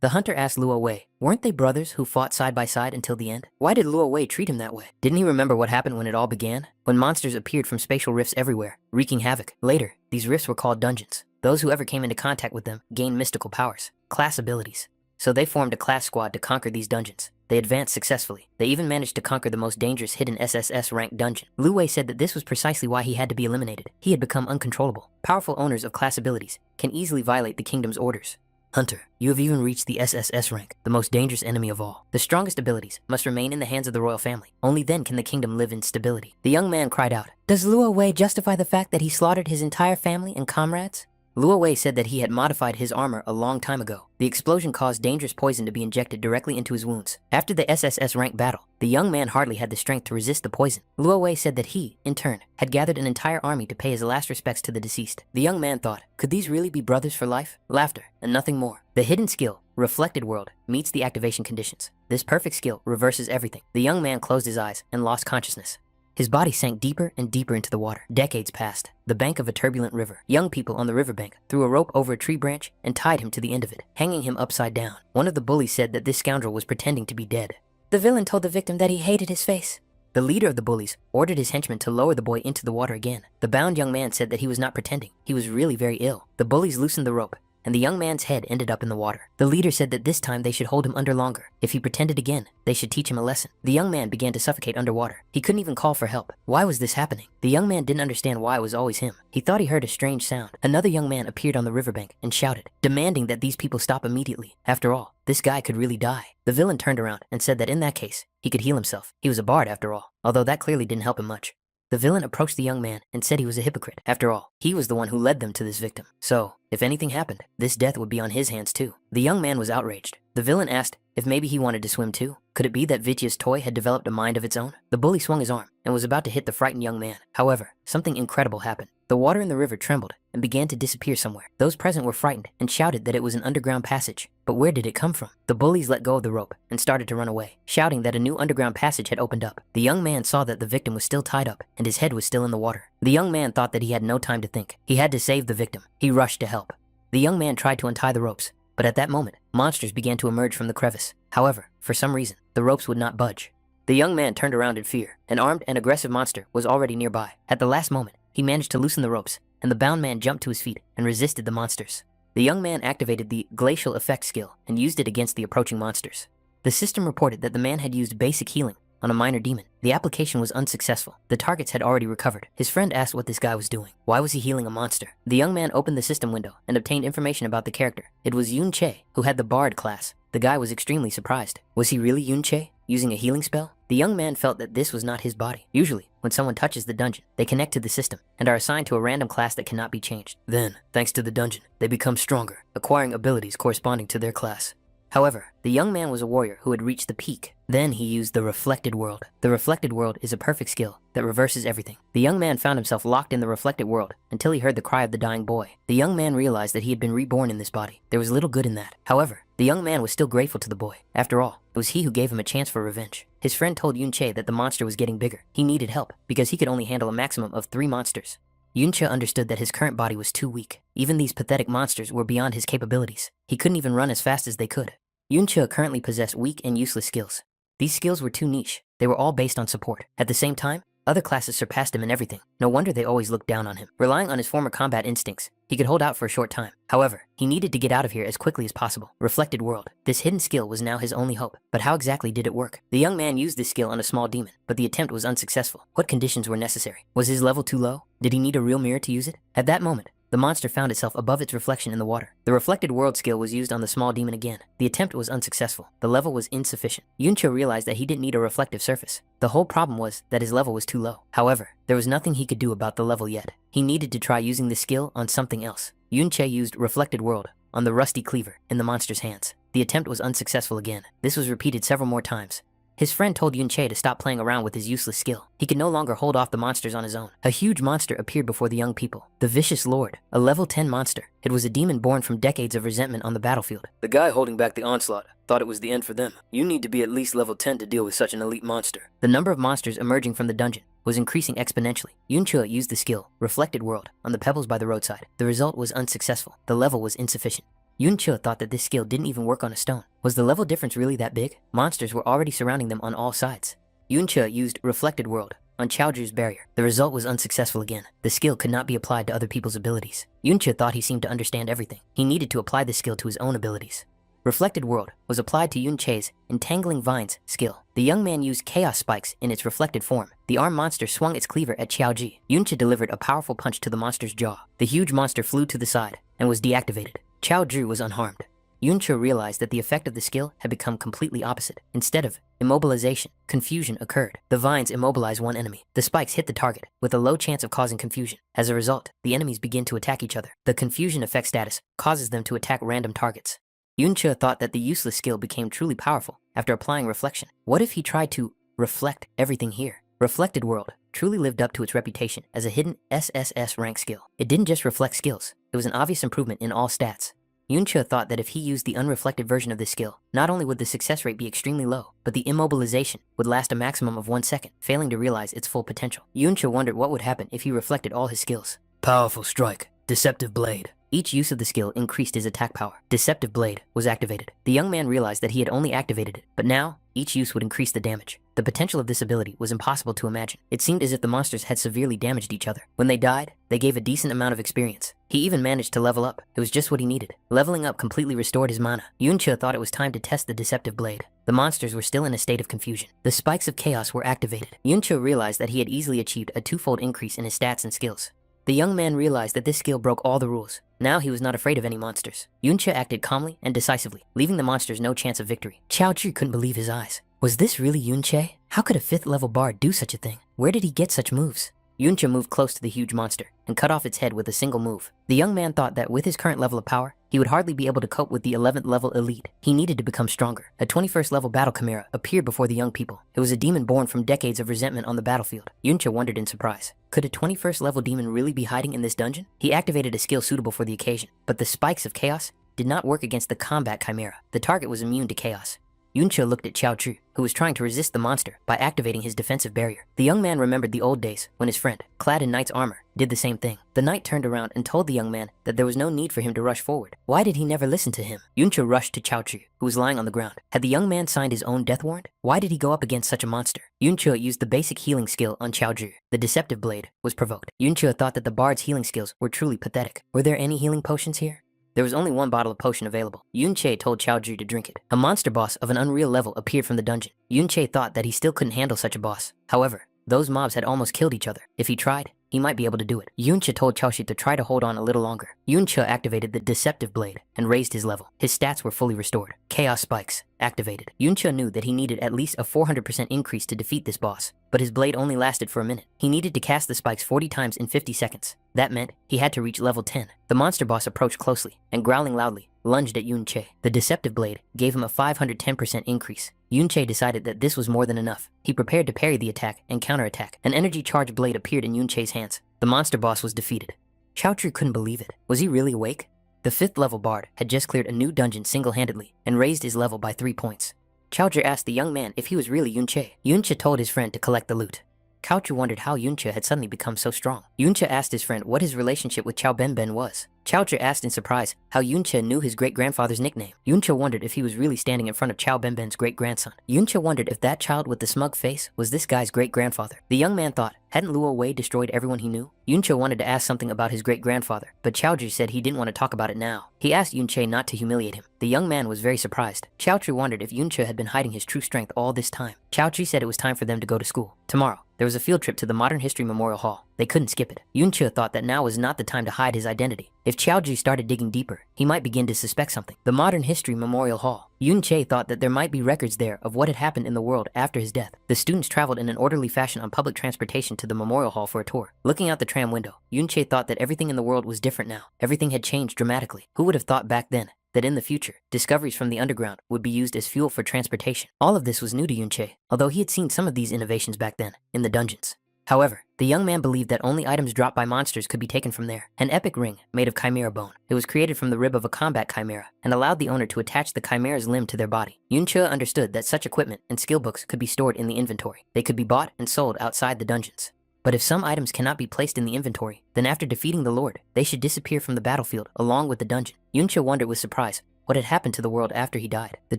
The hunter asked Luo Wei, weren't they brothers who fought side by side until the end? Why did Luo Wei treat him that way? Didn't he remember what happened when it all began? When monsters appeared from spatial rifts everywhere, wreaking havoc. Later, these rifts were called dungeons. Those who ever came into contact with them gained mystical powers, class abilities. So they formed a class squad to conquer these dungeons. They advanced successfully. They even managed to conquer the most dangerous hidden SSS ranked dungeon. Lu Wei said that this was precisely why he had to be eliminated. He had become uncontrollable. Powerful owners of class abilities can easily violate the kingdom's orders. Hunter, you have even reached the SSS rank, the most dangerous enemy of all. The strongest abilities must remain in the hands of the royal family. Only then can the kingdom live in stability. The young man cried out, "Does Luo Wei justify the fact that he slaughtered his entire family and comrades?" Luo Wei said that he had modified his armor a long time ago. The explosion caused dangerous poison to be injected directly into his wounds. After the SSS rank battle, the young man hardly had the strength to resist the poison. Luo Wei said that he, in turn, had gathered an entire army to pay his last respects to the deceased. The young man thought, could these really be brothers for life? Laughter, and nothing more. The hidden skill, Reflected World, meets the activation conditions. This perfect skill reverses everything. The young man closed his eyes and lost consciousness. His body sank deeper and deeper into the water. Decades passed. The bank of a turbulent river. Young people on the riverbank threw a rope over a tree branch and tied him to the end of it, hanging him upside down. One of the bullies said that this scoundrel was pretending to be dead. The villain told the victim that he hated his face. The leader of the bullies ordered his henchmen to lower the boy into the water again. The bound young man said that he was not pretending. He was really very ill. The bullies loosened the rope, and the young man's head ended up in the water. The leader said that this time they should hold him under longer. If he pretended again, they should teach him a lesson. The young man began to suffocate underwater. He couldn't even call for help. Why was this happening? The young man didn't understand why it was always him. He thought he heard a strange sound. Another young man appeared on the riverbank and shouted, demanding that these people stop immediately. After all, this guy could really die. The villain turned around and said that in that case, he could heal himself. He was a bard after all, although that clearly didn't help him much. The villain approached the young man and said he was a hypocrite. After all, he was the one who led them to this victim. So, if anything happened, this death would be on his hands too. The young man was outraged. The villain asked if maybe he wanted to swim too. Could it be that Vitya's toy had developed a mind of its own? The bully swung his arm and was about to hit the frightened young man. However, something incredible happened. The water in the river trembled and began to disappear somewhere. Those present were frightened and shouted that it was an underground passage. But where did it come from? The bullies let go of the rope and started to run away, shouting that a new underground passage had opened up. The young man saw that the victim was still tied up and his head was still in the water. The young man thought that he had no time to think. He had to save the victim. He rushed to help. The young man tried to untie the ropes, but at that moment, monsters began to emerge from the crevice. However, for some reason, the ropes would not budge. The young man turned around in fear. An armed and aggressive monster was already nearby. At the last moment, he managed to loosen the ropes, and the bound man jumped to his feet and resisted the monsters. The young man activated the glacial effect skill and used it against the approaching monsters. The system reported that the man had used basic healing on a minor demon. The application was unsuccessful. The targets had already recovered. His friend asked what this guy was doing. Why was he healing a monster? The young man opened the system window and obtained information about the character. It was Yun Che, who had the Bard class. The guy was extremely surprised. Was he really Yun Che, using a healing spell? The young man felt that this was not his body. Usually, when someone touches the dungeon, they connect to the system and are assigned to a random class that cannot be changed. Then, thanks to the dungeon, they become stronger, acquiring abilities corresponding to their class. However, the young man was a warrior who had reached the peak. Then he used the Reflected World. The Reflected World is a perfect skill that reverses everything. The young man found himself locked in the Reflected World until he heard the cry of the dying boy. The young man realized that he had been reborn in this body. There was little good in that. However, the young man was still grateful to the boy. After all, it was he who gave him a chance for revenge. His friend told Yun Che that the monster was getting bigger. He needed help because he could only handle a maximum of 3 monsters. Yun Che understood that his current body was too weak. Even these pathetic monsters were beyond his capabilities. He couldn't even run as fast as they could. Yun Che currently possessed weak and useless skills. These skills were too niche. They were all based on support. At the same time, other classes surpassed him in everything. No wonder they always looked down on him. Relying on his former combat instincts, he could hold out for a short time. However, he needed to get out of here as quickly as possible. Reflected World. This hidden skill was now his only hope. But how exactly did it work? The young man used this skill on a small demon, but the attempt was unsuccessful. What conditions were necessary? Was his level too low? Did he need a real mirror to use it? At that moment, the monster found itself above its reflection in the water. The Reflected World skill was used on the small demon again. The attempt was unsuccessful. The level was insufficient. Yun Che realized that he didn't need a reflective surface. The whole problem was that his level was too low. However, there was nothing he could do about the level yet. He needed to try using the skill on something else. Yun Che used Reflected World on the rusty cleaver in the monster's hands. The attempt was unsuccessful again. This was repeated several more times. His friend told Yun Che to stop playing around with his useless skill. He could no longer hold off the monsters on his own. A huge monster appeared before the young people. The Vicious Lord, a level 10 monster. It was a demon born from decades of resentment on the battlefield. The guy holding back the onslaught thought it was the end for them. You need to be at least level 10 to deal with such an elite monster. The number of monsters emerging from the dungeon was increasing exponentially. Yun Che used the skill, Reflected World, on the pebbles by the roadside. The result was unsuccessful. The level was insufficient. Yunche thought that this skill didn't even work on a stone. Was the level difference really that big? Monsters were already surrounding them on all sides. Yunche used Reflected World on Chaoju's barrier. The result was unsuccessful again. The skill could not be applied to other people's abilities. Yunche thought he seemed to understand everything. He needed to apply this skill to his own abilities. Reflected World was applied to Yunche's Entangling Vines skill. The young man used Chaos Spikes in its reflected form. The armed monster swung its cleaver at Qiaoji. Yunche delivered a powerful punch to the monster's jaw. The huge monster flew to the side and was deactivated. Qiaoju was unharmed. Yunche realized that the effect of the skill had become completely opposite. Instead of immobilization, confusion occurred. The vines immobilize one enemy. The spikes hit the target with a low chance of causing confusion. As a result, the enemies begin to attack each other. The confusion effect status causes them to attack random targets. Yunche thought that the useless skill became truly powerful after applying reflection. What if he tried to reflect everything here? Reflected World truly lived up to its reputation as a hidden SSS rank skill. It didn't just reflect skills, it was an obvious improvement in all stats. Yunche thought that if he used the unreflected version of this skill, not only would the success rate be extremely low, but the immobilization would last a maximum of 1 second, failing to realize its full potential. Yunche wondered what would happen if he reflected all his skills. Powerful Strike, Deceptive Blade. Each use of the skill increased his attack power. Deceptive Blade was activated. The young man realized that he had only activated it, but now each use would increase the damage. The potential of this ability was impossible to imagine. It seemed as if the monsters had severely damaged each other. When they died, they gave a decent amount of experience. He even managed to level up. It was just what he needed. Leveling up completely restored his mana. Yunche thought it was time to test the Deceptive Blade. The monsters were still in a state of confusion. The Spikes of Chaos were activated. Yunche realized that he had easily achieved a 2-fold increase in his stats and skills. The young man realized that this skill broke all the rules. Now he was not afraid of any monsters. Yunche acted calmly and decisively, leaving the monsters no chance of victory. Qiaoju couldn't believe his eyes. Was this really Yunche? How could a 5th level bard do such a thing? Where did he get such moves? Yunche moved close to the huge monster and cut off its head with a single move. The young man thought that with his current level of power, he would hardly be able to cope with the 11th level elite. He needed to become stronger. A 21st level battle chimera appeared before the young people. It was a demon born from decades of resentment on the battlefield. Yunche wondered in surprise. Could a 21st level demon really be hiding in this dungeon? He activated a skill suitable for the occasion, but the Spikes of Chaos did not work against the combat chimera. The target was immune to chaos. Yunche looked at Qiaoju, who was trying to resist the monster by activating his defensive barrier. The young man remembered the old days when his friend, clad in knight's armor, did the same thing. The knight turned around and told the young man that there was no need for him to rush forward. Why did he never listen to him? Yunche rushed to Qiaoju, who was lying on the ground. Had the young man signed his own death warrant? Why did he go up against such a monster? Yunche used the basic healing skill on Qiaoju. The Deceptive Blade was provoked. Yunche thought that the bard's healing skills were truly pathetic. Were there any healing potions here? There was only one bottle of potion available. Yunche told Qiaoju to drink it. A monster boss of an unreal level appeared from the dungeon. Yunche thought that he still couldn't handle such a boss. However, those mobs had almost killed each other. If he tried, he might be able to do it. Yunche told Qiaoshi to try to hold on a little longer. Yunche activated the Deceptive Blade and raised his level. His stats were fully restored. Chaos Spikes activated. Yunche knew that he needed at least a 400% increase to defeat this boss, but his blade only lasted for a minute. He needed to cast the spikes 40 times in 50 seconds. That meant he had to reach level 10. The monster boss approached closely and, growling loudly, lunged at Yunche. The Deceptive Blade gave him a 510% increase. Yunche decided that this was more than enough. He prepared to parry the attack and counterattack. An energy-charged blade appeared in Yunche's hands. The monster boss was defeated. Qiaoju couldn't believe it. Was he really awake? The 5th level bard had just cleared a new dungeon single-handedly and raised his level by 3 points. Qiaoju asked the young man if he was really Yunche. Yunche told his friend to collect the loot. Qiaoju wondered how Yunche had suddenly become so strong. Yunche asked his friend what his relationship with Qiao Benben was. Qiaoju asked in surprise how Yunche knew his great-grandfather's nickname. Yunche wondered if he was really standing in front of Qiao Benben's great-grandson. Yunche wondered if that child with the smug face was this guy's great-grandfather. The young man thought, hadn't Luo Wei destroyed everyone he knew? Yunche wanted to ask something about his great-grandfather, but Qiaoju said he didn't want to talk about it now. He asked Yunche not to humiliate him. The young man was very surprised. Qiaoju wondered if Yunche had been hiding his true strength all this time. Qiaoju said it was time for them to go to school. Tomorrow, there was a field trip to the Modern History Memorial Hall. They couldn't skip it. Yunche thought that now was not the time to hide his identity. If Qiaoju started digging deeper, he might begin to suspect something. The Modern History Memorial Hall. Yunche thought that there might be records there of what had happened in the world after his death. The students traveled in an orderly fashion on public transportation to the Memorial Hall for a tour. Looking out the tram window, Yunche thought that everything in the world was different now. Everything had changed dramatically. Who would have thought back then that in the future, discoveries from the underground would be used as fuel for transportation? All of this was new to Yunche, although he had seen some of these innovations back then, in the dungeons. However, the young man believed that only items dropped by monsters could be taken from there. An epic ring made of chimera bone. It was created from the rib of a combat chimera and allowed the owner to attach the chimera's limb to their body. Yunche understood that such equipment and skill books could be stored in the inventory. They could be bought and sold outside the dungeons. But if some items cannot be placed in the inventory, then after defeating the Lord, they should disappear from the battlefield along with the dungeon. Yunche wondered with surprise what had happened to the world after he died. The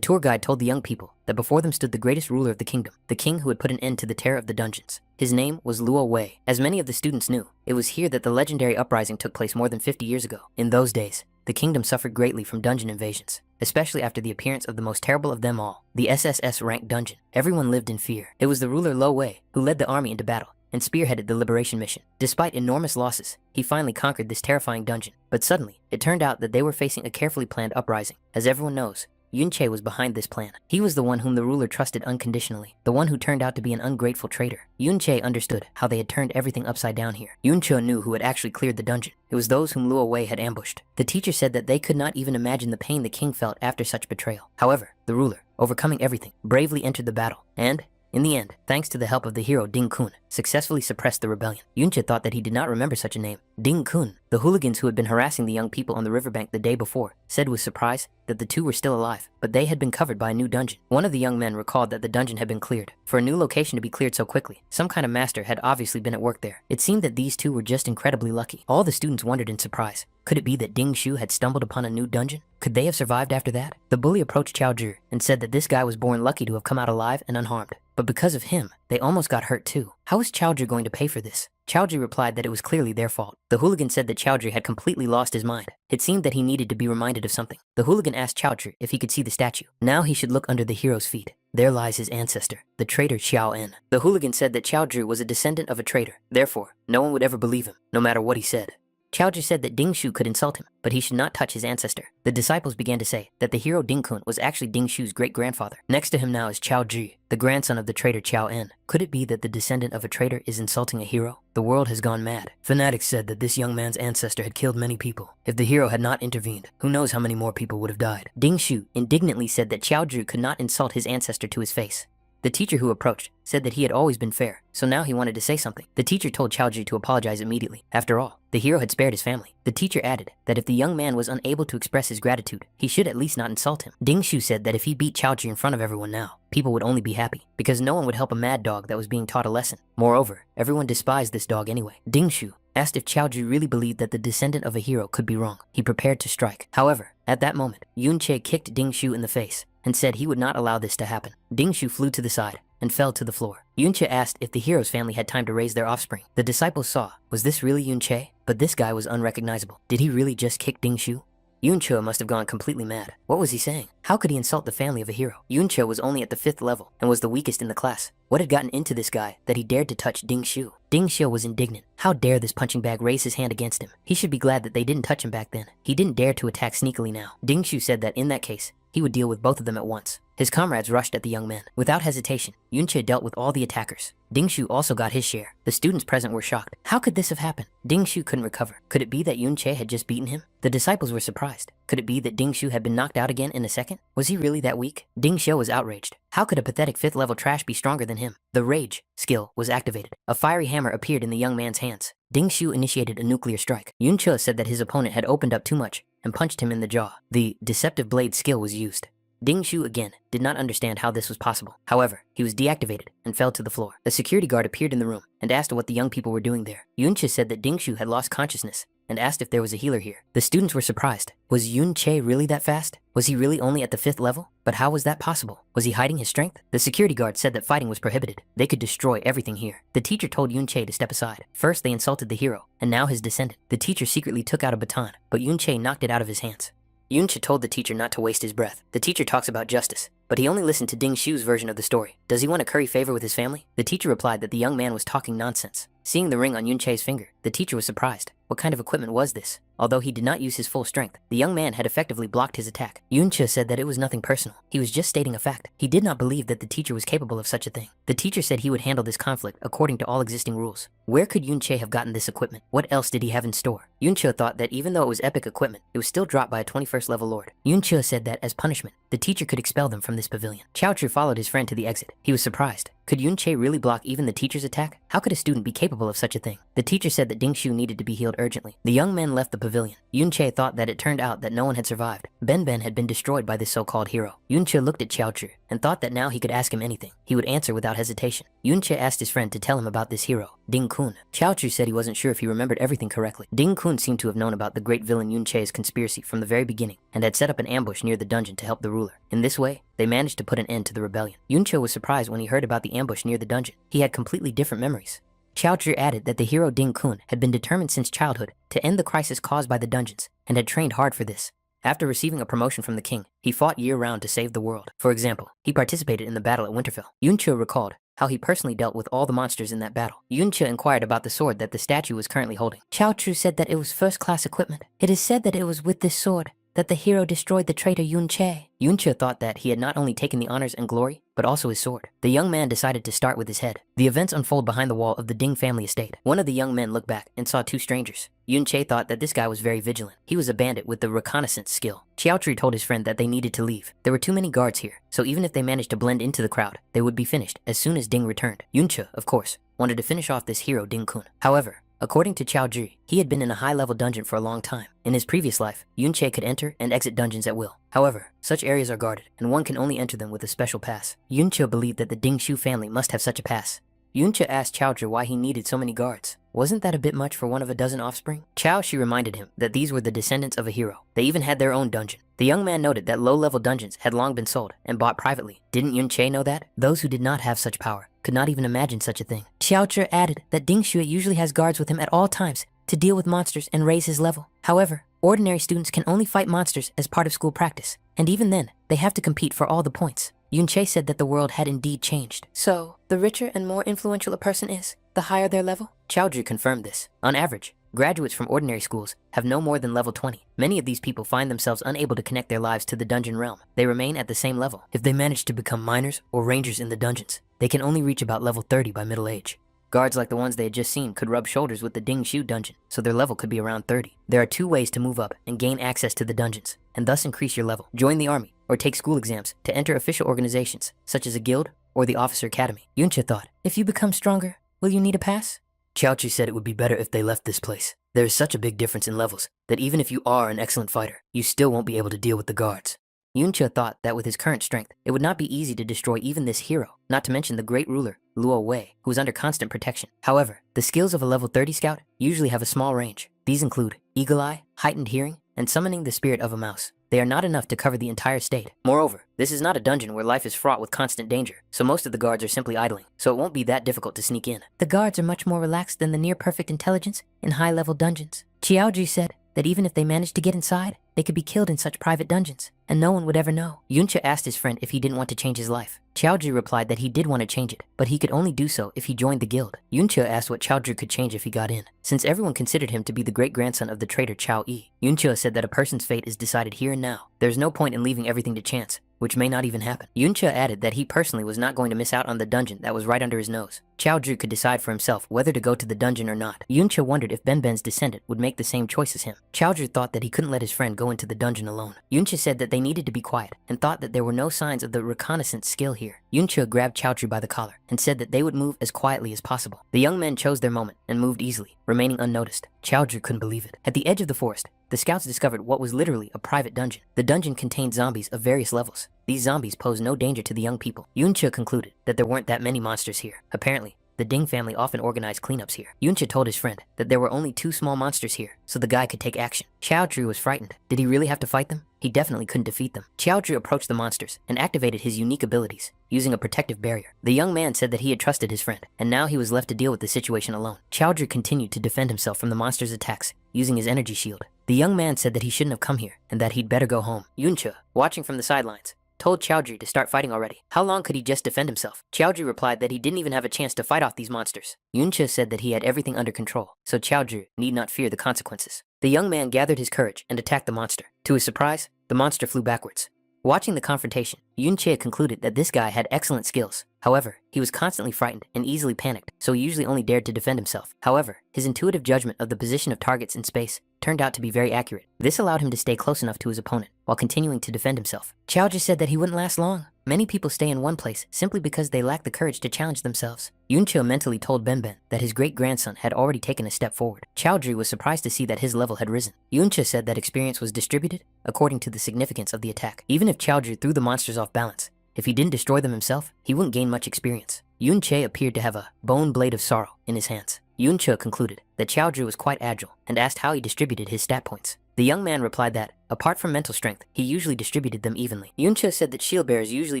tour guide told the young people that before them stood the greatest ruler of the kingdom, the king who had put an end to the terror of the dungeons. His name was Luo Wei. As many of the students knew, it was here that the legendary uprising took place more than 50 years ago. In those days, the kingdom suffered greatly from dungeon invasions, especially after the appearance of the most terrible of them all, the SSS rank dungeon. Everyone lived in fear. It was the ruler Luo Wei who led the army into battle and spearheaded the liberation mission. Despite enormous losses, he finally conquered this terrifying dungeon. But suddenly, it turned out that they were facing a carefully planned uprising. As everyone knows, Yunche was behind this plan. He was the one whom the ruler trusted unconditionally, the one who turned out to be an ungrateful traitor. Yunche understood how they had turned everything upside down here. Yunche knew who had actually cleared the dungeon. It was those whom Luo Wei had ambushed. The teacher said that they could not even imagine the pain the king felt after such betrayal. However, the ruler, overcoming everything, bravely entered the battle, and in the end, thanks to the help of the hero Ding Kun, successfully suppressed the rebellion. Yunche thought that he did not remember such a name. Ding Kun, the hooligans who had been harassing the young people on the riverbank the day before, said with surprise that the two were still alive, but they had been covered by a new dungeon. One of the young men recalled that the dungeon had been cleared. For a new location to be cleared so quickly, some kind of master had obviously been at work there. It seemed that these two were just incredibly lucky. All the students wondered in surprise. Could it be that Ding Shu had stumbled upon a new dungeon? Could they have survived after that? The bully approached Chao Zhi and said that this guy was born lucky to have come out alive and unharmed. But because of him, they almost got hurt too. How was Chao Zhi going to pay for this? Chao Zhi replied that it was clearly their fault. The hooligan said that Chao Zhi had completely lost his mind. It seemed that he needed to be reminded of something. The hooligan asked Chao Zhi if he could see the statue. Now he should look under the hero's feet. There lies his ancestor, the traitor Xiao En. The hooligan said that Chao Zhi was a descendant of a traitor. Therefore, no one would ever believe him, no matter what he said. Chao Zhi said that Ding Shu could insult him, but he should not touch his ancestor. The disciples began to say that the hero Ding Kun was actually Ding Shu's great-grandfather. Next to him now is Chao Zhi, the grandson of the traitor Xiao En. Could it be that the descendant of a traitor is insulting a hero? The world has gone mad. Fanatics said that this young man's ancestor had killed many people. If the hero had not intervened, who knows how many more people would have died. Ding Shu indignantly said that Chao Zhi could not insult his ancestor to his face. The teacher who approached said that he had always been fair, so now he wanted to say something. The teacher told Chao Zhi to apologize immediately. After all, the hero had spared his family. The teacher added that if the young man was unable to express his gratitude, he should at least not insult him. Ding Shu said that if he beat Chao Zhi in front of everyone now, people would only be happy, because no one would help a mad dog that was being taught a lesson. Moreover, everyone despised this dog anyway. Ding Shu asked if Chao Zhi really believed that the descendant of a hero could be wrong. He prepared to strike. However, at that moment, Yunche kicked Ding Shu in the face and said he would not allow this to happen. Ding Shu flew to the side and fell to the floor. Yunche asked if the hero's family had time to raise their offspring. The disciples saw, was this really Yunche? But this guy was unrecognizable. Did he really just kick Ding Shu? Yunche must have gone completely mad. What was he saying? How could he insult the family of a hero? Yunche was only at the 5th level and was the weakest in the class. What had gotten into this guy that he dared to touch Ding Shu? Ding Shu was indignant. How dare this punching bag raise his hand against him? He should be glad that they didn't touch him back then. He didn't dare to attack sneakily now. Ding Shu said that in that case, he would deal with both of them at once. His comrades rushed at the young man. Without hesitation, Yunche dealt with all the attackers. Ding Shu also got his share. The students present were shocked. How could this have happened? Ding Shu couldn't recover. Could it be that Yunche had just beaten him? The disciples were surprised. Could it be that Ding Shu had been knocked out again in a second? Was he really that weak? Ding Shu was outraged. How could a pathetic 5th level trash be stronger than him? The rage skill was activated. A fiery hammer appeared in the young man's hands. Ding Shu initiated a nuclear strike. Yunche said that his opponent had opened up too much and punched him in the jaw. The deceptive blade skill was used. Ding Shu again did not understand how this was possible. However, he was deactivated and fell to the floor. A security guard appeared in the room and asked what the young people were doing there. Yunche said that Ding Shu had lost consciousness and asked if there was a healer here. The students were surprised. Was Yunche really that fast? Was he really only at the 5th level? But how was that possible? Was he hiding his strength? The security guard said that fighting was prohibited. They could destroy everything here. The teacher told Yunche to step aside. First they insulted the hero, and now his descendant. The teacher secretly took out a baton, but Yunche knocked it out of his hands. Yunche told the teacher not to waste his breath. The teacher talks about justice, but he only listened to Ding Shu's version of the story. Does he want to curry favor with his family? The teacher replied that the young man was talking nonsense. Seeing the ring on Yunche's finger, the teacher was surprised. What kind of equipment was this? Although he did not use his full strength, the young man had effectively blocked his attack. Yunche said that it was nothing personal. He was just stating a fact. He did not believe that the teacher was capable of such a thing. The teacher said he would handle this conflict according to all existing rules. Where could Yunche have gotten this equipment? What else did he have in store? Yunche thought that even though it was epic equipment, it was still dropped by a 21st level lord. Yunche said that as punishment, the teacher could expel them from this pavilion. Chao Chu followed his friend to the exit. He was surprised. Could Yunche really block even the teacher's attack? How could a student be capable of such a thing? The teacher said that Ding Shu needed to be healed urgently. The young men left the pavilion. Yunche thought that it turned out that no one had survived. Ben had been destroyed by this so-called hero. Yunche looked at Chaozu and thought that now he could ask him anything. He would answer without hesitation. Yunche asked his friend to tell him about this hero, Ding-kun. Chaozu said he wasn't sure if he remembered everything correctly. Ding-kun seemed to have known about the great villain Yunche's conspiracy from the very beginning and had set up an ambush near the dungeon to help the ruler. In this way, they managed to put an end to the rebellion. Yunche was surprised when he heard about the ambush near the dungeon. He had completely different memories. Chaozu added that the hero Ding-kun had been determined since childhood to end the crisis caused by the dungeons and had trained hard for this. After receiving a promotion from the king, he fought year-round to save the world. For example, he participated in the battle at Winterfell. Yunche recalled how he personally dealt with all the monsters in that battle. Yunche inquired about the sword that the statue was currently holding. Chaozu said that it was first-class equipment. It is said that it was with this sword that the hero destroyed the traitor Yunche. Yunche thought that he had not only taken the honors and glory, but also his sword. The young man decided to start with his head. The events unfold behind the wall of the Ding family estate. One of the young men looked back and saw two strangers. Yunche thought that this guy was very vigilant. He was a bandit with the reconnaissance skill. Chaozu told his friend that they needed to leave. There were too many guards here, so even if they managed to blend into the crowd, they would be finished as soon as Ding returned. Yunche, of course, wanted to finish off this hero Ding-kun. However, according to Chaozu, he had been in a high-level dungeon for a long time. In his previous life, Yunche could enter and exit dungeons at will. However, such areas are guarded, and one can only enter them with a special pass. Yunche believed that the Ding Shu family must have such a pass. Yunche asked Chaozu why he needed so many guards. Wasn't that a bit much for one of a dozen offspring? Chaozu reminded him that these were the descendants of a hero. They even had their own dungeon. The young man noted that low-level dungeons had long been sold and bought privately. Didn't Yunche know that? Those who did not have such power could not even imagine such a thing. Chaozu added that Ding Shu usually has guards with him at all times to deal with monsters and raise his level. However, ordinary students can only fight monsters as part of school practice, and even then, they have to compete for all the points. Yunche said that the world had indeed changed. So, the richer and more influential a person is, the higher their level? Chaozu confirmed this. On average, graduates from ordinary schools have no more than level 20. Many of these people find themselves unable to connect their lives to the dungeon realm. They remain at the same level. If they manage to become miners or rangers in the dungeons, they can only reach about level 30 by middle age. Guards like the ones they had just seen could rub shoulders with the Ding Shu dungeon, so their level could be around 30. There are two ways to move up and gain access to the dungeons, and thus increase your level. Join the army, or take school exams to enter official organizations, such as a guild or the officer academy. Yunche thought, if you become stronger, will you need a pass? Chaozu said it would be better if they left this place. There is such a big difference in levels that even if you are an excellent fighter, you still won't be able to deal with the guards. Yunche thought that with his current strength, it would not be easy to destroy even this hero, not to mention the great ruler, Luo Wei, who was under constant protection. However, the skills of a level 30 scout usually have a small range. These include Eagle Eye, heightened hearing, and summoning the spirit of a mouse. They are not enough to cover the entire state. Moreover, this is not a dungeon where life is fraught with constant danger, so most of the guards are simply idling, so it won't be that difficult to sneak in. The guards are much more relaxed than the near-perfect intelligence in high-level dungeons. Chaozu said that even if they managed to get inside, they could be killed in such private dungeons, and no one would ever know. Yunche asked his friend if he didn't want to change his life. Chaozu replied that he did want to change it, but he could only do so if he joined the guild. Yunche asked what Chaozu could change if he got in. Since everyone considered him to be the great-grandson of the traitor Chao Yi, Yunche said that a person's fate is decided here and now. There's no point in leaving everything to chance, which may not even happen. Yunche added that he personally was not going to miss out on the dungeon that was right under his nose. Chaozu could decide for himself whether to go to the dungeon or not. Yunche wondered if Ben's descendant would make the same choice as him. Chaozu thought that he couldn't let his friend go into the dungeon alone. Yunche said that they needed to be quiet and thought that there were no signs of the reconnaissance skill here. Yunche grabbed Chaozu by the collar and said that they would move as quietly as possible. The young men chose their moment and moved easily, remaining unnoticed. Chaozu couldn't believe it. At the edge of the forest, the scouts discovered what was literally a private dungeon. The dungeon contained zombies of various levels. These zombies posed no danger to the young people. Yunche concluded that there weren't that many monsters here. Apparently, the Ding family often organized cleanups here. Yunche told his friend that there were only 2 small monsters here, so the guy could take action. Chaozu was frightened. Did he really have to fight them? He definitely couldn't defeat them. Chaozu approached the monsters and activated his unique abilities, using a protective barrier. The young man said that he had trusted his friend, and now he was left to deal with the situation alone. Chaozu continued to defend himself from the monsters' attacks, using his energy shield. The young man said that he shouldn't have come here, and that he'd better go home. Yunche, watching from the sidelines, told Chaozu to start fighting already. How long could he just defend himself? Chaozu replied that he didn't even have a chance to fight off these monsters. Yunche said that he had everything under control, so Chaozu need not fear the consequences. The young man gathered his courage and attacked the monster. To his surprise, the monster flew backwards. Watching the confrontation, Yunche concluded that this guy had excellent skills. However, he was constantly frightened and easily panicked, so he usually only dared to defend himself. However, his intuitive judgment of the position of targets in space turned out to be very accurate. This allowed him to stay close enough to his opponent while continuing to defend himself. Chaozu said that he wouldn't last long. Many people stay in one place simply because they lack the courage to challenge themselves. Yunche mentally told Benben that his great-grandson had already taken a step forward. Chowdhury was surprised to see that his level had risen. Yunche said that experience was distributed according to the significance of the attack. Even if Chowdhury threw the monsters off balance, if he didn't destroy them himself, he wouldn't gain much experience. Yunche appeared to have a bone blade of sorrow in his hands. Yunche concluded that Chowdhury was quite agile and asked how he distributed his stat points. The young man replied that, apart from mental strength, he usually distributed them evenly. Yunche said that shield bearers usually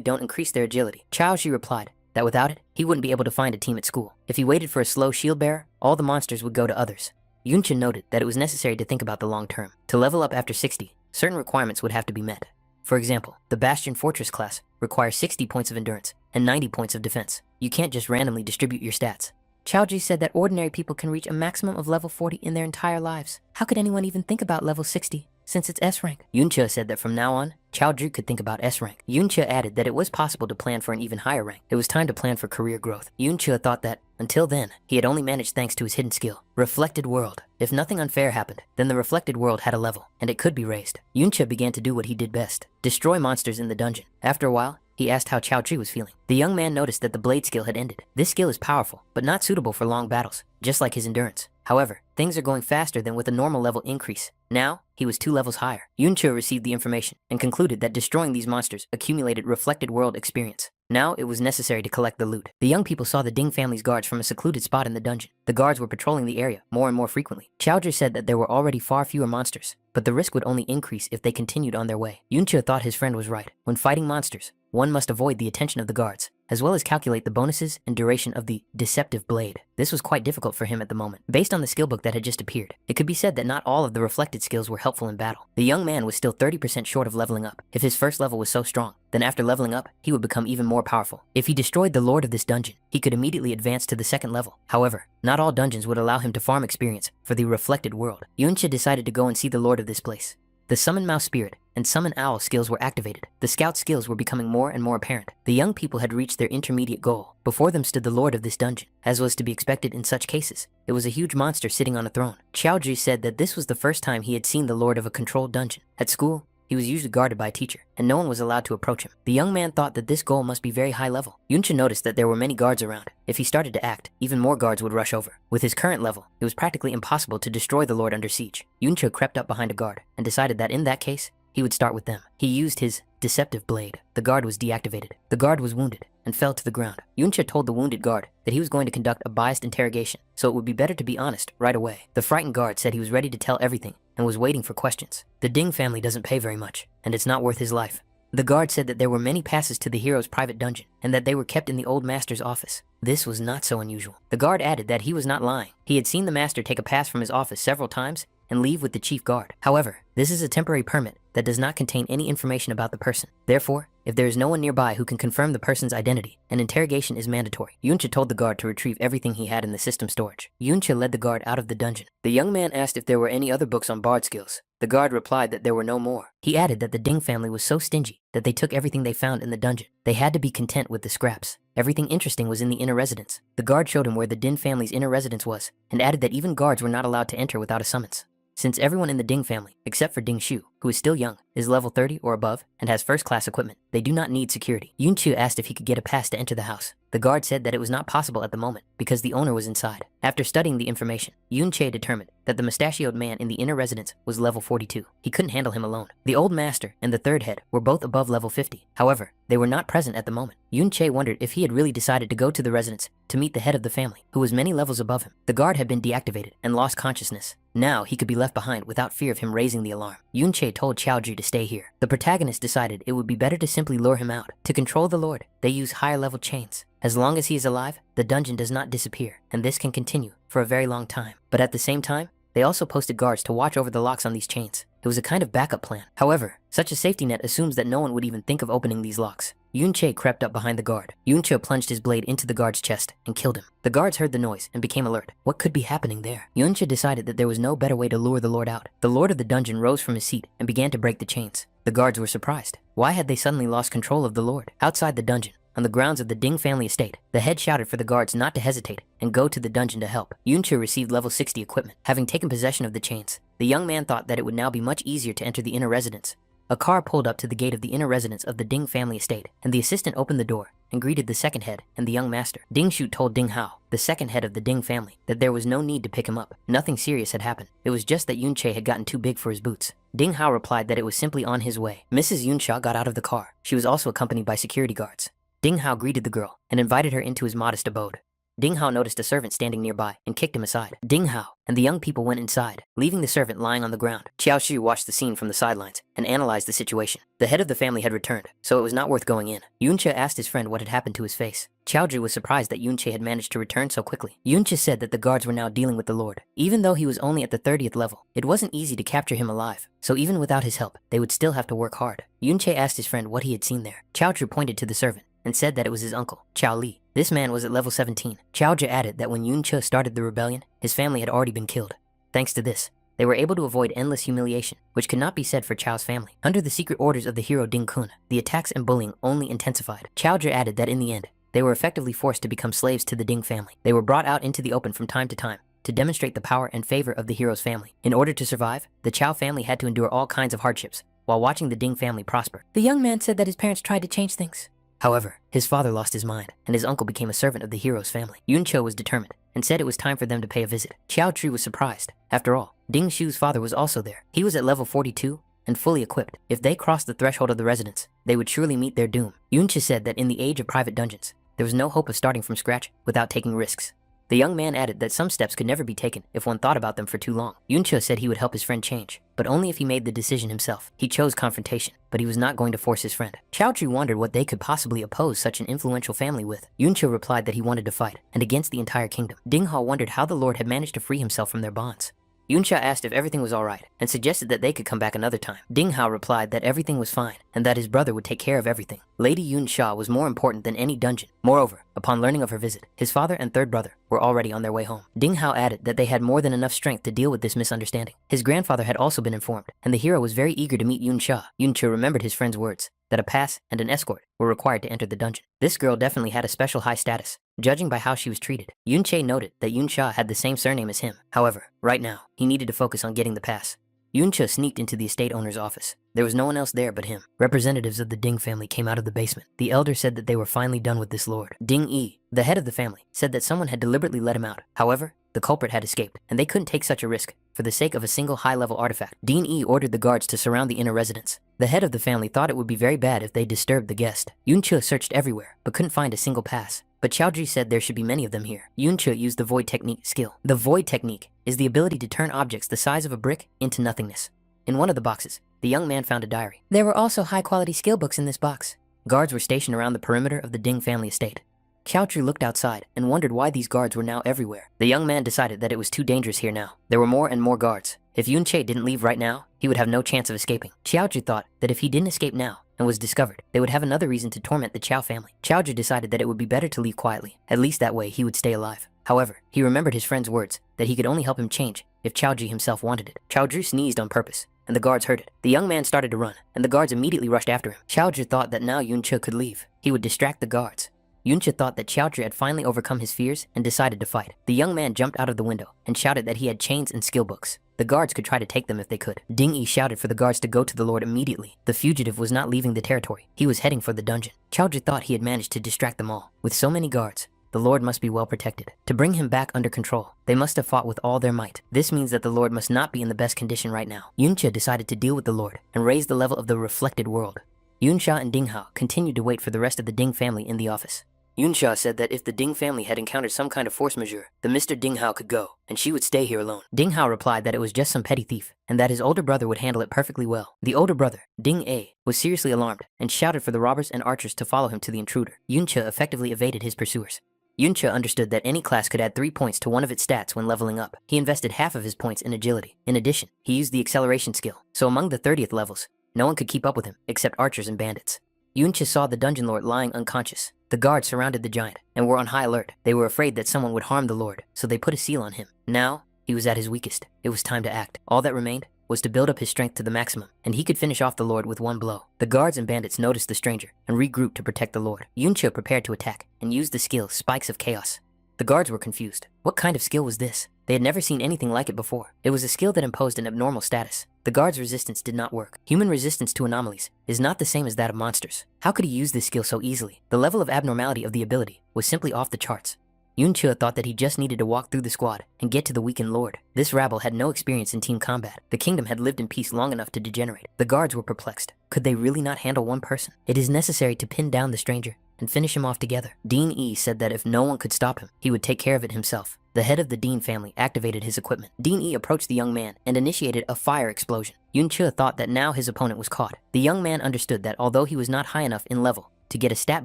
don't increase their agility. Chowdhury replied that without it, he wouldn't be able to find a team at school. If he waited for a slow shield bearer, all the monsters would go to others. Yunche noted that it was necessary to think about the long term. To level up after 60, certain requirements would have to be met. For example, the Bastion Fortress class requires 60 points of endurance and 90 points of defense. You can't just randomly distribute your stats. Chowdhury said that ordinary people can reach a maximum of level 40 in their entire lives. How could anyone even think about level 60 since it's S rank? Yunche said that from now on, Chowdhury could think about S rank. Yunche added that it was possible to plan for an even higher rank. It was time to plan for career growth. Yunche thought that, until then, he had only managed thanks to his hidden skill, Reflected World. If nothing unfair happened, then the Reflected World had a level, and it could be raised. Yunche began to do what he did best, destroy monsters in the dungeon. After a while, he asked how Chowdhury was feeling. The young man noticed that the blade skill had ended. This skill is powerful, but not suitable for long battles, just like his endurance. However, things are going faster than with a normal level increase. Now, he was 2 levels higher. Yunche received the information and concluded that destroying these monsters accumulated Reflected World experience. Now, it was necessary to collect the loot. The young people saw the Ding family's guards from a secluded spot in the dungeon. The guards were patrolling the area more and more frequently. Chowdhury said that there were already far fewer monsters, but the risk would only increase if they continued on their way. Yunche thought his friend was right. When fighting monsters, one must avoid the attention of the guards, as well as calculate the bonuses and duration of the Deceptive Blade. This was quite difficult for him at the moment. Based on the skill book that had just appeared, it could be said that not all of the reflected skills were helpful in battle. The young man was still 30% short of leveling up. If his first level was so strong, then after leveling up, he would become even more powerful. If he destroyed the lord of this dungeon, he could immediately advance to the second level. However, not all dungeons would allow him to farm experience for the Reflected World. Yunche decided to go and see the lord of this place. The Summon Mouse Spirit and Summon Owl skills were activated. The Scout skills were becoming more and more apparent. The young people had reached their intermediate goal. Before them stood the lord of this dungeon. As was to be expected in such cases, it was a huge monster sitting on a throne. Chowdhury said that this was the first time he had seen the lord of a controlled dungeon. At school, he was usually guarded by a teacher, and no one was allowed to approach him. The young man thought that this goal must be very high level. Yunche noticed that there were many guards around. If he started to act, even more guards would rush over. With his current level, it was practically impossible to destroy the lord under siege. Yunche crept up behind a guard and decided that in that case, he would start with them. He used his Deceptive Blade. The guard was deactivated. The guard was wounded and fell to the ground. Yunche told the wounded guard that he was going to conduct a biased interrogation, so it would be better to be honest right away. The frightened guard said he was ready to tell everything and was waiting for questions. The Ding family doesn't pay very much, and it's not worth his life. The guard said that there were many passes to the hero's private dungeon, and that they were kept in the old master's office. This was not so unusual. The guard added that he was not lying. He had seen the master take a pass from his office several times and leave with the chief guard. However, this is a temporary permit that does not contain any information about the person. Therefore, if there is no one nearby who can confirm the person's identity, an interrogation is mandatory. Yunche told the guard to retrieve everything he had in the system storage. Yunche led the guard out of the dungeon. The young man asked if there were any other books on bard skills. The guard replied that there were no more. He added that the Ding family was so stingy that they took everything they found in the dungeon. They had to be content with the scraps. Everything interesting was in the inner residence. The guard showed him where the Ding family's inner residence was, and added that even guards were not allowed to enter without a summons. Since everyone in the Ding family, except for Ding Shu, who is still young, is level 30 or above and has first-class equipment, they do not need security. Yunche asked if he could get a pass to enter the house. The guard said that it was not possible at the moment because the owner was inside. After studying the information, Yunche determined that the mustachioed man in the inner residence was level 42. He couldn't handle him alone. The old master and the third head were both above level 50. However, they were not present at the moment. Yunche wondered if he had really decided to go to the residence to meet the head of the family, who was many levels above him. The guard had been deactivated and lost consciousness. Now he could be left behind without fear of him raising the alarm. Yunche told Chowdhury to stay here. The protagonist decided it would be better to simply lure him out. To control the lord, they use higher level chains. As long as he is alive, the dungeon does not disappear, and this can continue for a very long time. But at the same time, they also posted guards to watch over the locks on these chains. It was a kind of backup plan. However, such a safety net assumes that no one would even think of opening these locks. Yunche crept up behind the guard. Yunche plunged his blade into the guard's chest and killed him. The guards heard the noise and became alert. What could be happening there? Yunche decided that there was no better way to lure the lord out. The lord of the dungeon rose from his seat and began to break the chains. The guards were surprised. Why had they suddenly lost control of the lord? Outside the dungeon, on the grounds of the Ding family estate, the head shouted for the guards not to hesitate and go to the dungeon to help. Yunche received level 60 equipment. Having taken possession of the chains, the young man thought that it would now be much easier to enter the inner residence. A car pulled up to the gate of the inner residence of the Ding family estate, and the assistant opened the door and greeted the second head and the young master. Ding Shu told Ding Hao, the second head of the Ding family, that there was no need to pick him up. Nothing serious had happened. It was just that Yun Che had gotten too big for his boots. Ding Hao replied that it was simply on his way. Mrs. Yun Sha got out of the car. She was also accompanied by security guards. Ding Hao greeted the girl and invited her into his modest abode. Ding Hao noticed a servant standing nearby and kicked him aside. Ding Hao and the young people went inside, leaving the servant lying on the ground. Xiao Xu watched the scene from the sidelines and analyzed the situation. The head of the family had returned, so it was not worth going in. Yunche asked his friend what had happened to his face. Xiaozhu was surprised that Yunche had managed to return so quickly. Yunche said that the guards were now dealing with the Lord. Even though he was only at the 30th level, it wasn't easy to capture him alive, so even without his help, they would still have to work hard. Yunche asked his friend what he had seen there. Xiaozhu pointed to the servant and said that it was his uncle, Qiao Li. This man was at level 17. Xiaozhu added that when Yun Che started the rebellion, his family had already been killed. Thanks to this, they were able to avoid endless humiliation, which could not be said for Chao's family. Under the secret orders of the hero Ding Kun, the attacks and bullying only intensified. Xiaozhu added that in the end, they were effectively forced to become slaves to the Ding family. They were brought out into the open from time to time to demonstrate the power and favor of the hero's family. In order to survive, the Chao family had to endure all kinds of hardships while watching the Ding family prosper. The young man said that his parents tried to change things. However, his father lost his mind, and his uncle became a servant of the hero's family. Yun Cho was determined, and said it was time for them to pay a visit. Xiao Chu was surprised. After all, Ding Shu's father was also there. He was at level 42, and fully equipped. If they crossed the threshold of the residence, they would surely meet their doom. Yun Che said that in the age of private dungeons, there was no hope of starting from scratch without taking risks. The young man added that some steps could never be taken if one thought about them for too long. Yun Che said he would help his friend change, but only if he made the decision himself. He chose confrontation, but he was not going to force his friend. Xiao Chu wondered what they could possibly oppose such an influential family with. Yun Che replied that he wanted to fight, and against the entire kingdom. Ding Hao wondered how the Lord had managed to free himself from their bonds. Yun Sha asked if everything was alright, and suggested that they could come back another time. Ding Hao replied that everything was fine, and that his brother would take care of everything. Lady Yun Sha was more important than any dungeon. Moreover, upon learning of her visit, his father and third brother were already on their way home. Ding Hao added that they had more than enough strength to deal with this misunderstanding. His grandfather had also been informed, and the hero was very eager to meet Yun Sha. Yun Che remembered his friend's words, that a pass and an escort were required to enter the dungeon. This girl definitely had a special high status, judging by how she was treated. Yun Che noted that Yun Sha had the same surname as him. However, right now, he needed to focus on getting the pass. Yun Che sneaked into the estate owner's office. There was no one else there but him. Representatives of the Ding family came out of the basement. The elder said that they were finally done with this lord. Ding Yi, the head of the family, said that someone had deliberately let him out. However, the culprit had escaped, and they couldn't take such a risk for the sake of a single high-level artifact. Ding Yi ordered the guards to surround the inner residence. The head of the family thought it would be very bad if they disturbed the guest. Yun Che searched everywhere, but couldn't find a single pass. But Xiaoji said there should be many of them here. Yun Che used the void technique skill. The void technique is the ability to turn objects the size of a brick into nothingness. In one of the boxes, the young man found a diary. There were also high-quality skill books in this box. Guards were stationed around the perimeter of the Ding family estate. Xiaochu looked outside and wondered why these guards were now everywhere. The young man decided that it was too dangerous here now. There were more and more guards. If Yun Che didn't leave right now, he would have no chance of escaping. Xiaochu thought that if he didn't escape now and was discovered, they would have another reason to torment the Qiao family. Xiaoju decided that it would be better to leave quietly. At least that way he would stay alive. However, he remembered his friend's words that he could only help him change if Qiaoji himself wanted it. Xiaoju sneezed on purpose, and the guards heard it. The young man started to run, and the guards immediately rushed after him. Xiaoju thought that now Yun Che could leave. He would distract the guards. Yun Che thought that Xiaoju had finally overcome his fears and decided to fight. The young man jumped out of the window and shouted that he had chains and skill books. The guards could try to take them if they could. Ding Yi shouted for the guards to go to the Lord immediately. The fugitive was not leaving the territory. He was heading for the dungeon. Xiaoju thought he had managed to distract them all. With so many guards, the Lord must be well protected. To bring him back under control, they must have fought with all their might. This means that the Lord must not be in the best condition right now. Yun Che decided to deal with the Lord and raise the level of the reflected world. Yun Sha and Ding Hao continued to wait for the rest of the Ding family in the office. Yun Sha said that if the Ding family had encountered some kind of force majeure, the Mr. Ding Hao could go, and she would stay here alone. Ding Hao replied that it was just some petty thief, and that his older brother would handle it perfectly well. The older brother, Ding A, was seriously alarmed and shouted for the robbers and archers to follow him to the intruder. Yun Che effectively evaded his pursuers. Yun Che understood that any class could add 3 points to one of its stats when leveling up. He invested half of his points in agility. In addition, he used the acceleration skill, so among the 30th levels, no one could keep up with him except archers and bandits. Yun Che saw the dungeon lord lying unconscious. The guards surrounded the giant and were on high alert. They were afraid that someone would harm the lord, so they put a seal on him. Now, he was at his weakest. It was time to act. All that remained was to build up his strength to the maximum, and he could finish off the lord with one blow. The guards and bandits noticed the stranger and regrouped to protect the lord. Yun Che prepared to attack and used the skill Spikes of Chaos. The guards were confused. What kind of skill was this? They had never seen anything like it before. It was a skill that imposed an abnormal status. The guard's resistance did not work. Human resistance to anomalies is not the same as that of monsters. How could he use this skill so easily? The level of abnormality of the ability was simply off the charts. Yunche thought that he just needed to walk through the squad and get to the weakened lord. This rabble had no experience in team combat. The kingdom had lived in peace long enough to degenerate. The guards were perplexed. Could they really not handle one person? It is necessary to pin down the stranger and finish him off together. Dean E said that if no one could stop him, he would take care of it himself. The head of the Dean family activated his equipment. Dean E approached the young man and initiated a fire explosion. Yunche thought that now his opponent was caught. The young man understood that although he was not high enough in level to get a stat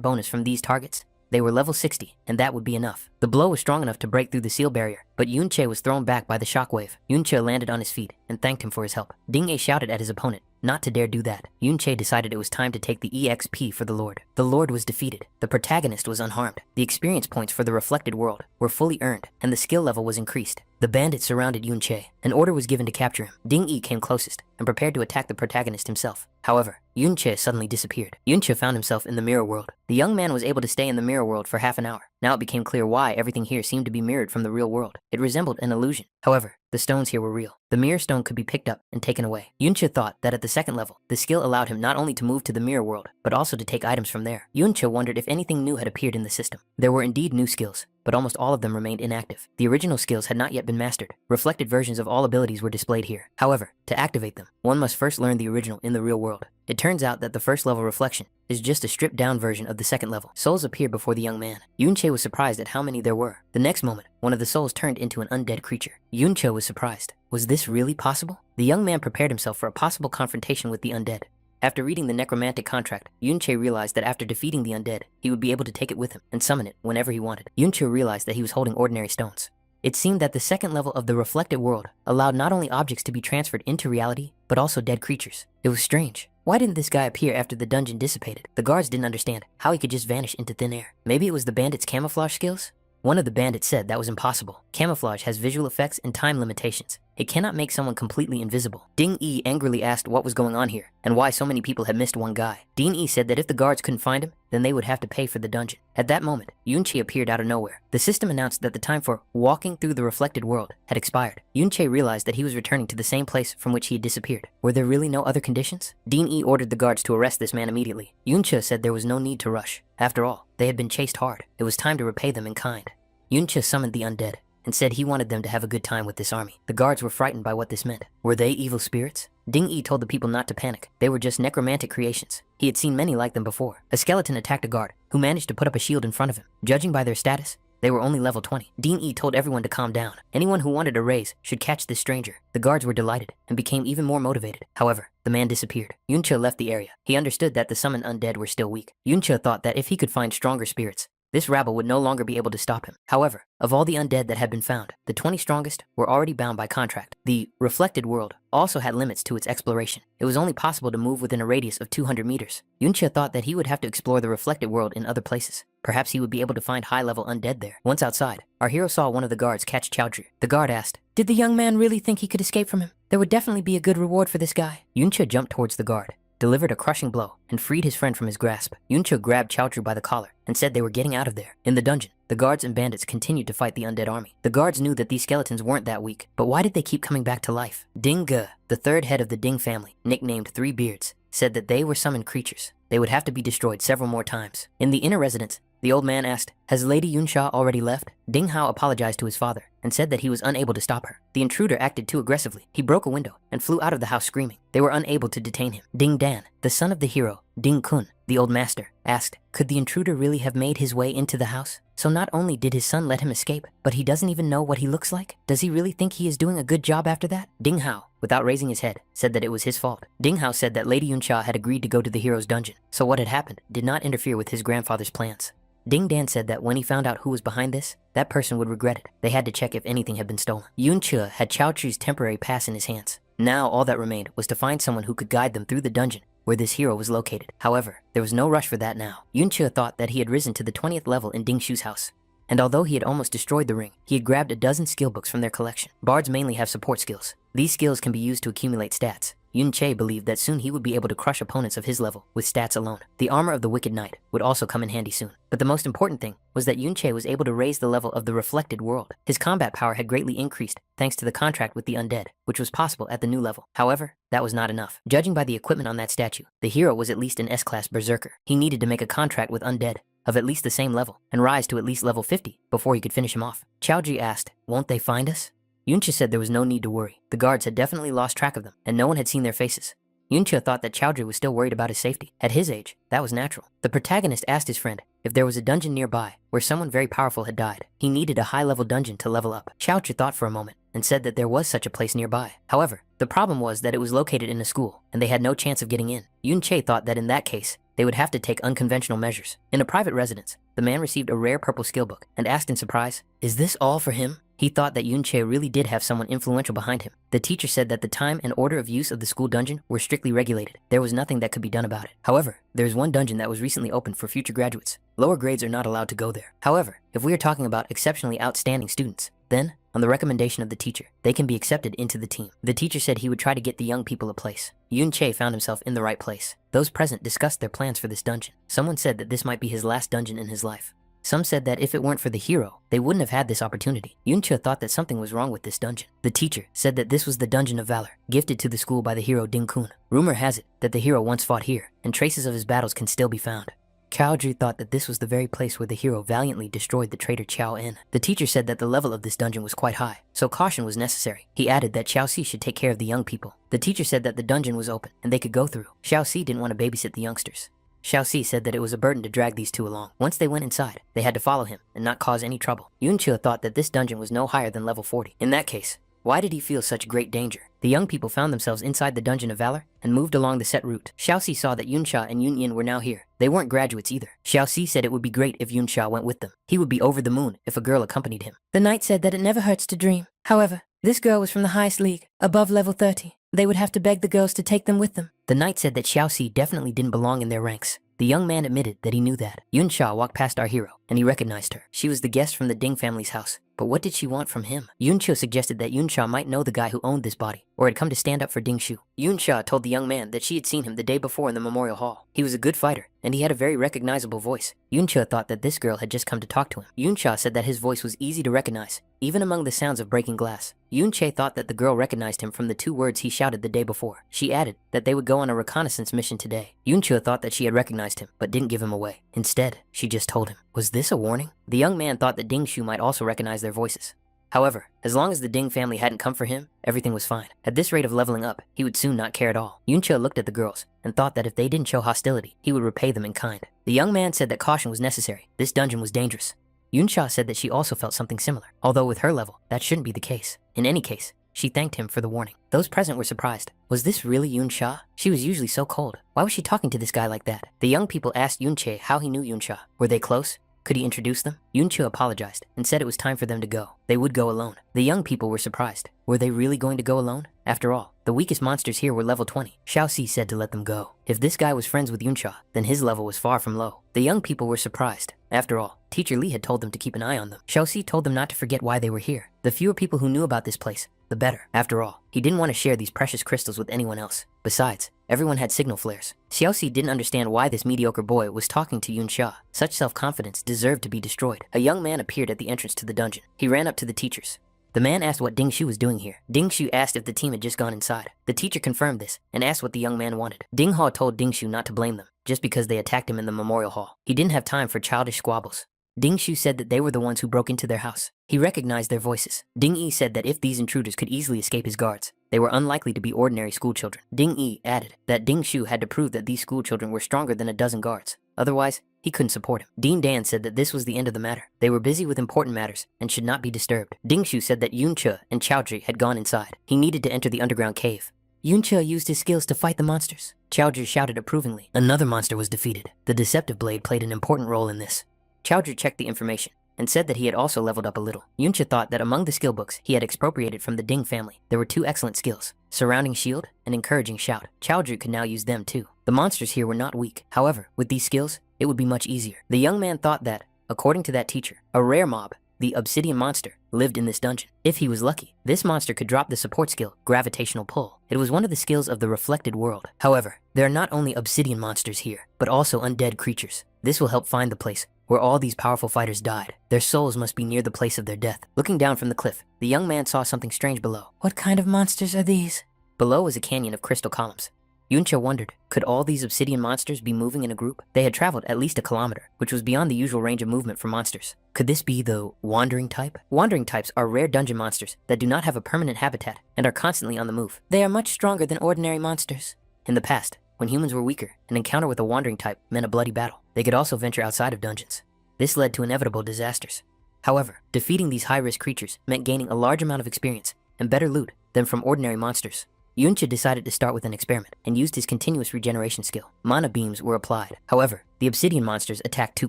bonus from these targets, they were level 60, and that would be enough. The blow was strong enough to break through the seal barrier, but Yunche was thrown back by the shockwave. Yunche landed on his feet and thanked him for his help. Ding A shouted at his opponent not to dare do that. Yunche decided it was time to take the EXP for the Lord. The Lord was defeated. The protagonist was unharmed. The experience points for the reflected world were fully earned, and the skill level was increased. The bandits surrounded Yunche. An order was given to capture him. Ding E came closest and prepared to attack the protagonist himself. However, Yunche suddenly disappeared. Yunche found himself in the mirror world. The young man was able to stay in the mirror world for half an hour. Now it became clear why everything here seemed to be mirrored from the real world. It resembled an illusion. However, the stones here were real. The mirror stone could be picked up and taken away. Yunche thought that at the second level, the skill allowed him not only to move to the mirror world, but also to take items from there. Yunche wondered if anything new had appeared in the system. There were indeed new skills, but almost all of them remained inactive. The original skills had not yet been mastered. Reflected versions of all abilities were displayed here. However, to activate them, one must first learn the original in the real world. It turns out that the first level reflection is just a stripped down version of the second level. Souls appeared before the young man. Yunche was surprised at how many there were. The next moment, one of the souls turned into an undead creature. Yunche was surprised. Was this really possible? The young man prepared himself for a possible confrontation with the undead. After reading the necromantic contract, Yunche realized that after defeating the undead, he would be able to take it with him and summon it whenever he wanted. Yunche realized that he was holding ordinary stones. It seemed that the second level of the reflected world allowed not only objects to be transferred into reality, but also dead creatures. It was strange. Why didn't this guy appear after the dungeon dissipated? The guards didn't understand how he could just vanish into thin air. Maybe it was the bandits' camouflage skills? One of the bandits said that was impossible. Camouflage has visual effects and time limitations. It cannot make someone completely invisible. Ding E angrily asked what was going on here and why so many people had missed one guy. Dean E said that if the guards couldn't find him, then they would have to pay for the dungeon. At that moment, Yunche appeared out of nowhere. The system announced that the time for walking through the reflected world had expired. Yunche realized that he was returning to the same place from which he had disappeared. Were there really no other conditions? Dean E ordered the guards to arrest this man immediately. Yunche said there was no need to rush. After all, they had been chased hard. It was time to repay them in kind. Yunche summoned the undead and said he wanted them to have a good time with this army. The guards were frightened by what this meant. Were they evil spirits? Ding E told the people not to panic. They were just necromantic creations. He had seen many like them before. A skeleton attacked a guard who managed to put up a shield in front of him. Judging by their status, they were only level 20. Dean E told everyone to calm down. Anyone who wanted a raise should catch this stranger. The guards were delighted and became even more motivated. However, the man disappeared. Yunche left the area. He understood that the summoned undead were still weak. Yunche thought that if he could find stronger spirits, this rabble would no longer be able to stop him. However, of all the undead that had been found, the 20 strongest were already bound by contract. The reflected world also had limits to its exploration. It was only possible to move within a radius of 200 meters. Yunche thought that he would have to explore the reflected world in other places. Perhaps he would be able to find high-level undead there. Once outside, our hero saw one of the guards catch Chaoju. The guard asked, "Did the young man really think he could escape from him? There would definitely be a good reward for this guy." Yunche jumped towards the guard, delivered a crushing blow, and freed his friend from his grasp. Yunche grabbed Chaoju by the collar and said they were getting out of there. In the dungeon, the guards and bandits continued to fight the undead army. The guards knew that these skeletons weren't that weak, but why did they keep coming back to life? Ding Ge, the third head of the Ding family, nicknamed Three Beards, said that they were summoned creatures. They would have to be destroyed several more times. In the inner residence, the old man asked, "Has Lady Yunsha already left?" Ding Hao apologized to his father and said that he was unable to stop her. The intruder acted too aggressively. He broke a window and flew out of the house screaming. They were unable to detain him. Ding Dan, the son of the hero, Ding Kun, the old master, asked, could the intruder really have made his way into the house? So not only did his son let him escape, but he doesn't even know what he looks like? Does he really think he is doing a good job after that? Ding Hao, without raising his head, said that it was his fault. Ding Hao said that Lady Yunsha had agreed to go to the hero's dungeon, so what had happened did not interfere with his grandfather's plans. Ding Dan said that when he found out who was behind this, that person would regret it. They had to check if anything had been stolen. Yunche had Chaochu's temporary pass in his hands. Now all that remained was to find someone who could guide them through the dungeon where this hero was located. However, there was no rush for that now. Yunche thought that he had risen to the 20th level in Ding Shu's house. And although he had almost destroyed the ring, he had grabbed a dozen skill books from their collection. Bards mainly have support skills. These skills can be used to accumulate stats. Yun-che believed that soon he would be able to crush opponents of his level with stats alone. The armor of the Wicked Knight would also come in handy soon. But the most important thing was that Yun-che was able to raise the level of the reflected world. His combat power had greatly increased thanks to the contract with the undead, which was possible at the new level. However, that was not enough. Judging by the equipment on that statue, the hero was at least an S-class berserker. He needed to make a contract with undead of at least the same level and rise to at least level 50 before he could finish him off. Chaoji asked, "Won't they find us?" Yuncha said there was no need to worry. The guards had definitely lost track of them, and no one had seen their faces. Yuncha thought that Chaoji was still worried about his safety. At his age, that was natural. The protagonist asked his friend if there was a dungeon nearby where someone very powerful had died. He needed a high-level dungeon to level up. Chaoji thought for a moment and said that there was such a place nearby. However, the problem was that it was located in a school, and they had no chance of getting in. Yun-che thought that in that case, they would have to take unconventional measures. In a private residence, the man received a rare purple skill book and asked in surprise, "Is this all for him?" He thought that Yun-che really did have someone influential behind him. The teacher said that the time and order of use of the school dungeon were strictly regulated. There was nothing that could be done about it. However, there is one dungeon that was recently opened for future graduates. Lower grades are not allowed to go there. However, if we are talking about exceptionally outstanding students, then, on the recommendation of the teacher, they can be accepted into the team. The teacher said he would try to get the young people a place. Yun-che found himself in the right place. Those present discussed their plans for this dungeon. Someone said that this might be his last dungeon in his life. Some said that if it weren't for the hero, they wouldn't have had this opportunity. Yuncha thought that something was wrong with this dungeon. The teacher said that this was the Dungeon of Valor, gifted to the school by the hero Ding-kun. Rumor has it that the hero once fought here, and traces of his battles can still be found. Kaoju thought that this was the very place where the hero valiantly destroyed the traitor Chao En. The teacher said that the level of this dungeon was quite high, so caution was necessary. He added that Xiao Si should take care of the young people. The teacher said that the dungeon was open, and they could go through. Xiao Si didn't want to babysit the youngsters. Xiao Si said that it was a burden to drag these two along. Once they went inside, they had to follow him and not cause any trouble. Yuncha thought that this dungeon was no higher than level 40. In that case, why did he feel such great danger? The young people found themselves inside the Dungeon of Valor and moved along the set route. Xiao Si saw that Yunsha and Yunyin were now here. They weren't graduates either. Xiao Si said it would be great if Yunsha went with them. He would be over the moon if a girl accompanied him. The knight said that it never hurts to dream. However, this girl was from the highest league, above level 30. They would have to beg the girls to take them with them. The knight said that Xiao Si definitely didn't belong in their ranks. The young man admitted that he knew that. Yunsha walked past our hero, and he recognized her. She was the guest from the Ding family's house. But what did she want from him? Yuncha suggested that Yunsha might know the guy who owned this body, or had come to stand up for Ding Shu. Yunsha told the young man that she had seen him the day before in the memorial hall. He was a good fighter, and he had a very recognizable voice. Yunsha thought that this girl had just come to talk to him. Yunsha said that his voice was easy to recognize, even among the sounds of breaking glass. Yunche thought that the girl recognized him from the 2 words he shouted the day before. She added that they would go on a reconnaissance mission today. Yunche thought that she had recognized him, but didn't give him away. Instead, she just told him. Was this a warning? The young man thought that Ding Shu might also recognize their voices. However, as long as the Ding family hadn't come for him, everything was fine. At this rate of leveling up, he would soon not care at all. Yuncha looked at the girls and thought that if they didn't show hostility, he would repay them in kind. The young man said that caution was necessary. This dungeon was dangerous. Yunsha said that she also felt something similar, although with her level, that shouldn't be the case. In any case, she thanked him for the warning. Those present were surprised. Was this really Yunsha? She was usually so cold. Why was she talking to this guy like that? The young people asked Yunche how he knew Yunsha. Were they close? Could he introduce them? Yunche apologized and said it was time for them to go. They would go alone. The young people were surprised. Were they really going to go alone? After all, the weakest monsters here were level 20. Xiao Si said to let them go. If this guy was friends with Yunsha, then his level was far from low. The young people were surprised. After all, Teacher Li had told them to keep an eye on them. Xiao Si told them not to forget why they were here. The fewer people who knew about this place, the better. After all, he didn't want to share these precious crystals with anyone else. Besides, everyone had signal flares. Xiao Si didn't understand why this mediocre boy was talking to Yunsha. Such self-confidence deserved to be destroyed. A young man appeared at the entrance to the dungeon. He ran up to the teachers. The man asked what Ding Shu was doing here. Ding Shu asked if the team had just gone inside. The teacher confirmed this and asked what the young man wanted. Ding Hao told Ding Shu not to blame them, just because they attacked him in the memorial hall. He didn't have time for childish squabbles. Ding Shu said that they were the ones who broke into their house. He recognized their voices. Ding Yi said that if these intruders could easily escape his guards, they were unlikely to be ordinary schoolchildren. Ding Yi added that Ding Shu had to prove that these schoolchildren were stronger than a dozen guards. Otherwise, he couldn't support him. Dean Dan said that this was the end of the matter. They were busy with important matters and should not be disturbed. Ding Shu said that Yuncha and Chaoji had gone inside. He needed to enter the underground cave. Yuncha used his skills to fight the monsters. Chaoji shouted approvingly. Another monster was defeated. The deceptive blade played an important role in this. Chaoji checked the information and said that he had also leveled up a little. Yuncha thought that among the skill books he had expropriated from the Ding family, there were 2 excellent skills, Surrounding Shield and Encouraging Shout. Chaoji could now use them too. The monsters here were not weak. However, with these skills, it would be much easier. The young man thought that, according to that teacher, a rare mob the obsidian monster, lived in this dungeon. If he was lucky, this monster could drop the support skill, Gravitational Pull. It was one of the skills of the reflected world. However, there are not only obsidian monsters here, but also undead creatures. This will help find the place where all these powerful fighters died. Their souls must be near the place of their death. Looking down from the cliff, the young man saw something strange below. What kind of monsters are these? Below was a canyon of crystal columns. Yuncha wondered, could all these obsidian monsters be moving in a group? They had traveled at least a kilometer, which was beyond the usual range of movement for monsters. Could this be the wandering type? Wandering types are rare dungeon monsters that do not have a permanent habitat and are constantly on the move. They are much stronger than ordinary monsters. In the past, when humans were weaker, an encounter with a wandering type meant a bloody battle. They could also venture outside of dungeons. This led to inevitable disasters. However, defeating these high-risk creatures meant gaining a large amount of experience and better loot than from ordinary monsters. Yuncha decided to start with an experiment and used his continuous regeneration skill. Mana beams were applied. However, the obsidian monsters attacked too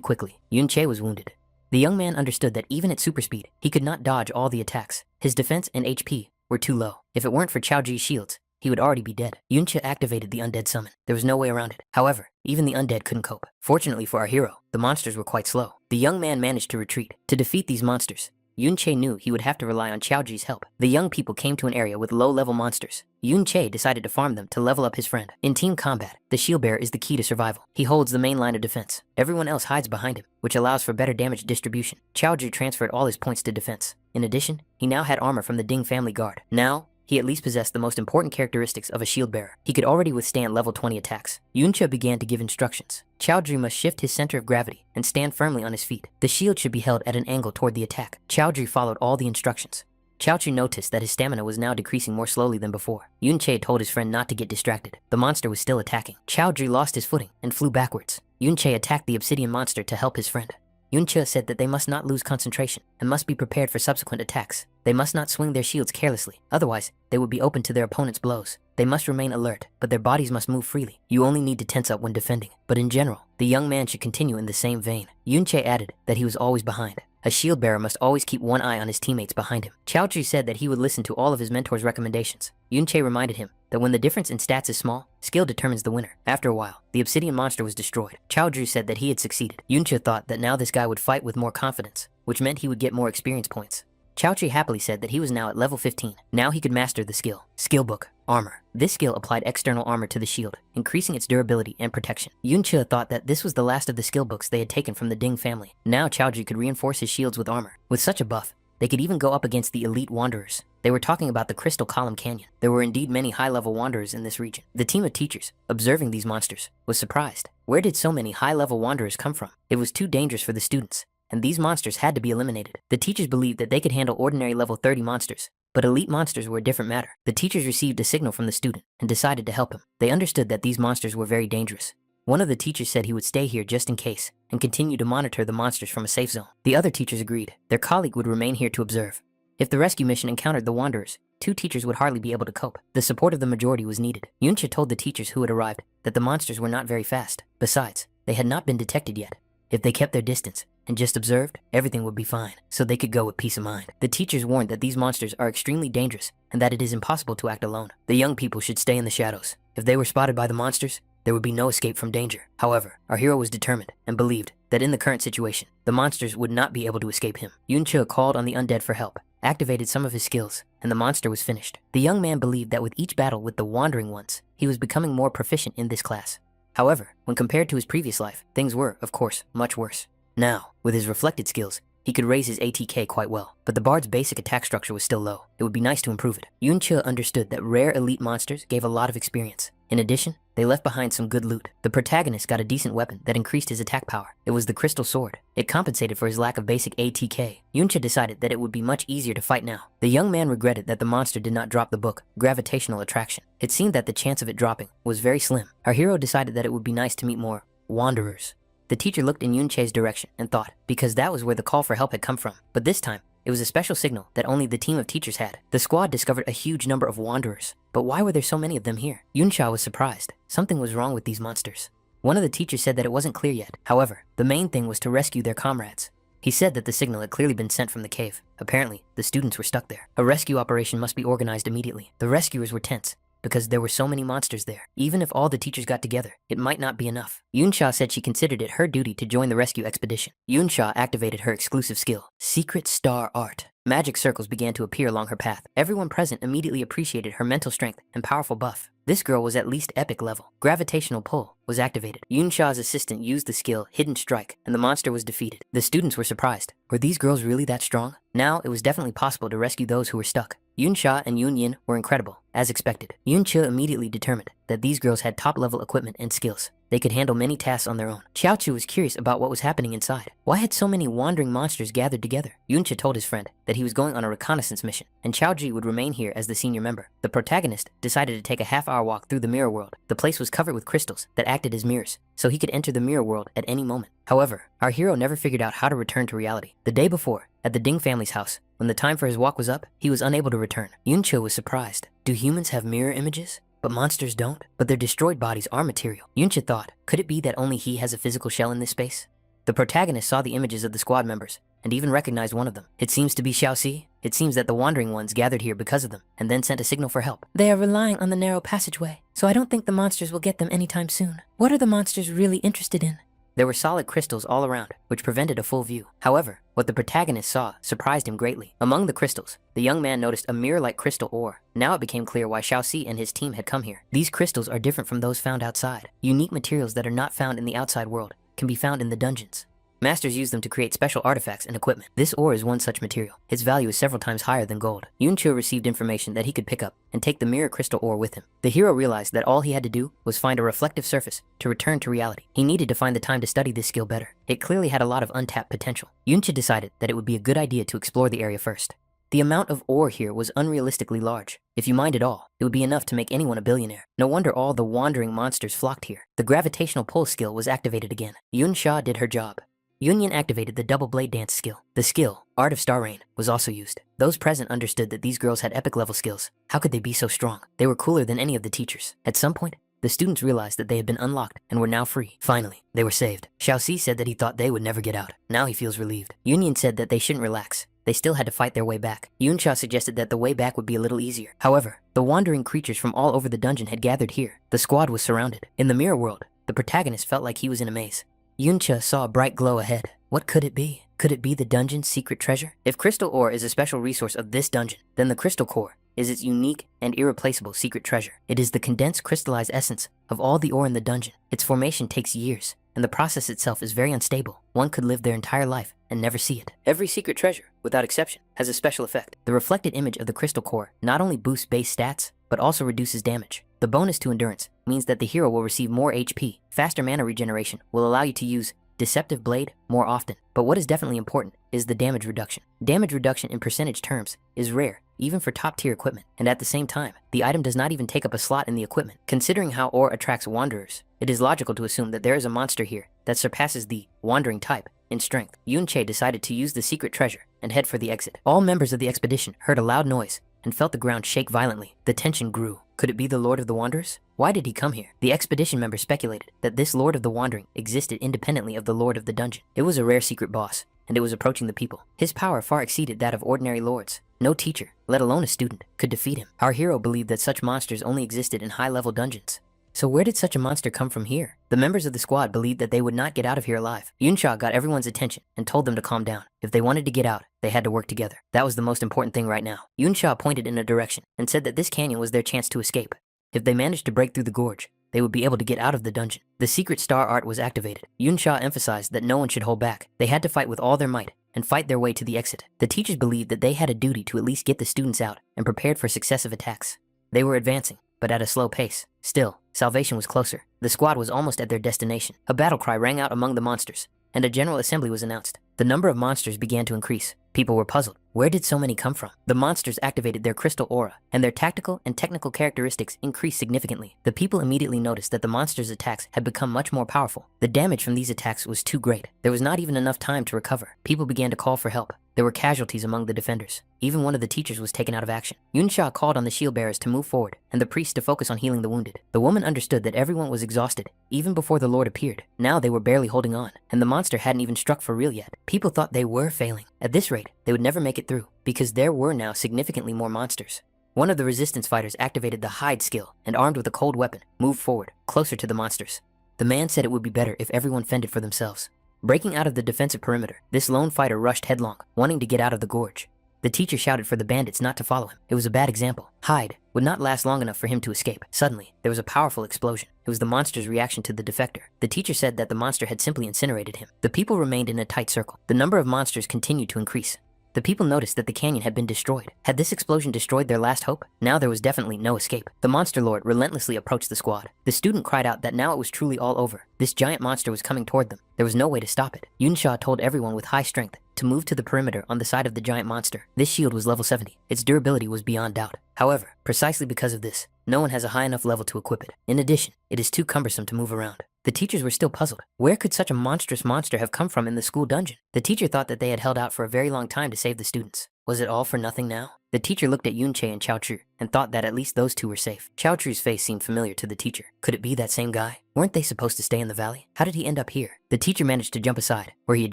quickly. Yuncha was wounded. The young man understood that even at super speed, he could not dodge all the attacks. His defense and HP were too low. If it weren't for Chaoji's shields, he would already be dead. Yuncha activated the undead summon. There was no way around it. However, even the undead couldn't cope. Fortunately for our hero, the monsters were quite slow. The young man managed to retreat. To defeat these monsters, Yunche knew he would have to rely on Chaoji's help. The young people came to an area with low-level monsters. Yunche decided to farm them to level up his friend. In team combat, the shield bearer is the key to survival. He holds the main line of defense. Everyone else hides behind him, which allows for better damage distribution. Chaoji transferred all his points to defense. In addition, he now had armor from the Ding family guard. Now, he at least possessed the most important characteristics of a shield bearer. He could already withstand level 20 attacks. Yuncha began to give instructions. Chaoji must shift his center of gravity and stand firmly on his feet. The shield should be held at an angle toward the attack. Chaoji followed all the instructions. Chaoji noticed that his stamina was now decreasing more slowly than before. Yunche told his friend not to get distracted. The monster was still attacking. Chaoji lost his footing and flew backwards. Yunche attacked the obsidian monster to help his friend. Yuncha said that they must not lose concentration and must be prepared for subsequent attacks. They must not swing their shields carelessly, otherwise they would be open to their opponent's blows. They must remain alert, but their bodies must move freely. You only need to tense up when defending. But in general, the young man should continue in the same vein. Yunche added that he was always behind. A shield bearer must always keep one eye on his teammates behind him. Chaoji said that he would listen to all of his mentor's recommendations. Yunche reminded him that when the difference in stats is small, skill determines the winner. After a while, the obsidian monster was destroyed. Chaoji said that he had succeeded. Yunche thought that now this guy would fight with more confidence, which meant he would get more experience points. Chaoji happily said that he was now at level 15. Now he could master the skill. Skill book, armor. This skill applied external armor to the shield, increasing its durability and protection. Yunche thought that this was the last of the skill books they had taken from the Ding family. Now Chaoji could reinforce his shields with armor. With such a buff, they could even go up against the elite wanderers. They were talking about the Crystal Column Canyon. There were indeed many high-level wanderers in this region. The team of teachers, observing these monsters, was surprised. Where did so many high-level wanderers come from? It was too dangerous for the students, and these monsters had to be eliminated. The teachers believed that they could handle ordinary level 30 monsters, but elite monsters were a different matter. The teachers received a signal from the student and decided to help him. They understood that these monsters were very dangerous. One of the teachers said he would stay here just in case and continue to monitor the monsters from a safe zone. The other teachers agreed. Their colleague would remain here to observe. If the rescue mission encountered the wanderers, 2 teachers would hardly be able to cope. The support of the majority was needed. Yuncha told the teachers who had arrived that the monsters were not very fast. Besides, they had not been detected yet. If they kept their distance and just observed, everything would be fine, so they could go with peace of mind. The teachers warned that these monsters are extremely dangerous and that it is impossible to act alone. The young people should stay in the shadows. If they were spotted by the monsters, there would be no escape from danger. However, our hero was determined and believed that in the current situation, the monsters would not be able to escape him. Yuncha called on the undead for help, activated some of his skills, and the monster was finished. The young man believed that with each battle with the wandering ones, he was becoming more proficient in this class. However, when compared to his previous life, things were, of course, much worse. Now, with his reflected skills, he could raise his ATK quite well, but the bard's basic attack structure was still low. It would be nice to improve it. Yuncha understood that rare elite monsters gave a lot of experience. In addition, they left behind some good loot. The protagonist got a decent weapon that increased his attack power. It was the crystal sword. It compensated for his lack of basic ATK. Yuncha decided that it would be much easier to fight now. The young man regretted that the monster did not drop the book, Gravitational Attraction. It seemed that the chance of it dropping was very slim. Our hero decided that it would be nice to meet more wanderers. The teacher looked in Yunche's direction and thought, because that was where the call for help had come from. But this time, it was a special signal that only the team of teachers had. The squad discovered a huge number of wanderers. But why were there so many of them here? Yuncha was surprised. Something was wrong with these monsters. One of the teachers said that it wasn't clear yet. However, the main thing was to rescue their comrades. He said that the signal had clearly been sent from the cave. Apparently, the students were stuck there. A rescue operation must be organized immediately. The rescuers were tense. because there were so many monsters there. Even if all the teachers got together, it might not be enough. Yunsha said she considered it her duty to join the rescue expedition. Yunsha activated her exclusive skill, Secret Star Art. Magic circles began to appear along her path. Everyone present immediately appreciated her mental strength and powerful buff. This girl was at least epic level. Gravitational pull was activated. Yunsha's assistant used the skill Hidden Strike, and the monster was defeated. The students were surprised. Were these girls really that strong? Now it was definitely possible to rescue those who were stuck. Yunsha and Yunyin were incredible, as expected. Yuncha immediately determined that these girls had top-level equipment and skills. They could handle many tasks on their own. Xiaochu was curious about what was happening inside. Why had so many wandering monsters gathered together? Yuncha told his friend that he was going on a reconnaissance mission, and Xiaoji would remain here as the senior member. The protagonist decided to take a half-hour walk through the mirror world. The place was covered with crystals that acted as mirrors, so he could enter the mirror world at any moment. However, our hero never figured out how to return to reality. The day before, at the Ding family's house, when the time for his walk was up, he was unable to return. Yuncha was surprised. Do humans have mirror images? But monsters don't? But their destroyed bodies are material. Yuncha thought, could it be that only he has a physical shell in this space? The protagonist saw the images of the squad members, and even recognized one of them. It seems to be Xiaoxi. It seems that the wandering ones gathered here because of them, and then sent a signal for help. They are relying on the narrow passageway, so I don't think the monsters will get them anytime soon. What are the monsters really interested in? There were solid crystals all around, which prevented a full view. However, what the protagonist saw surprised him greatly. Among the crystals, the young man noticed a mirror-like crystal ore. Now it became clear why Xiaoxi and his team had come here. These crystals are different from those found outside. Unique materials that are not found in the outside world can be found in the dungeons. Masters use them to create special artifacts and equipment. This ore is one such material. Its value is several times higher than gold. Yunchu received information that he could pick up and take the mirror crystal ore with him. The hero realized that all he had to do was find a reflective surface to return to reality. He needed to find the time to study this skill better. It clearly had a lot of untapped potential. Yunchu decided that it would be a good idea to explore the area first. The amount of ore here was unrealistically large. If you mined it all, it would be enough to make anyone a billionaire. No wonder all the wandering monsters flocked here. The gravitational pull skill was activated again. Yunsha did her job. Yunyan activated the double blade dance skill. The skill, Art of Star Rain, was also used. Those present understood that these girls had epic level skills. How could they be so strong? They were cooler than any of the teachers. At some point, the students realized that they had been unlocked and were now free. Finally, they were saved. Xiaoxi said that he thought they would never get out. Now he feels relieved. Yunyan said that they shouldn't relax. They still had to fight their way back. Yunsha suggested that the way back would be a little easier. However, the wandering creatures from all over the dungeon had gathered here. The squad was surrounded. In the mirror world, the protagonist felt like he was in a maze. Yuncha saw a bright glow ahead. What could it be? Could it be the dungeon's secret treasure? If crystal ore is a special resource of this dungeon, then the crystal core is its unique and irreplaceable secret treasure. It is the condensed crystallized essence of all the ore in the dungeon. Its formation takes years, and the process itself is very unstable. One could live their entire life and never see it. Every secret treasure, without exception, has a special effect. The reflected image of the crystal core not only boosts base stats, but also reduces damage. The bonus to endurance means that the hero will receive more HP. Faster mana regeneration will allow you to use Deceptive Blade more often. But what is definitely important is the damage reduction. Damage reduction in percentage terms is rare, even for top tier equipment. And at the same time, the item does not even take up a slot in the equipment. Considering how ore attracts wanderers, it is logical to assume that there is a monster here that surpasses the wandering type in strength. Yunche decided to use the secret treasure and head for the exit. All members of the expedition heard a loud noise and felt the ground shake violently. The tension grew. Could it be the Lord of the Wanderers? Why did he come here? The expedition members speculated that this Lord of the Wandering existed independently of the Lord of the Dungeon. It was a rare secret boss, and it was approaching the people. His power far exceeded that of ordinary lords. No teacher, let alone a student, could defeat him. Our hero believed that such monsters only existed in high-level dungeons. So where did such a monster come from here? The members of the squad believed that they would not get out of here alive. Yunsha got everyone's attention and told them to calm down. If they wanted to get out, they had to work together. That was the most important thing right now. Yunsha pointed in a direction and said that this canyon was their chance to escape. If they managed to break through the gorge, they would be able to get out of the dungeon. The secret star art was activated. Yunsha emphasized that no one should hold back. They had to fight with all their might and fight their way to the exit. The teachers believed that they had a duty to at least get the students out and prepared for successive attacks. They were advancing, but at a slow pace. Still, salvation was closer. The squad was almost at their destination. A battle cry rang out among the monsters, and a general assembly was announced. The number of monsters began to increase. People were puzzled. Where did so many come from? The monsters activated their crystal aura, and their tactical and technical characteristics increased significantly. The people immediately noticed that the monsters' attacks had become much more powerful. The damage from these attacks was too great. There was not even enough time to recover. People began to call for help. There were casualties among the defenders. Even one of the teachers was taken out of action. Yunsha called on the shield bearers to move forward, and the priests to focus on healing the wounded. The woman understood that everyone was exhausted, even before the Lord appeared. Now they were barely holding on, and the monster hadn't even struck for real yet. People thought they were failing. At this rate, they would never make it through, because there were now significantly more monsters. One of the resistance fighters activated the hide skill and, armed with a cold weapon, moved forward, closer to the monsters. The man said it would be better if everyone fended for themselves. Breaking out of the defensive perimeter, this lone fighter rushed headlong, wanting to get out of the gorge. The teacher shouted for the bandits not to follow him. It was a bad example. Hide would not last long enough for him to escape. Suddenly, there was a powerful explosion. It was the monster's reaction to the defector. The teacher said that the monster had simply incinerated him. The people remained in a tight circle. The number of monsters continued to increase. The people noticed that the canyon had been destroyed. Had this explosion destroyed their last hope? Now there was definitely no escape. The monster lord relentlessly approached the squad. The student cried out that now it was truly all over. This giant monster was coming toward them. There was no way to stop it. Yunsha told everyone with high strength to move to the perimeter on the side of the giant monster. This shield was level 70. Its durability was beyond doubt. However, precisely because of this, no one has a high enough level to equip it. In addition, it is too cumbersome to move around. The teachers were still puzzled. Where could such a monstrous monster have come from in the school dungeon? The teacher thought that they had held out for a very long time to save the students. Was it all for nothing now? The teacher looked at Yunche and Chaochu and thought that at least those two were safe. Chaochu's face seemed familiar to the teacher. Could it be that same guy? Weren't they supposed to stay in the valley? How did he end up here? The teacher managed to jump aside, where he had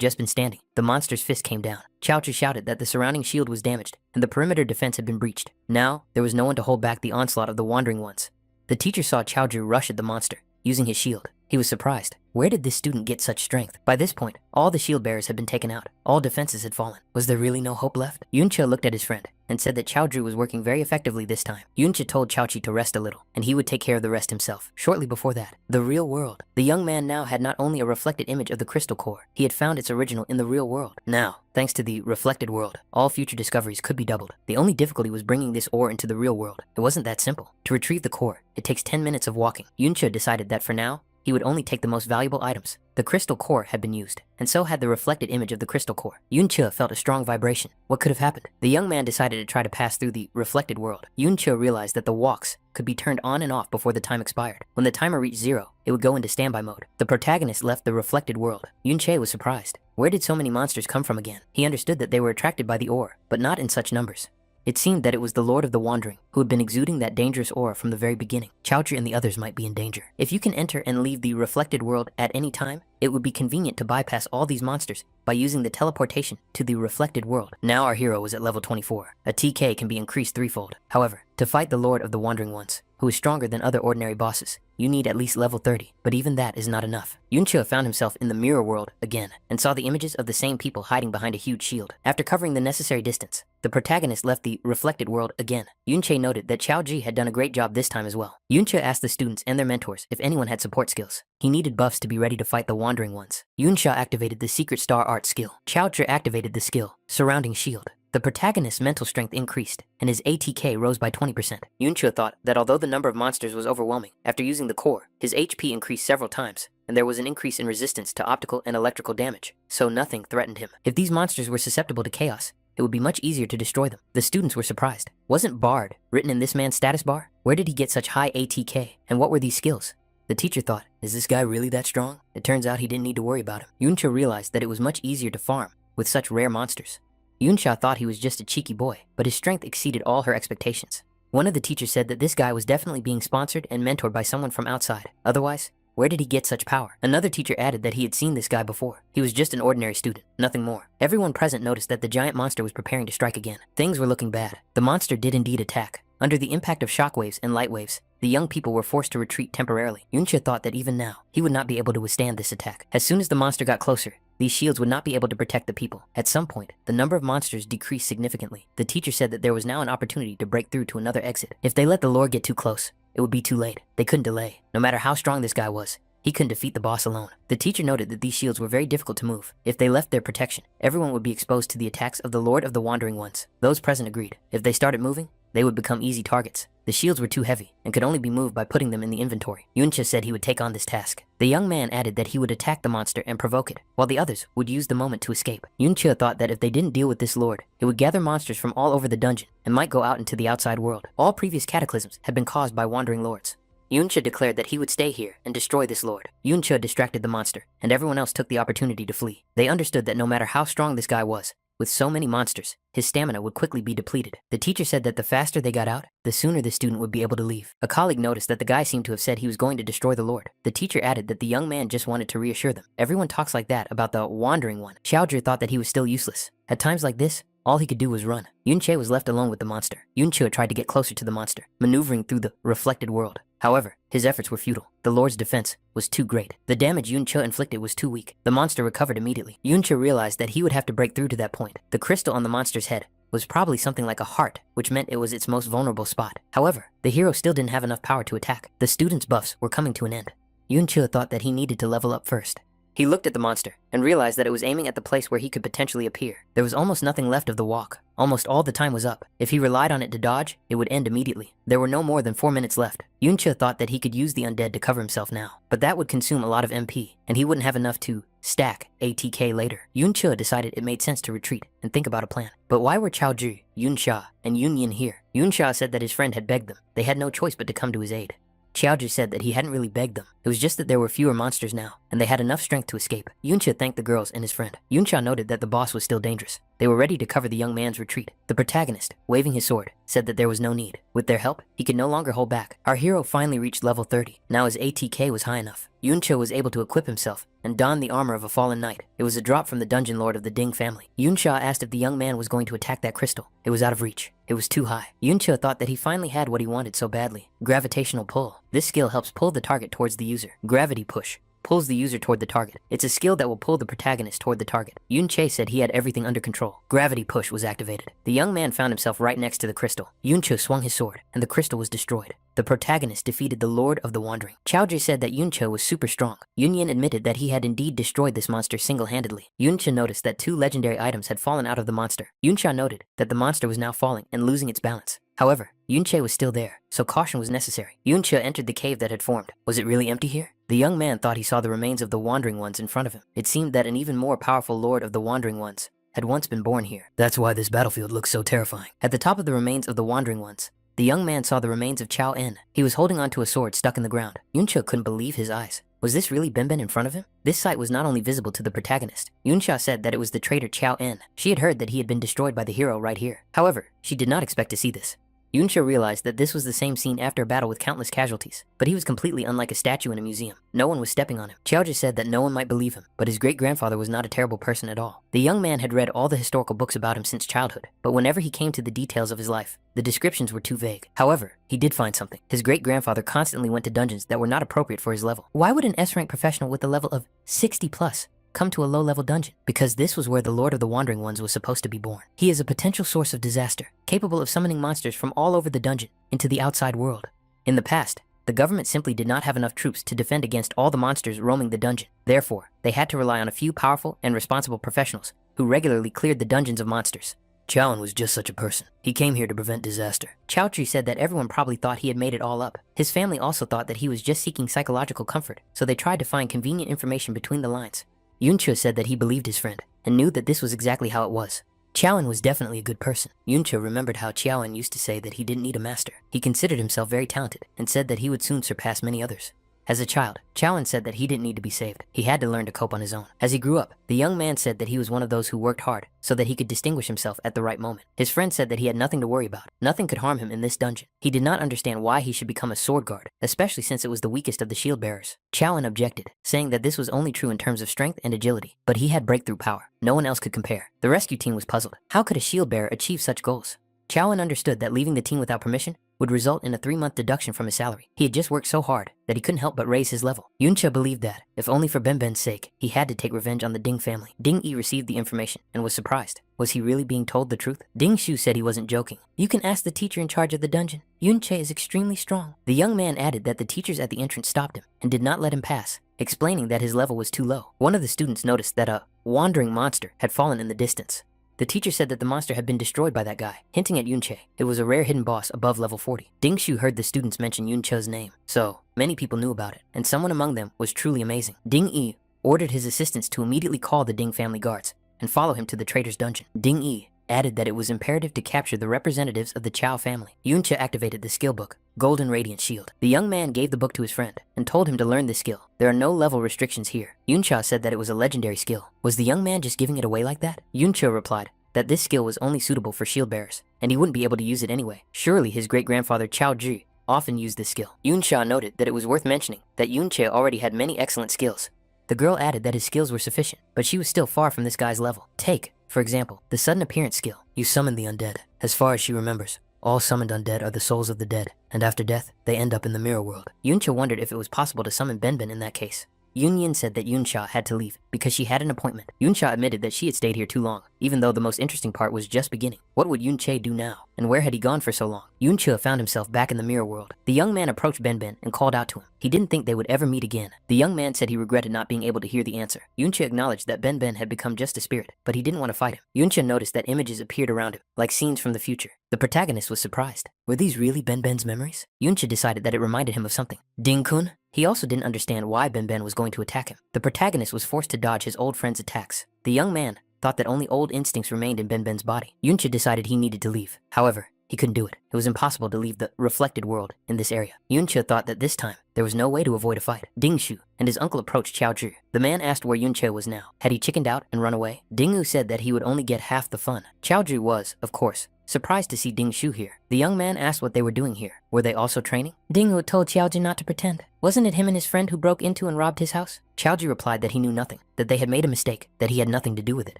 just been standing. The monster's fist came down. Chaochu shouted that the surrounding shield was damaged and the perimeter defense had been breached. Now, there was no one to hold back the onslaught of the wandering ones. The teacher saw Chaochu rush at the monster, using his shield. He was surprised. Where did this student get such strength? By this point, all the shield bearers had been taken out. All defenses had fallen. Was there really no hope left? Yuncha looked at his friend and said that Chaoju was working very effectively this time. Yuncha told Chaochi to rest a little, and he would take care of the rest himself. Shortly before that, the real world. The young man now had not only a reflected image of the crystal core, he had found its original in the real world. Now, thanks to the reflected world, all future discoveries could be doubled. The only difficulty was bringing this ore into the real world. It wasn't that simple. To retrieve the core, it takes 10 minutes of walking. Yuncha decided that for now, he would only take the most valuable items. The crystal core had been used, and so had the reflected image of the crystal core. Yuncha felt a strong vibration. What could have happened? The young man decided to try to pass through the reflected world. Yuncha realized that the walks could be turned on and off before the time expired. When the timer reached 0, it would go into standby mode. The protagonist left the reflected world. Yuncha was surprised. Where did so many monsters come from again? He understood that they were attracted by the ore, but not in such numbers. It seemed that it was the Lord of the Wandering who had been exuding that dangerous aura from the very beginning. Chaozu and the others might be in danger. If you can enter and leave the reflected world at any time, it would be convenient to bypass all these monsters by using the teleportation to the reflected world. Now our hero was at level 24. A TK can be increased threefold. However, to fight the Lord of the Wandering Ones, who is stronger than other ordinary bosses, you need at least level 30, but even that is not enough. Yuncha found himself in the mirror world again and saw the images of the same people hiding behind a huge shield. After covering the necessary distance, the protagonist left the reflected world again. Yuncha noted that Chao Ji had done a great job this time as well. Yuncha asked the students and their mentors if anyone had support skills. He needed buffs to be ready to fight the Wandering Ones. Yunsha activated the Secret Star Art skill. Chao Ji activated the skill Surrounding Shield. The protagonist's mental strength increased, and his ATK rose by 20%. Yuncha thought that although the number of monsters was overwhelming, after using the core, his HP increased several times, and there was an increase in resistance to optical and electrical damage, so nothing threatened him. If these monsters were susceptible to chaos, it would be much easier to destroy them. The students were surprised. Wasn't Bard written in this man's status bar? Where did he get such high ATK, and what were these skills? The teacher thought, is this guy really that strong? It turns out he didn't need to worry about him. Yuncha realized that it was much easier to farm with such rare monsters. Yunsha thought he was just a cheeky boy, but his strength exceeded all her expectations. One of the teachers said that this guy was definitely being sponsored and mentored by someone from outside. Otherwise, where did he get such power? Another teacher added that he had seen this guy before. He was just an ordinary student, nothing more. Everyone present noticed that the giant monster was preparing to strike again. Things were looking bad. The monster did indeed attack. Under the impact of shockwaves and light waves, the young people were forced to retreat temporarily. Yunsha thought that even now, he would not be able to withstand this attack. As soon as the monster got closer, these shields would not be able to protect the people. At some point, the number of monsters decreased significantly. The teacher said that there was now an opportunity to break through to another exit. If they let the lore get too close, it would be too late. They couldn't delay. No matter how strong this guy was, he couldn't defeat the boss alone. The teacher noted that these shields were very difficult to move. If they left their protection, everyone would be exposed to the attacks of the Lord of the Wandering Ones. Those present agreed. If they started moving, they would become easy targets. The shields were too heavy and could only be moved by putting them in the inventory. Yunsha said he would take on this task. The young man added that he would attack the monster and provoke it, while the others would use the moment to escape. Yunsha thought that if they didn't deal with this lord, it would gather monsters from all over the dungeon and might go out into the outside world. All previous cataclysms had been caused by wandering lords. Yunsha declared that he would stay here and destroy this lord. Yunsha distracted the monster, and everyone else took the opportunity to flee. They understood that no matter how strong this guy was, with so many monsters, his stamina would quickly be depleted. The teacher said that the faster they got out, the sooner the student would be able to leave. A colleague noticed that the guy seemed to have said he was going to destroy the lord. The teacher added that the young man just wanted to reassure them. Everyone talks like that about the wandering one. Xiaozhi thought that he was still useless. At times like this, All he could do was run. Yunche was left alone with the monster. Yunche tried to get closer to the monster, maneuvering through the reflected world. However, his efforts were futile. The Lord's defense was too great. The damage Yunche inflicted was too weak. The monster recovered immediately. Yunche realized that he would have to break through to that point. The crystal on the monster's head was probably something like a heart, which meant it was its most vulnerable spot. However, the hero still didn't have enough power to attack. The student's buffs were coming to an end. Yunche thought that he needed to level up first. He looked at the monster and realized that it was aiming at the place where he could potentially appear. There was almost nothing left of the walk. Almost all the time was up. If he relied on it to dodge, it would end immediately. There were no more than 4 minutes left. Yunche thought that he could use the undead to cover himself now, but that would consume a lot of MP, and he wouldn't have enough to stack ATK later. Yunche decided it made sense to retreat and think about a plan. But why were Chaoju, Yunsha, and Yunyin here? Yunsha said that his friend had begged them. They had no choice but to come to his aid. Xiaoju said that he hadn't really begged them. It was just that there were fewer monsters now, and they had enough strength to escape. Yunsha thanked the girls and his friend. Yunsha noted that the boss was still dangerous. They were ready to cover the young man's retreat. The protagonist, waving his sword, said that there was no need. With their help, he could no longer hold back. Our hero finally reached level 30. Now his ATK was high enough. Yunsha was able to equip himself and don the armor of a fallen knight. It was a drop from the dungeon lord of the Ding family. Yunsha asked if the young man was going to attack that crystal. It was out of reach. It was too high. Yunsha thought that he finally had what he wanted so badly. Gravitational pull. This skill helps pull the target towards the user. Gravity push pulls the user toward the target. It's a skill that will pull the protagonist toward the target. Yunche said he had everything under control. Gravity push was activated. The young man found himself right next to the crystal. Yunche swung his sword, and the crystal was destroyed. The protagonist defeated the Lord of the Wandering. Chaoji said that Yunche was super strong. Yunyin admitted that he had indeed destroyed this monster single-handedly. Yunche noticed that 2 legendary items had fallen out of the monster. Yunsha noted that the monster was now falling and losing its balance. However, Yunche was still there, so caution was necessary. Yunche entered the cave that had formed. Was it really empty here? The young man thought he saw the remains of the Wandering Ones in front of him. It seemed that an even more powerful Lord of the Wandering Ones had once been born here. That's why this battlefield looks so terrifying. At the top of the remains of the Wandering Ones, the young man saw the remains of Chao En. He was holding onto a sword stuck in the ground. Yunche couldn't believe his eyes. Was this really Benben in front of him? This sight was not only visible to the protagonist. Yunsha said that it was the traitor Chao En. She had heard that he had been destroyed by the hero right here. However, she did not expect to see this. Yunsha realized that this was the same scene after a battle with countless casualties, but he was completely unlike a statue in a museum. No one was stepping on him. Xiaoji said that no one might believe him, but his great-grandfather was not a terrible person at all. The young man had read all the historical books about him since childhood, but whenever he came to the details of his life, the descriptions were too vague. However, he did find something. His great-grandfather constantly went to dungeons that were not appropriate for his level. Why would an S-rank professional with a level of 60 plus come to a low-level dungeon? Because this was where the Lord of the Wandering Ones was supposed to be born. He is a potential source of disaster, capable of summoning monsters from all over the dungeon into the outside world. In the past, the government simply did not have enough troops to defend against all the monsters roaming the dungeon. Therefore, they had to rely on a few powerful and responsible professionals who regularly cleared the dungeons of monsters. Chaoan was just such a person. He came here to prevent disaster. Chaochi said that everyone probably thought he had made it all up. His family also thought that he was just seeking psychological comfort, so they tried to find convenient information between the lines. Yunche said that he believed his friend and knew that this was exactly how it was. Chaoan was definitely a good person. Yunche remembered how Chaoan used to say that he didn't need a master. He considered himself very talented and said that he would soon surpass many others. As a child, Chaoan said that he didn't need to be saved. He had to learn to cope on his own. As he grew up, the young man said that he was one of those who worked hard so that he could distinguish himself at the right moment. His friend said that he had nothing to worry about. Nothing could harm him in this dungeon. He did not understand why he should become a sword guard, especially since it was the weakest of the shield bearers. Chaoan objected, saying that this was only true in terms of strength and agility, but he had breakthrough power. No one else could compare. The rescue team was puzzled. How could a shield bearer achieve such goals? Chaoan understood that leaving the team without permission would result in a 3-month deduction from his salary. He had just worked so hard that he couldn't help but raise his level. Yuncha believed that, if only for Benben's sake, he had to take revenge on the Ding family. Ding Yi received the information and was surprised. Was he really being told the truth? Ding Shu said he wasn't joking. You can ask the teacher in charge of the dungeon. Yunche is extremely strong. The young man added that the teachers at the entrance stopped him and did not let him pass, explaining that his level was too low. One of the students noticed that a wandering monster had fallen in the distance. The teacher said that the monster had been destroyed by that guy, hinting at Yunche. It was a rare hidden boss above level 40. Ding Shu heard the students mention Yunche's name, so many people knew about it, and someone among them was truly amazing. Ding Yi ordered his assistants to immediately call the Ding family guards and follow him to the traitor's dungeon. Ding Yi added that it was imperative to capture the representatives of the Chao family. Yunche activated the skill book, Golden Radiant Shield. The young man gave the book to his friend and told him to learn this skill. There are no level restrictions here. Yuncha said that it was a legendary skill. Was the young man just giving it away like that? Yuncha replied that this skill was only suitable for shield bearers, and he wouldn't be able to use it anyway. Surely his great-grandfather Chao Ji often used this skill. Yunsha noted that it was worth mentioning that Yunche already had many excellent skills. The girl added that his skills were sufficient, but she was still far from this guy's level. Take For example, the sudden appearance skill. You summon the undead. As far as she remembers, all summoned undead are the souls of the dead, and after death, they end up in the mirror world. Yuncha wondered if it was possible to summon Benben in that case. Yunyin said that Yunsha had to leave because she had an appointment. Yunsha admitted that she had stayed here too long, even though the most interesting part was just beginning. What would Yunche do now? And where had he gone for so long? Yuncha found himself back in the mirror world. The young man approached Benben and called out to him. He didn't think they would ever meet again. The young man said he regretted not being able to hear the answer. Yuncha acknowledged that Benben had become just a spirit, but he didn't want to fight him. Yuncha noticed that images appeared around him, like scenes from the future. The protagonist was surprised. Were these really Benben's memories? Yuncha decided that it reminded him of something. Ding-kun? He also didn't understand why Benben was going to attack him. The protagonist was forced to dodge his old friend's attacks. The young man thought that only old instincts remained in Benben's body. Yuncha decided he needed to leave. However, he couldn't do it. It was impossible to leave the reflected world in this area. Yuncha thought that this time, there was no way to avoid a fight. Dingshu and his uncle approached Xiaozhi. The man asked where Yuncha was now. Had he chickened out and run away? Dingu said that he would only get half the fun. Xiaozhi was, of course, surprised to see Dingshu here. The young man asked what they were doing here. Were they also training? Dingu told Xiaozhi not to pretend. Wasn't it him and his friend who broke into and robbed his house? Xiaozhi replied that he knew nothing, that they had made a mistake, that he had nothing to do with it.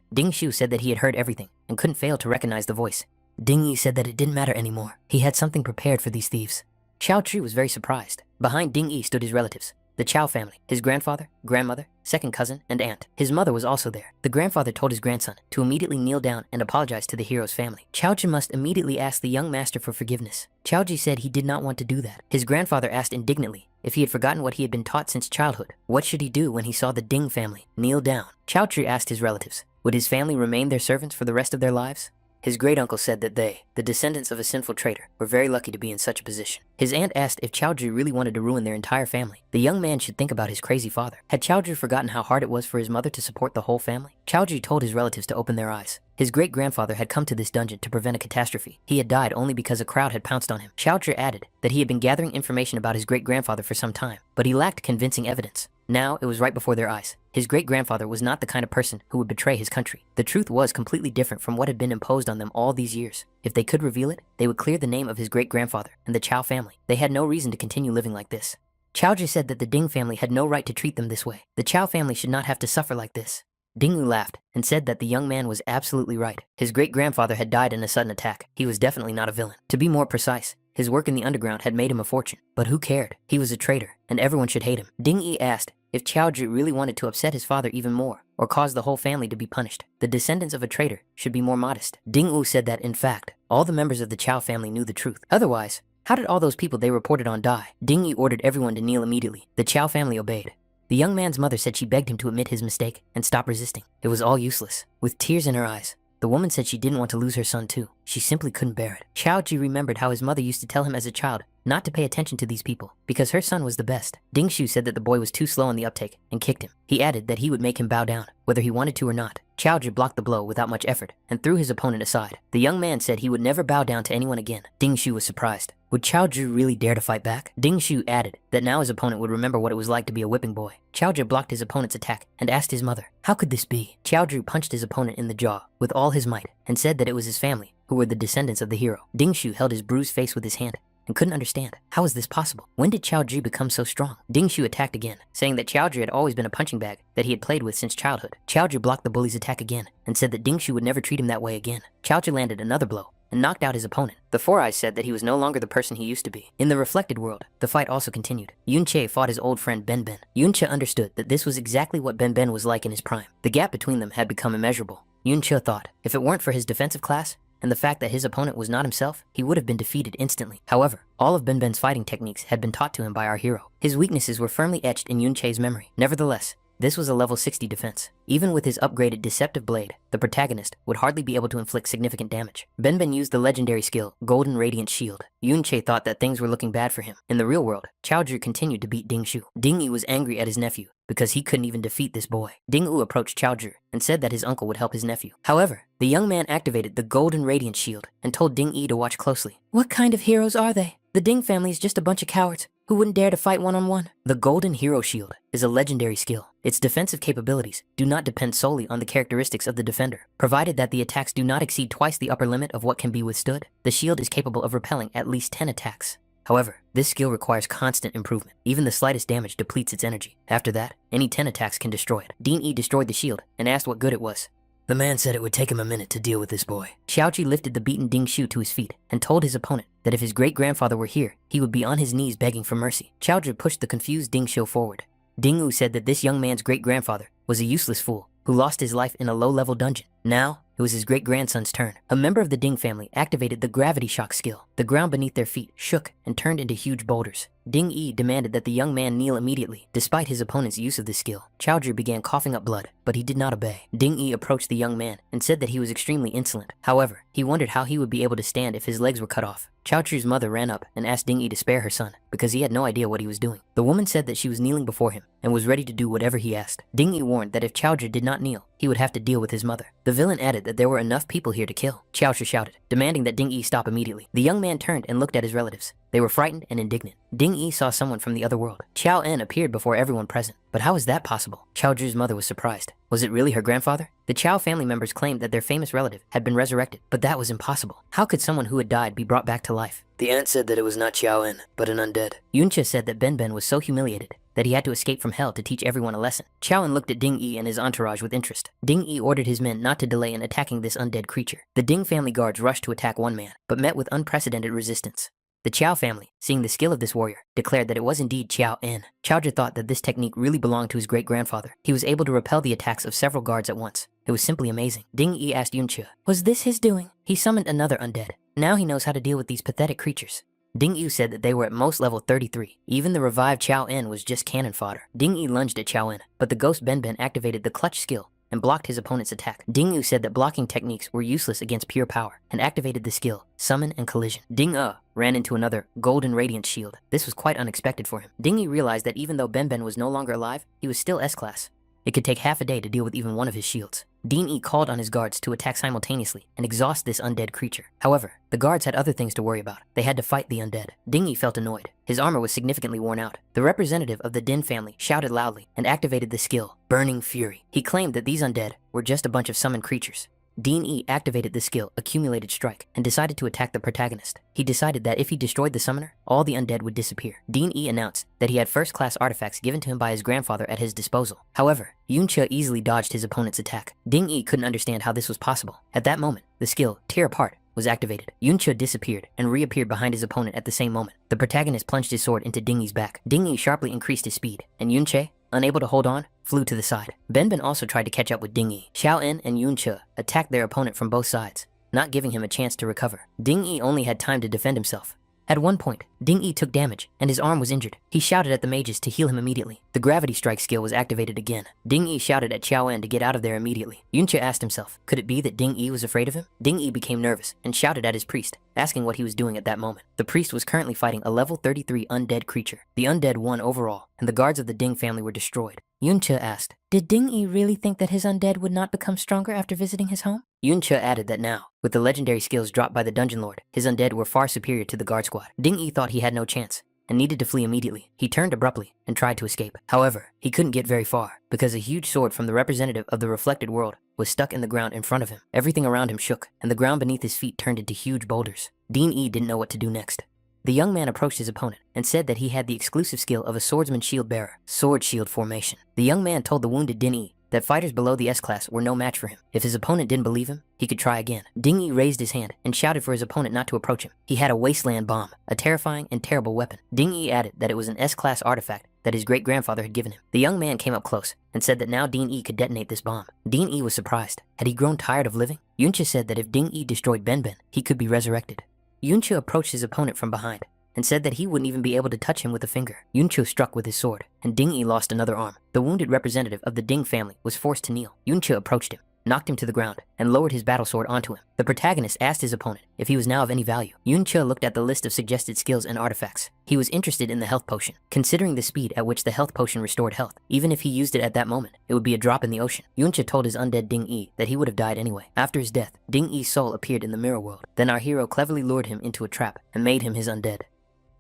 Dingshu said that he had heard everything and couldn't fail to recognize the voice. Ding Yi said that it didn't matter anymore. He had something prepared for these thieves. Xiao Tri was very surprised. Behind Ding Yi stood his relatives, the Chow family, his grandfather, grandmother, second cousin, and aunt. His mother was also there. The grandfather told his grandson to immediately kneel down and apologize to the hero's family. Xiaozhi must immediately ask the young master for forgiveness. Xiaozhi said he did not want to do that. His grandfather asked indignantly if he had forgotten what he had been taught since childhood. What should he do when he saw the Ding family kneel down? Xiaozhi asked his relatives, would his family remain their servants for the rest of their lives? His great uncle said that they, the descendants of a sinful traitor, were very lucky to be in such a position. His aunt asked if Xiaozhi really wanted to ruin their entire family. The young man should think about his crazy father. Had Xiaozhi forgotten how hard it was for his mother to support the whole family? Xiaozhi told his relatives to open their eyes. His great-grandfather had come to this dungeon to prevent a catastrophe. He had died only because a crowd had pounced on him. Xiaozhi added that he had been gathering information about his great-grandfather for some time, but he lacked convincing evidence. Now it was right before their eyes. His great-grandfather was not the kind of person who would betray his country. The truth was completely different from what had been imposed on them all these years. If they could reveal it, they would clear the name of his great-grandfather and the Chow family. They had no reason to continue living like this. Xiaozhi said that the Ding family had no right to treat them this way. The Chow family should not have to suffer like this. Dingwu laughed and said that the young man was absolutely right. His great-grandfather had died in a sudden attack. He was definitely not a villain. To be more precise, his work in the underground had made him a fortune. But who cared? He was a traitor, and everyone should hate him. Ding Yi asked if Xiaozhi really wanted to upset his father even more, or cause the whole family to be punished. The descendants of a traitor should be more modest. Ding Wu said that, in fact, all the members of the Chow family knew the truth. Otherwise, how did all those people they reported on die? Ding Yi ordered everyone to kneel immediately. The Chow family obeyed. The young man's mother said she begged him to admit his mistake and stop resisting. It was all useless. With tears in her eyes, the woman said she didn't want to lose her son too. She simply couldn't bear it. Xiaozhi remembered how his mother used to tell him as a child not to pay attention to these people because her son was the best. Ding Shu said that the boy was too slow on the uptake and kicked him. He added that he would make him bow down, whether he wanted to or not. Xiaozhi blocked the blow without much effort and threw his opponent aside. The young man said he would never bow down to anyone again. Ding Shu was surprised. Would Xiaozhi really dare to fight back? Ding Shu added that now his opponent would remember what it was like to be a whipping boy. Xiaozhi blocked his opponent's attack and asked his mother, how could this be? Xiaozhi punched his opponent in the jaw with all his might and said that it was his family who were the descendants of the hero. Ding Shu held his bruised face with his hand and couldn't understand. How is this possible? When did Xiaozhi become so strong? Ding Shu attacked again, saying that Xiaozhi had always been a punching bag that he had played with since childhood. Xiaozhi blocked the bully's attack again and said that Ding Shu would never treat him that way again. Xiaozhi landed another blow and knocked out his opponent. The Four Eyes said that he was no longer the person he used to be. In the reflected world, the fight also continued. Yunche fought his old friend Benben. Yunche understood that this was exactly what Benben was like in his prime. The gap between them had become immeasurable. Yunche thought, if it weren't for his defensive class, and the fact that his opponent was not himself, he would have been defeated instantly. However, all of Benben's fighting techniques had been taught to him by our hero. His weaknesses were firmly etched in Yunche's memory. Nevertheless, this was a level 60 defense. Even with his upgraded deceptive blade, the protagonist would hardly be able to inflict significant damage. Benben used the legendary skill, Golden Radiant Shield. Yunche thought that things were looking bad for him. In the real world, Xiaozhi continued to beat Ding Shu. Ding Yi was angry at his nephew because he couldn't even defeat this boy. Ding Wu approached Xiaozhi and said that his uncle would help his nephew. However, the young man activated the Golden Radiant Shield and told Ding Yi to watch closely. What kind of heroes are they? The Ding family is just a bunch of cowards who wouldn't dare to fight one-on-one. The Golden Hero Shield is a legendary skill. Its defensive capabilities do not depend solely on the characteristics of the defender. Provided that the attacks do not exceed twice the upper limit of what can be withstood, the shield is capable of repelling at least 10 attacks. However, this skill requires constant improvement. Even the slightest damage depletes its energy. After that, any 10 attacks can destroy it. Dean E destroyed the shield and asked what good it was. The man said it would take him a minute to deal with this boy. Xiaoqi lifted the beaten Ding Shu to his feet and told his opponent that if his great-grandfather were here, he would be on his knees begging for mercy. Xiaozhi pushed the confused Ding Shu forward. Ding Wu said that this young man's great-grandfather was a useless fool who lost his life in a low-level dungeon. Now, it was his great-grandson's turn. A member of the Ding family activated the gravity shock skill. The ground beneath their feet shook and turned into huge boulders. Ding Yi demanded that the young man kneel immediately. Despite his opponent's use of this skill, Chaozhi began coughing up blood, but he did not obey. Ding Yi approached the young man and said that he was extremely insolent. However, he wondered how he would be able to stand if his legs were cut off. Chaozhi's mother ran up and asked Ding Yi to spare her son because he had no idea what he was doing. The woman said that she was kneeling before him and was ready to do whatever he asked. Ding Yi warned that if Chaozhi did not kneel, he would have to deal with his mother. The villain added that there were enough people here to kill. Chaozhi shouted, demanding that Ding Yi stop immediately. The young man turned and looked at his relatives. They were frightened and indignant. Ding Yi saw someone from the other world. Qiao En appeared before everyone present. But how is that possible? Chaozhi's mother was surprised. Was it really her grandfather? The Qiao family members claimed that their famous relative had been resurrected, but that was impossible. How could someone who had died be brought back to life? The aunt said that it was not Qiao En, but an undead. Yuncha said that Ben was so humiliated that he had to escape from hell to teach everyone a lesson. Qiao En looked at Ding Yi and his entourage with interest. Ding Yi ordered his men not to delay in attacking this undead creature. The Ding family guards rushed to attack one man, but met with unprecedented resistance. The Qiao family, seeing the skill of this warrior, declared that it was indeed Qiao En. Chaozhi thought that this technique really belonged to his great-grandfather. He was able to repel the attacks of several guards at once. It was simply amazing. Ding Yi asked Yuncha, was this his doing? He summoned another undead. Now he knows how to deal with these pathetic creatures. Ding Yu said that they were at most level 33. Even the revived Qiao En was just cannon fodder. Ding Yi lunged at Qiao En, but the ghost Ben activated the clutch skill and blocked his opponent's attack. Ding Yu said that blocking techniques were useless against pure power and activated the skill Summon and Collision. Ding ran into another golden radiance shield. This was quite unexpected for him. Ding Yi realized that even though Ben was no longer alive, he was still S-class. It could take half a day to deal with even one of his shields. Ding Yi called on his guards to attack simultaneously and exhaust this undead creature. However, the guards had other things to worry about. They had to fight the undead. Ding Yi felt annoyed. His armor was significantly worn out. The representative of the Din family shouted loudly and activated the skill, Burning Fury. He claimed that these undead were just a bunch of summoned creatures. Ding Yi activated the skill Accumulated Strike and decided to attack the protagonist. He decided that if he destroyed the summoner, all the undead would disappear. Ding Yi announced that he had first-class artifacts given to him by his grandfather at his disposal. However, Yuncha easily dodged his opponent's attack. Ding Yi couldn't understand how this was possible. At that moment, the skill Tear Apart was activated. Yuncha disappeared and reappeared behind his opponent at the same moment. The protagonist plunged his sword into Ding Yi's back. Ding Yi sharply increased his speed, and Yuncha, unable to hold on, flew to the side. Ben also tried to catch up with Ding Yi. Xiao En and Yuncha attacked their opponent from both sides, not giving him a chance to recover. Ding Yi only had time to defend himself. At one point, Ding Yi took damage and his arm was injured. He shouted at the mages to heal him immediately. The gravity strike skill was activated again. Ding Yi shouted at Xiao En to get out of there immediately. Yuncha asked himself, could it be that Ding Yi was afraid of him? Ding Yi became nervous and shouted at his priest, asking what he was doing at that moment. The priest was currently fighting a level 33 undead creature. The undead won overall, and the guards of the Ding family were destroyed. Yuncha asked, did Ding Yi really think that his undead would not become stronger after visiting his home? Yuncha added that now, with the legendary skills dropped by the Dungeon Lord, his undead were far superior to the guard squad. Ding Yi thought he had no chance and needed to flee immediately. He turned abruptly and tried to escape. However, he couldn't get very far because a huge sword from the representative of the reflected world was stuck in the ground in front of him. Everything around him shook and the ground beneath his feet turned into huge boulders. Ding Yi didn't know what to do next. The young man approached his opponent and said that he had the exclusive skill of a swordsman shield bearer, sword shield formation. The young man told the wounded Ding Yi that fighters below the S-class were no match for him. If his opponent didn't believe him, he could try again. Ding Yi raised his hand and shouted for his opponent not to approach him. He had a wasteland bomb, a terrifying and terrible weapon. Ding Yi added that it was an S-class artifact that his great-grandfather had given him. The young man came up close and said that now Ding Yi could detonate this bomb. Ding Yi was surprised. Had he grown tired of living? Yuncha said that if Ding Yi destroyed Ben, he could be resurrected. Yuncha approached his opponent from behind and said that he wouldn't even be able to touch him with a finger. Yuncha struck with his sword, and Ding Yi lost another arm. The wounded representative of the Ding family was forced to kneel. Yuncha approached him, knocked him to the ground, and lowered his battle sword onto him. The protagonist asked his opponent if he was now of any value. Yuncha looked at the list of suggested skills and artifacts. He was interested in the health potion. Considering the speed at which the health potion restored health, even if he used it at that moment, it would be a drop in the ocean. Yuncha told his undead Ding Yi that he would have died anyway. After his death, Ding Yi's soul appeared in the mirror world. Then our hero cleverly lured him into a trap and made him his undead.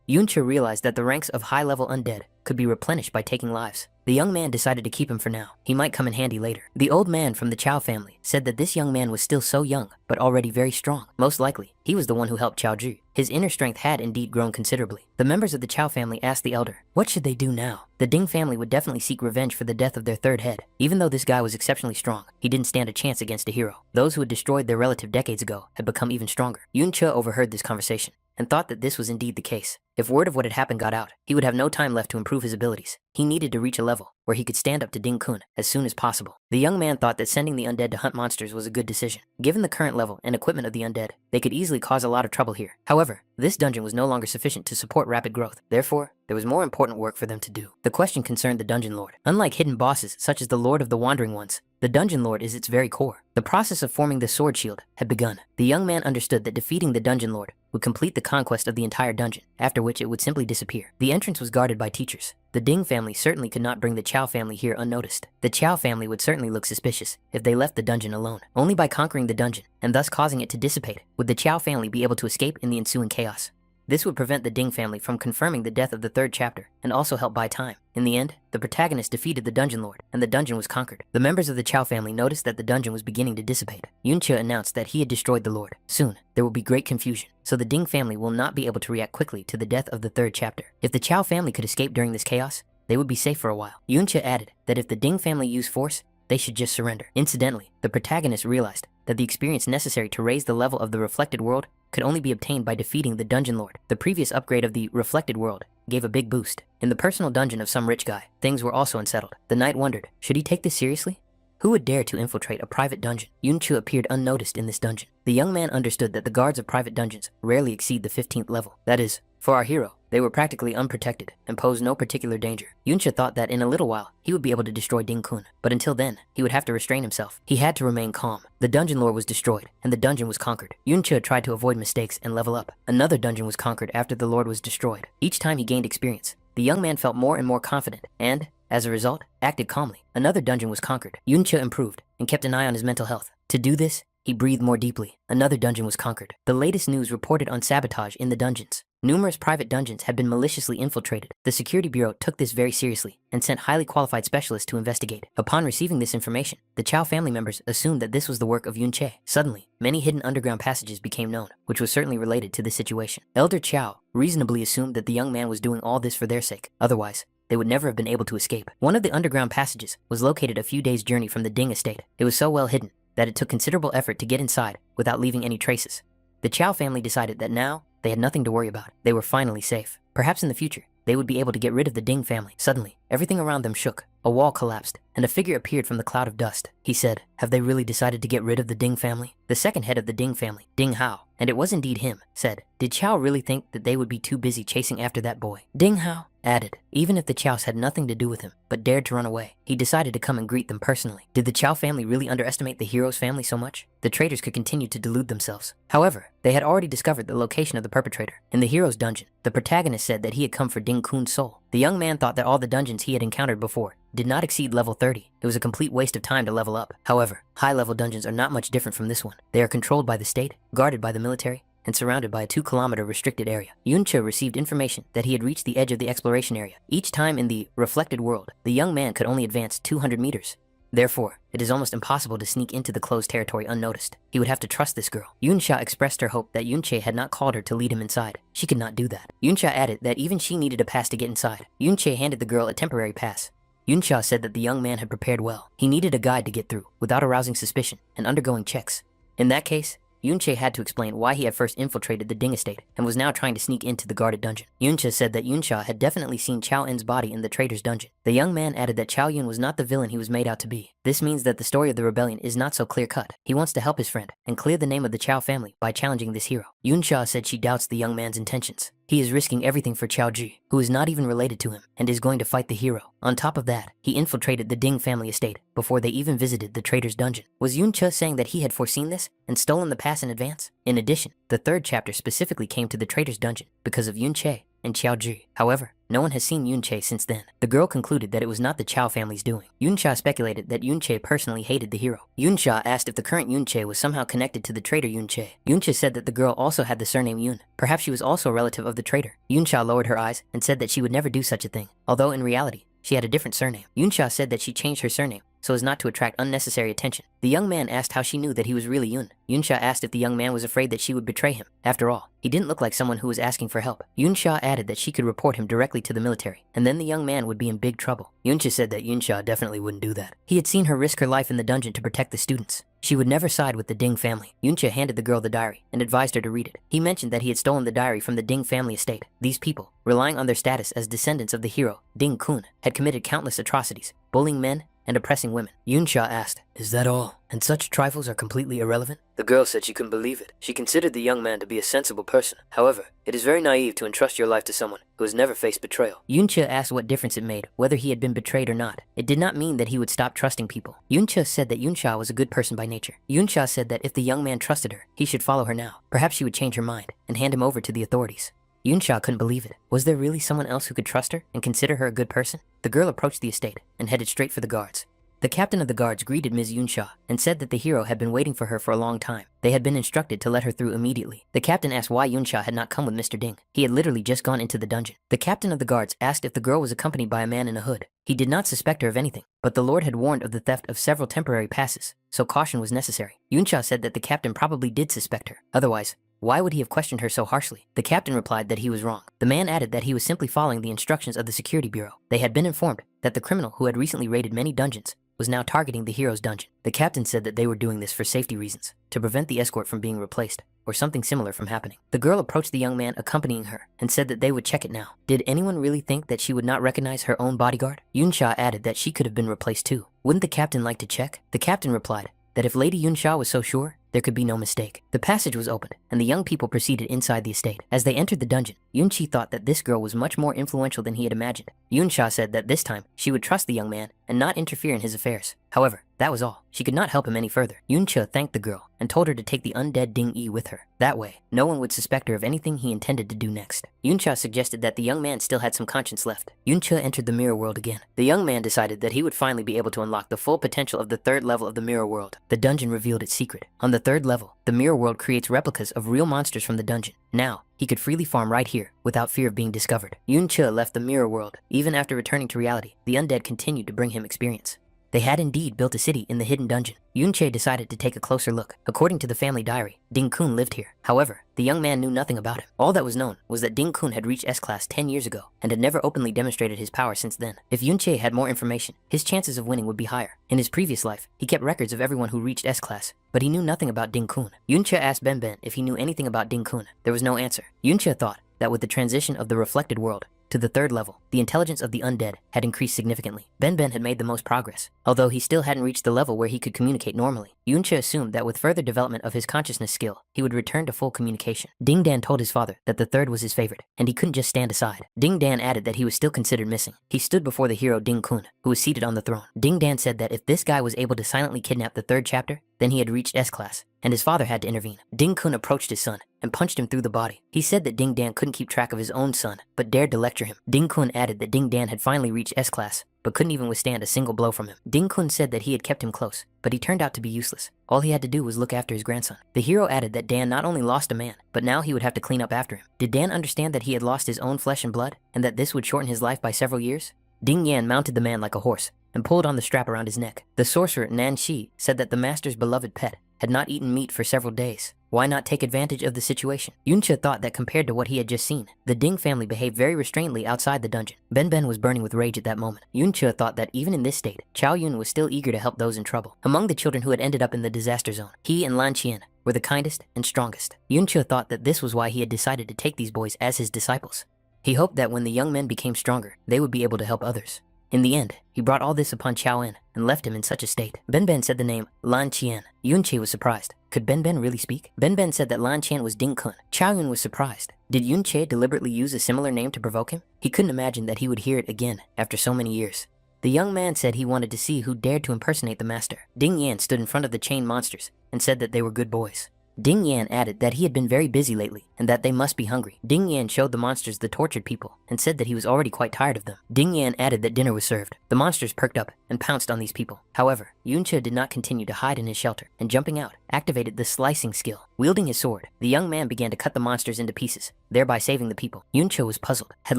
Yuncha realized that the ranks of high-level undead could be replenished by taking lives. The young man decided to keep him for now. He might come in handy later. The old man from the Chow family said that this young man was still so young, but already very strong. Most likely, he was the one who helped Chow Ju. His inner strength had indeed grown considerably. The members of the Chow family asked the elder, what should they do now? The Ding family would definitely seek revenge for the death of their third head. Even though this guy was exceptionally strong, he didn't stand a chance against a hero. Those who had destroyed their relative decades ago had become even stronger. Yuncha overheard this conversation and thought that this was indeed the case. If word of what had happened got out, he would have no time left to improve his abilities. He needed to reach a level where he could stand up to Ding Kun as soon as possible. The young man thought that sending the undead to hunt monsters was a good decision. Given the current level and equipment of the undead, they could easily cause a lot of trouble here. However, this dungeon was no longer sufficient to support rapid growth. Therefore, there was more important work for them to do. The question concerned the dungeon lord. Unlike hidden bosses such as the Lord of the Wandering Ones, the dungeon lord is its very core. The process of forming the sword shield had begun. The young man understood that defeating the dungeon lord would complete the conquest of the entire dungeon, after which it would simply disappear. The entrance was guarded by teachers. The Ding family certainly could not bring the Chow family here unnoticed. The Chow family would certainly look suspicious if they left the dungeon alone. Only by conquering the dungeon, and thus causing it to dissipate, would the Chow family be able to escape in the ensuing chaos. This would prevent the Ding family from confirming the death of the third chapter, and also help buy time. In the end, the protagonist defeated the dungeon lord, and the dungeon was conquered. The members of the Chow family noticed that the dungeon was beginning to dissipate. Yuncha announced that he had destroyed the lord. Soon, there will be great confusion, so the Ding family will not be able to react quickly to the death of the third chapter. If the Chow family could escape during this chaos, they would be safe for a while. Yuncha added that if the Ding family used force, they should just surrender. Incidentally, the protagonist realized that the experience necessary to raise the level of the reflected world could only be obtained by defeating the dungeon lord. The previous upgrade of the reflected world gave a big boost. In the personal dungeon of some rich guy, things were also unsettled. The knight wondered, should he take this seriously? Who would dare to infiltrate a private dungeon? Yuncha appeared unnoticed in this dungeon. The young man understood that the guards of private dungeons rarely exceed the 15th level. That is, for our hero, they were practically unprotected and posed no particular danger. Yuncha thought that in a little while, he would be able to destroy Ding Kun, but until then, he would have to restrain himself. He had to remain calm. The dungeon lord was destroyed, and the dungeon was conquered. Yuncha tried to avoid mistakes and level up. Another dungeon was conquered after the lord was destroyed. Each time he gained experience, the young man felt more and more confident, and, as a result, acted calmly. Another dungeon was conquered. Yuncha improved and kept an eye on his mental health. To do this, he breathed more deeply. Another dungeon was conquered. The latest news reported on sabotage in the dungeons. Numerous private dungeons had been maliciously infiltrated. The security bureau took this very seriously and sent highly qualified specialists to investigate. Upon receiving this information, the Chow family members assumed that this was the work of Yunche. Suddenly, many hidden underground passages became known, which was certainly related to this situation. Elder Chow reasonably assumed that the young man was doing all this for their sake. Otherwise, they would never have been able to escape. One of the underground passages was located a few days' journey from the Ding estate. It was so well hidden that it took considerable effort to get inside without leaving any traces. The Chow family decided that now they had nothing to worry about. They were finally safe. Perhaps in the future, they would be able to get rid of the Ding family. Suddenly, everything around them shook. A wall collapsed, and a figure appeared from the cloud of dust. He said, "Have they really decided to get rid of the Ding family?" The second head of the Ding family, Ding Hao, and it was indeed him, said, "Did Chow really think that they would be too busy chasing after that boy?" Ding Hao added, even if the Chows had nothing to do with him, but dared to run away, he decided to come and greet them personally. Did the Chow family really underestimate the hero's family so much? The traitors could continue to delude themselves. However, they had already discovered the location of the perpetrator. In the hero's dungeon, the protagonist said that he had come for Ding Kun's soul. The young man thought that all the dungeons he had encountered before did not exceed level 30. It was a complete waste of time to level up. However, high-level dungeons are not much different from this one. They are controlled by the state, guarded by the military, and surrounded by a 2-kilometer restricted area. Yuncha received information that he had reached the edge of the exploration area. Each time in the reflected world, the young man could only advance 200 meters. Therefore, it is almost impossible to sneak into the closed territory unnoticed. He would have to trust this girl. Yunsha expressed her hope that Yunche had not called her to lead him inside. She could not do that. Yunsha added that even she needed a pass to get inside. Yunche handed the girl a temporary pass. Yunsha said that the young man had prepared well. He needed a guide to get through, without arousing suspicion and undergoing checks. In that case, Yunche had to explain why he had first infiltrated the Ding estate and was now trying to sneak into the guarded dungeon. Yunsha said that Yunsha had definitely seen Chao En's body in the traitor's dungeon. The young man added that Chao Yun was not the villain he was made out to be. This means that the story of the rebellion is not so clear-cut. He wants to help his friend and clear the name of the Chao family by challenging this hero. Yunsha said she doubts the young man's intentions. He is risking everything for Chao Ji, who is not even related to him and is going to fight the hero. On top of that, he infiltrated the Ding family estate before they even visited the traitor's dungeon. Was Yuncha saying that he had foreseen this and stolen the pass in advance? In addition, the third chapter specifically came to the traitor's dungeon because of Yunche and Xiaoji. However, no one has seen Yunche since then. The girl concluded that it was not the Chao family's doing. Yunsha speculated that Yunche personally hated the hero. Yunsha asked if the current Yunche was somehow connected to the traitor Yunche. Yunsha said that the girl also had the surname Yun. Perhaps she was also a relative of the traitor. Yunsha lowered her eyes and said that she would never do such a thing, although in reality, she had a different surname. Yunsha said that she changed her surname so as not to attract unnecessary attention. The young man asked how she knew that he was really Yun. Yunsha asked if the young man was afraid that she would betray him. After all, he didn't look like someone who was asking for help. Yunsha added that she could report him directly to the military, and then the young man would be in big trouble. Yunsha said that Yunsha definitely wouldn't do that. He had seen her risk her life in the dungeon to protect the students. She would never side with the Ding family. Yunsha handed the girl the diary and advised her to read it. He mentioned that he had stolen the diary from the Ding family estate. These people, relying on their status as descendants of the hero, Ding Kun, had committed countless atrocities, bullying men and oppressing women. Yunsha asked, "Is that all? And such trifles are completely irrelevant?" The girl said she couldn't believe it. She considered the young man to be a sensible person. However, it is very naive to entrust your life to someone who has never faced betrayal. Yunsha asked what difference it made, whether he had been betrayed or not. It did not mean that he would stop trusting people. Yunsha said that Yunsha was a good person by nature. Yunsha said that if the young man trusted her, he should follow her now. Perhaps she would change her mind and hand him over to the authorities. Yunsha couldn't believe it. Was there really someone else who could trust her and consider her a good person? The girl approached the estate and headed straight for the guards. The captain of the guards greeted Ms. Yunsha and said that the hero had been waiting for her for a long time. They had been instructed to let her through immediately. The captain asked why Yunsha had not come with Mr. Ding. He had literally just gone into the dungeon. The captain of the guards asked if the girl was accompanied by a man in a hood. He did not suspect her of anything, but the lord had warned of the theft of several temporary passes, so caution was necessary. Yunsha said that the captain probably did suspect her. Otherwise, why would he have questioned her so harshly? The captain replied that he was wrong. The man added that he was simply following the instructions of the security bureau. They had been informed that the criminal who had recently raided many dungeons was now targeting the hero's dungeon. The captain said that they were doing this for safety reasons, to prevent the escort from being replaced, or something similar from happening. The girl approached the young man accompanying her and said that they would check it now. Did anyone really think that she would not recognize her own bodyguard? Yunsha added that she could have been replaced too. Wouldn't the captain like to check? The captain replied that if Lady Yunsha was so sure, there could be no mistake. The passage was opened, and the young people proceeded inside the estate. As they entered the dungeon, Yunchi thought that this girl was much more influential than he had imagined. Yunsha said that this time, she would trust the young man and not interfere in his affairs. However, that was all. She could not help him any further. Yuncha thanked the girl and told her to take the undead Ding Yi with her. That way, no one would suspect her of anything he intended to do next. Yuncha suggested that the young man still had some conscience left. Yuncha entered the mirror world again. The young man decided that he would finally be able to unlock the full potential of the third level of the mirror world. The dungeon revealed its secret. On the third level, the mirror world creates replicas of real monsters from the dungeon. Now, he could freely farm right here without fear of being discovered. Yuncha left the mirror world. Even after returning to reality, the undead continued to bring him experience. They had indeed built a city in the hidden dungeon. Yunche decided to take a closer look. According to the family diary, Ding Kun lived here. However, the young man knew nothing about him. All that was known was that Ding Kun had reached S-Class 10 years ago and had never openly demonstrated his power since then. If Yunche had more information, his chances of winning would be higher. In his previous life, he kept records of everyone who reached S-Class, but he knew nothing about Ding Kun. Yunche asked Ben Ben if he knew anything about Ding Kun. There was no answer. Yunche thought that with the transition of the reflected world to the third level, the intelligence of the undead had increased significantly. Ben Ben had made the most progress, although he still hadn't reached the level where he could communicate normally. Yunche assumed that with further development of his consciousness skill, he would return to full communication. Ding Dan told his father that the third was his favorite, and he couldn't just stand aside. Ding Dan added that he was still considered missing. He stood before the hero Ding Kun, who was seated on the throne. Ding Dan said that if this guy was able to silently kidnap the third chapter, then he had reached S-Class, and his father had to intervene. Ding Kun approached his son and punched him through the body. He said that Ding Dan couldn't keep track of his own son, but dared to lecture him. Ding Kun added that Ding Dan had finally reached S-Class, but couldn't even withstand a single blow from him. Ding Kun said that he had kept him close, but he turned out to be useless. All he had to do was look after his grandson. The hero added that Dan not only lost a man, but now he would have to clean up after him. Did Dan understand that he had lost his own flesh and blood, and that this would shorten his life by several years? Ding Yan mounted the man like a horse and pulled on the strap around his neck. The sorcerer Nan Shi said that the master's beloved pet had not eaten meat for several days. Why not take advantage of the situation? Yuncha thought that compared to what he had just seen, the Ding family behaved very restrainedly outside the dungeon. Ben Ben was burning with rage at that moment. Yuncha thought that even in this state, Chao Yun was still eager to help those in trouble. Among the children who had ended up in the disaster zone, he and Lan Qian were the kindest and strongest. Yuncha thought that this was why he had decided to take these boys as his disciples. He hoped that when the young men became stronger, they would be able to help others. In the end, he brought all this upon Chao En and left him in such a state. Ben Ben said the name Lan Qian. Yunche was surprised. Could Ben Ben really speak? Ben Ben said that Lan Qian was Ding Kun. Chao Yun was surprised. Did Yunche deliberately use a similar name to provoke him? He couldn't imagine that he would hear it again after so many years. The young man said he wanted to see who dared to impersonate the master. Ding Yan stood in front of the chained monsters and said that they were good boys. Ding Yan added that he had been very busy lately and that they must be hungry. Ding Yan showed the monsters the tortured people and said that he was already quite tired of them. Ding Yan added that dinner was served. The monsters perked up and pounced on these people. However, Yunche did not continue to hide in his shelter and jumping out, activated the slicing skill. Wielding his sword, the young man began to cut the monsters into pieces, thereby saving the people. Yunche was puzzled. Had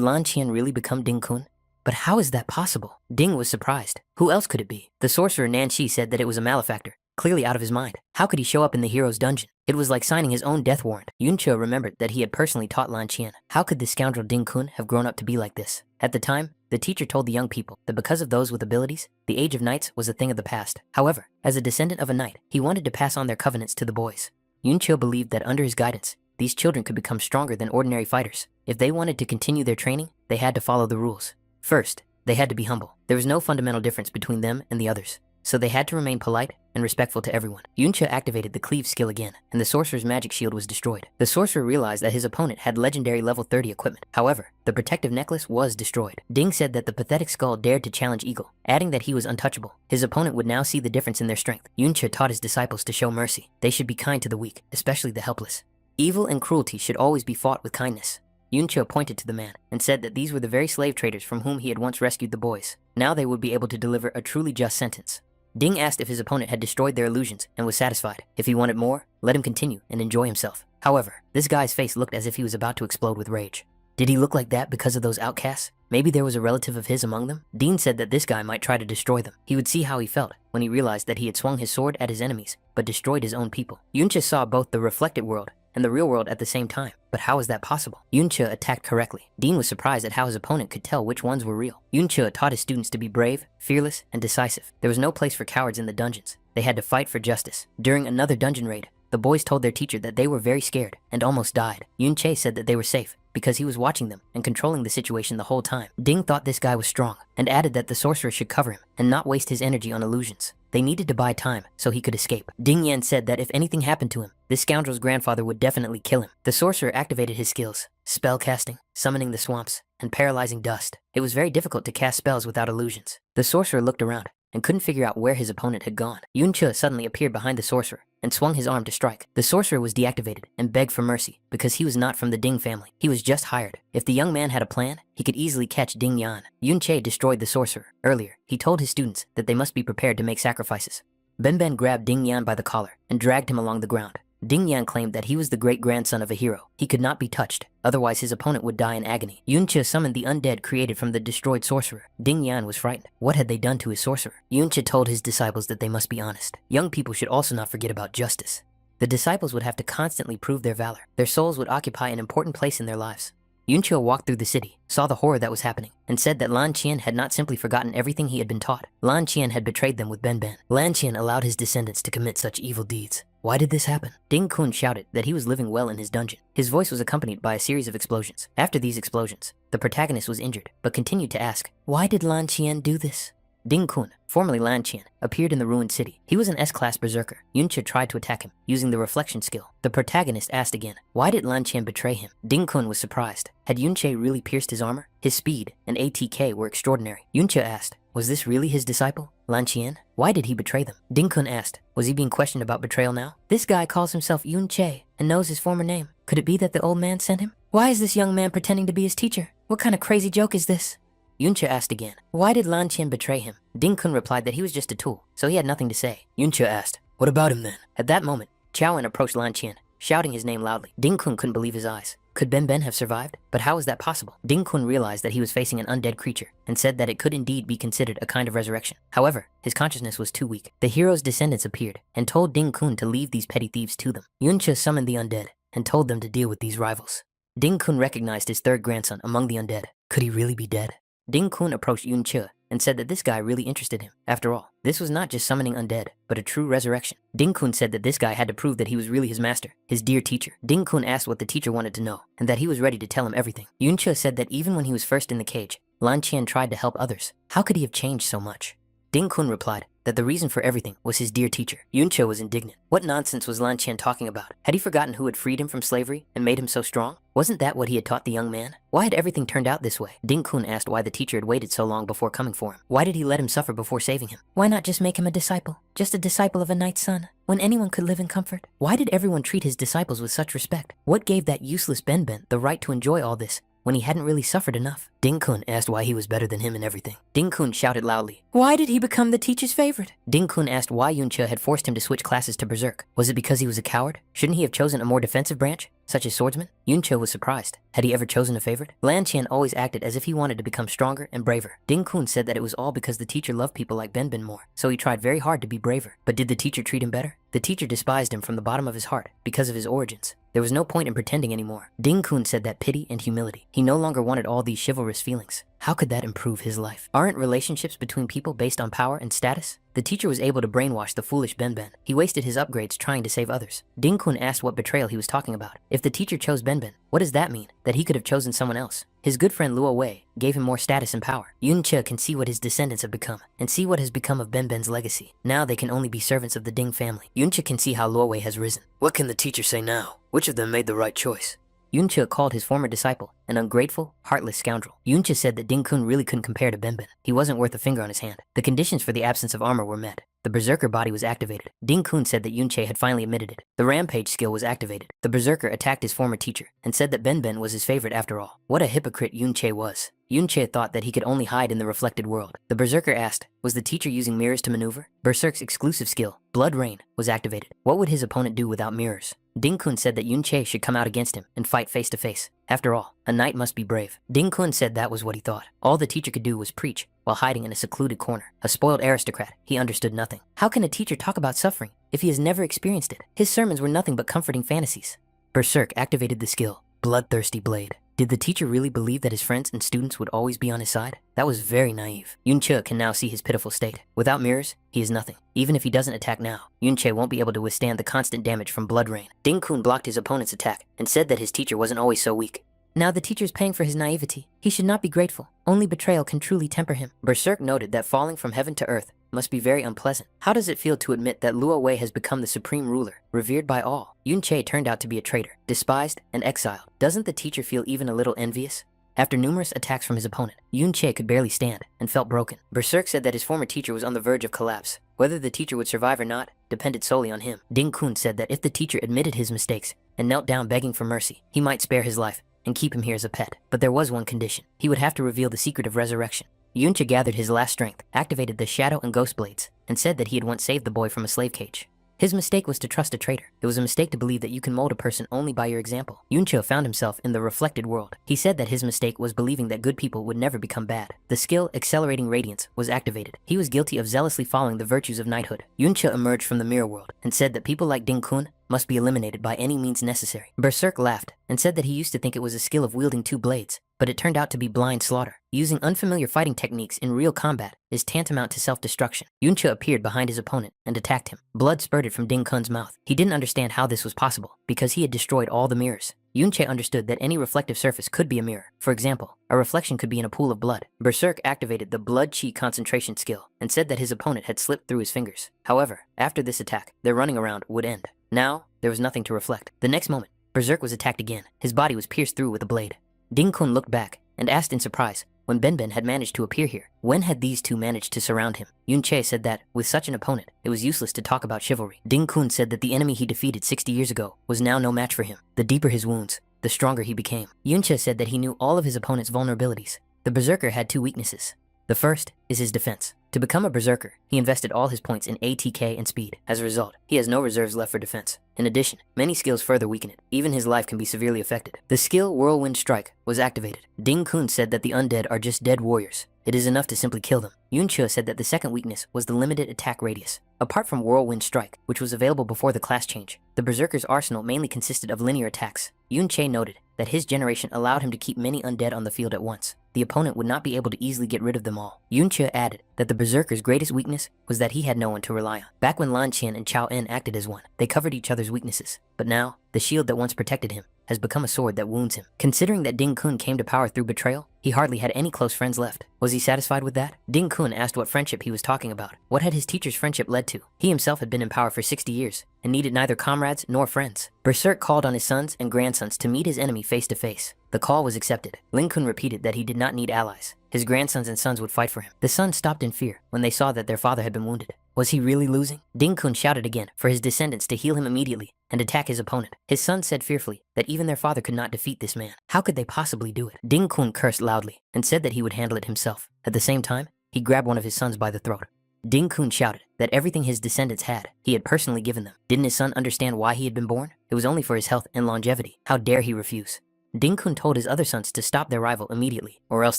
Lan Qian really become Ding Kun? But how is that possible? Ding was surprised. Who else could it be? The sorcerer Nanshi said that it was a malefactor, clearly out of his mind. How could he show up in the hero's dungeon? It was like signing his own death warrant. Yunche remembered that he had personally taught Lan Qian. How could this scoundrel Ding Kun have grown up to be like this? At the time, the teacher told the young people that because of those with abilities, the age of knights was a thing of the past. However, as a descendant of a knight, he wanted to pass on their covenants to the boys. Yunche believed that under his guidance, these children could become stronger than ordinary fighters. If they wanted to continue their training, they had to follow the rules. First, they had to be humble. There was no fundamental difference between them and the others, so they had to remain polite and respectful to everyone. Yunche activated the cleave skill again, and the sorcerer's magic shield was destroyed. The sorcerer realized that his opponent had legendary level 30 equipment. However, the protective necklace was destroyed. Ding said that the pathetic skull dared to challenge Eagle, adding that he was untouchable. His opponent would now see the difference in their strength. Yunche taught his disciples to show mercy. They should be kind to the weak, especially the helpless. Evil and cruelty should always be fought with kindness. Yunche pointed to the man and said that these were the very slave traders from whom he had once rescued the boys. Now they would be able to deliver a truly just sentence. Ding asked if his opponent had destroyed their illusions and was satisfied. If he wanted more, let him continue and enjoy himself. However, this guy's face looked as if he was about to explode with rage. Did he look like that because of those outcasts? Maybe there was a relative of his among them? Dean said that this guy might try to destroy them. He would see how he felt when he realized that he had swung his sword at his enemies, but destroyed his own people. Yunche saw both the reflected world and the real world at the same time. But how is that possible? Yunche attacked correctly. Dean was surprised at how his opponent could tell which ones were real. Yunche taught his students to be brave, fearless, and decisive. There was no place for cowards in the dungeons. They had to fight for justice. During another dungeon raid, the boys told their teacher that they were very scared and almost died. Yunche said that they were safe because he was watching them and controlling the situation the whole time. Ding thought this guy was strong and added that the sorcerer should cover him and not waste his energy on illusions. They needed to buy time so he could escape. Ding Yan said that if anything happened to him, this scoundrel's grandfather would definitely kill him. The sorcerer activated his skills, spellcasting, summoning the swamps, and paralyzing dust. It was very difficult to cast spells without illusions. The sorcerer looked around and couldn't figure out where his opponent had gone. Yunche suddenly appeared behind the sorcerer and swung his arm to strike. The sorcerer was deactivated and begged for mercy because he was not from the Ding family. He was just hired. If the young man had a plan, he could easily catch Ding Yan. Yunche destroyed the sorcerer. Earlier, he told his students that they must be prepared to make sacrifices. Ben grabbed Ding Yan by the collar and dragged him along the ground. Ding Yan claimed that he was the great-grandson of a hero. He could not be touched, otherwise his opponent would die in agony. Yunche summoned the undead created from the destroyed sorcerer. Ding Yan was frightened. What had they done to his sorcerer? Yunche told his disciples that they must be honest. Young people should also not forget about justice. The disciples would have to constantly prove their valor. Their souls would occupy an important place in their lives. Yunche walked through the city, saw the horror that was happening, and said that Lan Qian had not simply forgotten everything he had been taught. Lan Qian had betrayed them with Ben. Lan Qian allowed his descendants to commit such evil deeds. Why did this happen? Ding Kun shouted that he was living well in his dungeon. His voice was accompanied by a series of explosions. After these explosions, the protagonist was injured, but continued to ask, why did Lan Qian do this? Ding Kun, formerly Lan Qian, appeared in the ruined city. He was an S-class berserker. Yunche tried to attack him, using the reflection skill. The protagonist asked again, why did Lan Qian betray him? Ding Kun was surprised. Had Yunche really pierced his armor? His speed and ATK were extraordinary. Yunche asked, was this really his disciple, Lan Qian? Why did he betray them? Ding Kun asked, was he being questioned about betrayal now? This guy calls himself Yunche and knows his former name. Could it be that the old man sent him? Why is this young man pretending to be his teacher? What kind of crazy joke is this? Yunche asked again, why did Lan Qian betray him? Ding Kun replied that he was just a tool, so he had nothing to say. Yunche asked, what about him then? At that moment, Chaoan approached Lan Qian, shouting his name loudly. Ding Kun couldn't believe his eyes. Could Ben have survived? But how was that possible? Ding Kun realized that he was facing an undead creature and said that it could indeed be considered a kind of resurrection. However, his consciousness was too weak. The hero's descendants appeared and told Ding Kun to leave these petty thieves to them. Yunche summoned the undead and told them to deal with these rivals. Ding Kun recognized his third grandson among the undead. Could he really be dead? Ding Kun approached Yunche and said that this guy really interested him. After all, this was not just summoning undead, but a true resurrection. Ding Kun said that this guy had to prove that he was really his master, his dear teacher. Ding Kun asked what the teacher wanted to know, and that he was ready to tell him everything. Yunche said that even when he was first in the cage, Lan Qian tried to help others. How could he have changed so much? Ding Kun replied that the reason for everything was his dear teacher. Yunche was indignant. What nonsense was Lan Qian talking about? Had he forgotten who had freed him from slavery and made him so strong? Wasn't that what he had taught the young man? Why had everything turned out this way? Ding-kun asked why the teacher had waited so long before coming for him. Why did he let him suffer before saving him? Why not just make him a disciple? Just a disciple of a knight's son, when anyone could live in comfort? Why did everyone treat his disciples with such respect? What gave that useless Ben the right to enjoy all this when he hadn't really suffered enough? Ding-kun asked why he was better than him in everything. Ding-kun shouted loudly. Why did he become the teacher's favorite? Ding-kun asked why Yunche had forced him to switch classes to Berserk. Was it because he was a coward? Shouldn't he have chosen a more defensive branch, such as swordsman? Yunche was surprised. Had he ever chosen a favorite? Lan Qian always acted as if he wanted to become stronger and braver. Ding-kun said that it was all because the teacher loved people like Ben more, so he tried very hard to be braver. But did the teacher treat him better? The teacher despised him from the bottom of his heart because of his origins. There was no point in pretending anymore. Ding-kun said that pity and humility. He no longer wanted all these chivalrous feelings. How could that improve his life? Aren't relationships between people based on power and status? The teacher was able to brainwash the foolish Ben. He wasted his upgrades trying to save others. Ding-kun asked what betrayal he was talking about. If the teacher chose Ben, what does that mean? That he could have chosen someone else? His good friend Luo Wei gave him more status and power. Yunche can see what his descendants have become, and see what has become of Ben's legacy. Now they can only be servants of the Ding family. Yunche can see how Luo Wei has risen. What can the teacher say now? Which of them made the right choice? Yunche called his former disciple an ungrateful, heartless scoundrel. Yunche said that Ding-kun really couldn't compare to Ben. He wasn't worth a finger on his hand. The conditions for the absence of armor were met. The Berserker body was activated. Ding-kun said that Yunche had finally admitted it. The Rampage skill was activated. The Berserker attacked his former teacher and said that Ben was his favorite after all. What a hypocrite Yunche was. Yunche thought that he could only hide in the reflected world. The Berserker asked, was the teacher using mirrors to maneuver? Berserk's exclusive skill, Blood Rain, was activated. What would his opponent do without mirrors? Ding-kun said that Yunche should come out against him and fight face to face. After all, a knight must be brave. Ding-kun said that was what he thought. All the teacher could do was preach while hiding in a secluded corner. A spoiled aristocrat, he understood nothing. How can a teacher talk about suffering if he has never experienced it? His sermons were nothing but comforting fantasies. Berserk activated the skill, Bloodthirsty Blade. Did the teacher really believe that his friends and students would always be on his side? That was very naive. Yunche can now see his pitiful state. Without mirrors, he is nothing. Even if he doesn't attack now, Yunche won't be able to withstand the constant damage from Blood Rain. Ding-kun blocked his opponent's attack and said that his teacher wasn't always so weak. Now the teacher's paying for his naivety. He should not be grateful. Only betrayal can truly temper him. Berserk noted that falling from heaven to earth must be very unpleasant. How does it feel to admit that Luo Wei has become the supreme ruler, revered by all? Yunche turned out to be a traitor, despised and exiled. Doesn't the teacher feel even a little envious? After numerous attacks from his opponent, Yunche could barely stand and felt broken. Berserk said that his former teacher was on the verge of collapse. Whether the teacher would survive or not depended solely on him. Ding-kun said that if the teacher admitted his mistakes and knelt down begging for mercy, he might spare his life and keep him here as a pet. But there was one condition. He would have to reveal the secret of resurrection. Yunche gathered his last strength, activated the Shadow and Ghost Blades, and said that he had once saved the boy from a slave cage. His mistake was to trust a traitor. It was a mistake to believe that you can mold a person only by your example. Yunche found himself in the reflected world. He said that his mistake was believing that good people would never become bad. The skill Accelerating Radiance was activated. He was guilty of zealously following the virtues of knighthood. Yunche emerged from the mirror world and said that people like Ding-kun must be eliminated by any means necessary. Berserk laughed and said that he used to think it was a skill of wielding two blades, but it turned out to be blind slaughter. Using unfamiliar fighting techniques in real combat is tantamount to self-destruction. Yunche appeared behind his opponent and attacked him. Blood spurted from Ding-kun's mouth. He didn't understand how this was possible because he had destroyed all the mirrors. Yunche understood that any reflective surface could be a mirror. For example, a reflection could be in a pool of blood. Berserk activated the Blood Chi concentration skill and said that his opponent had slipped through his fingers. However, after this attack, their running around would end. Now, there was nothing to reflect. The next moment, Berserk was attacked again. His body was pierced through with a blade. Ding-kun looked back and asked in surprise when Ben had managed to appear here. When had these two managed to surround him? Yunche said that, with such an opponent, it was useless to talk about chivalry. Ding-kun said that the enemy he defeated 60 years ago was now no match for him. The deeper his wounds, the stronger he became. Yunche said that he knew all of his opponent's vulnerabilities. The Berserker had two weaknesses. The first is his defense. To become a Berserker, he invested all his points in ATK and speed. As a result, he has no reserves left for defense. In addition, many skills further weaken it. Even his life can be severely affected. The skill Whirlwind Strike was activated. Ding-kun said that the undead are just dead warriors. It is enough to simply kill them. Yunche said that the second weakness was the limited attack radius. Apart from Whirlwind Strike, which was available before the class change, the Berserker's arsenal mainly consisted of linear attacks. Yunche noted that his generation allowed him to keep many undead on the field at once. The opponent would not be able to easily get rid of them all. Yunche added that the Berserker's greatest weakness was that he had no one to rely on. Back when Lan Qian and Chao En acted as one, they covered each other's weaknesses. But now, the shield that once protected him has become a sword that wounds him. Considering that Ding Kun came to power through betrayal, he hardly had any close friends left. Was he satisfied with that? Ding Kun asked what friendship he was talking about. What had his teacher's friendship led to? He himself had been in power for 60 years and needed neither comrades nor friends. Berserk called on his sons and grandsons to meet his enemy face to face. The call was accepted. Ling Kun repeated that he did not need allies. His grandsons and sons would fight for him. The sons stopped in fear when they saw that their father had been wounded. Was he really losing? Ding Kun shouted again for his descendants to heal him immediately and attack his opponent. His sons said fearfully that even their father could not defeat this man. How could they possibly do it? Ding Kun cursed loudly and said that he would handle it himself. At the same time, he grabbed one of his sons by the throat. Ding Kun shouted that everything his descendants had, he had personally given them. Didn't his son understand why he had been born? It was only for his health and longevity. How dare he refuse? Ding Kun told his other sons to stop their rival immediately, or else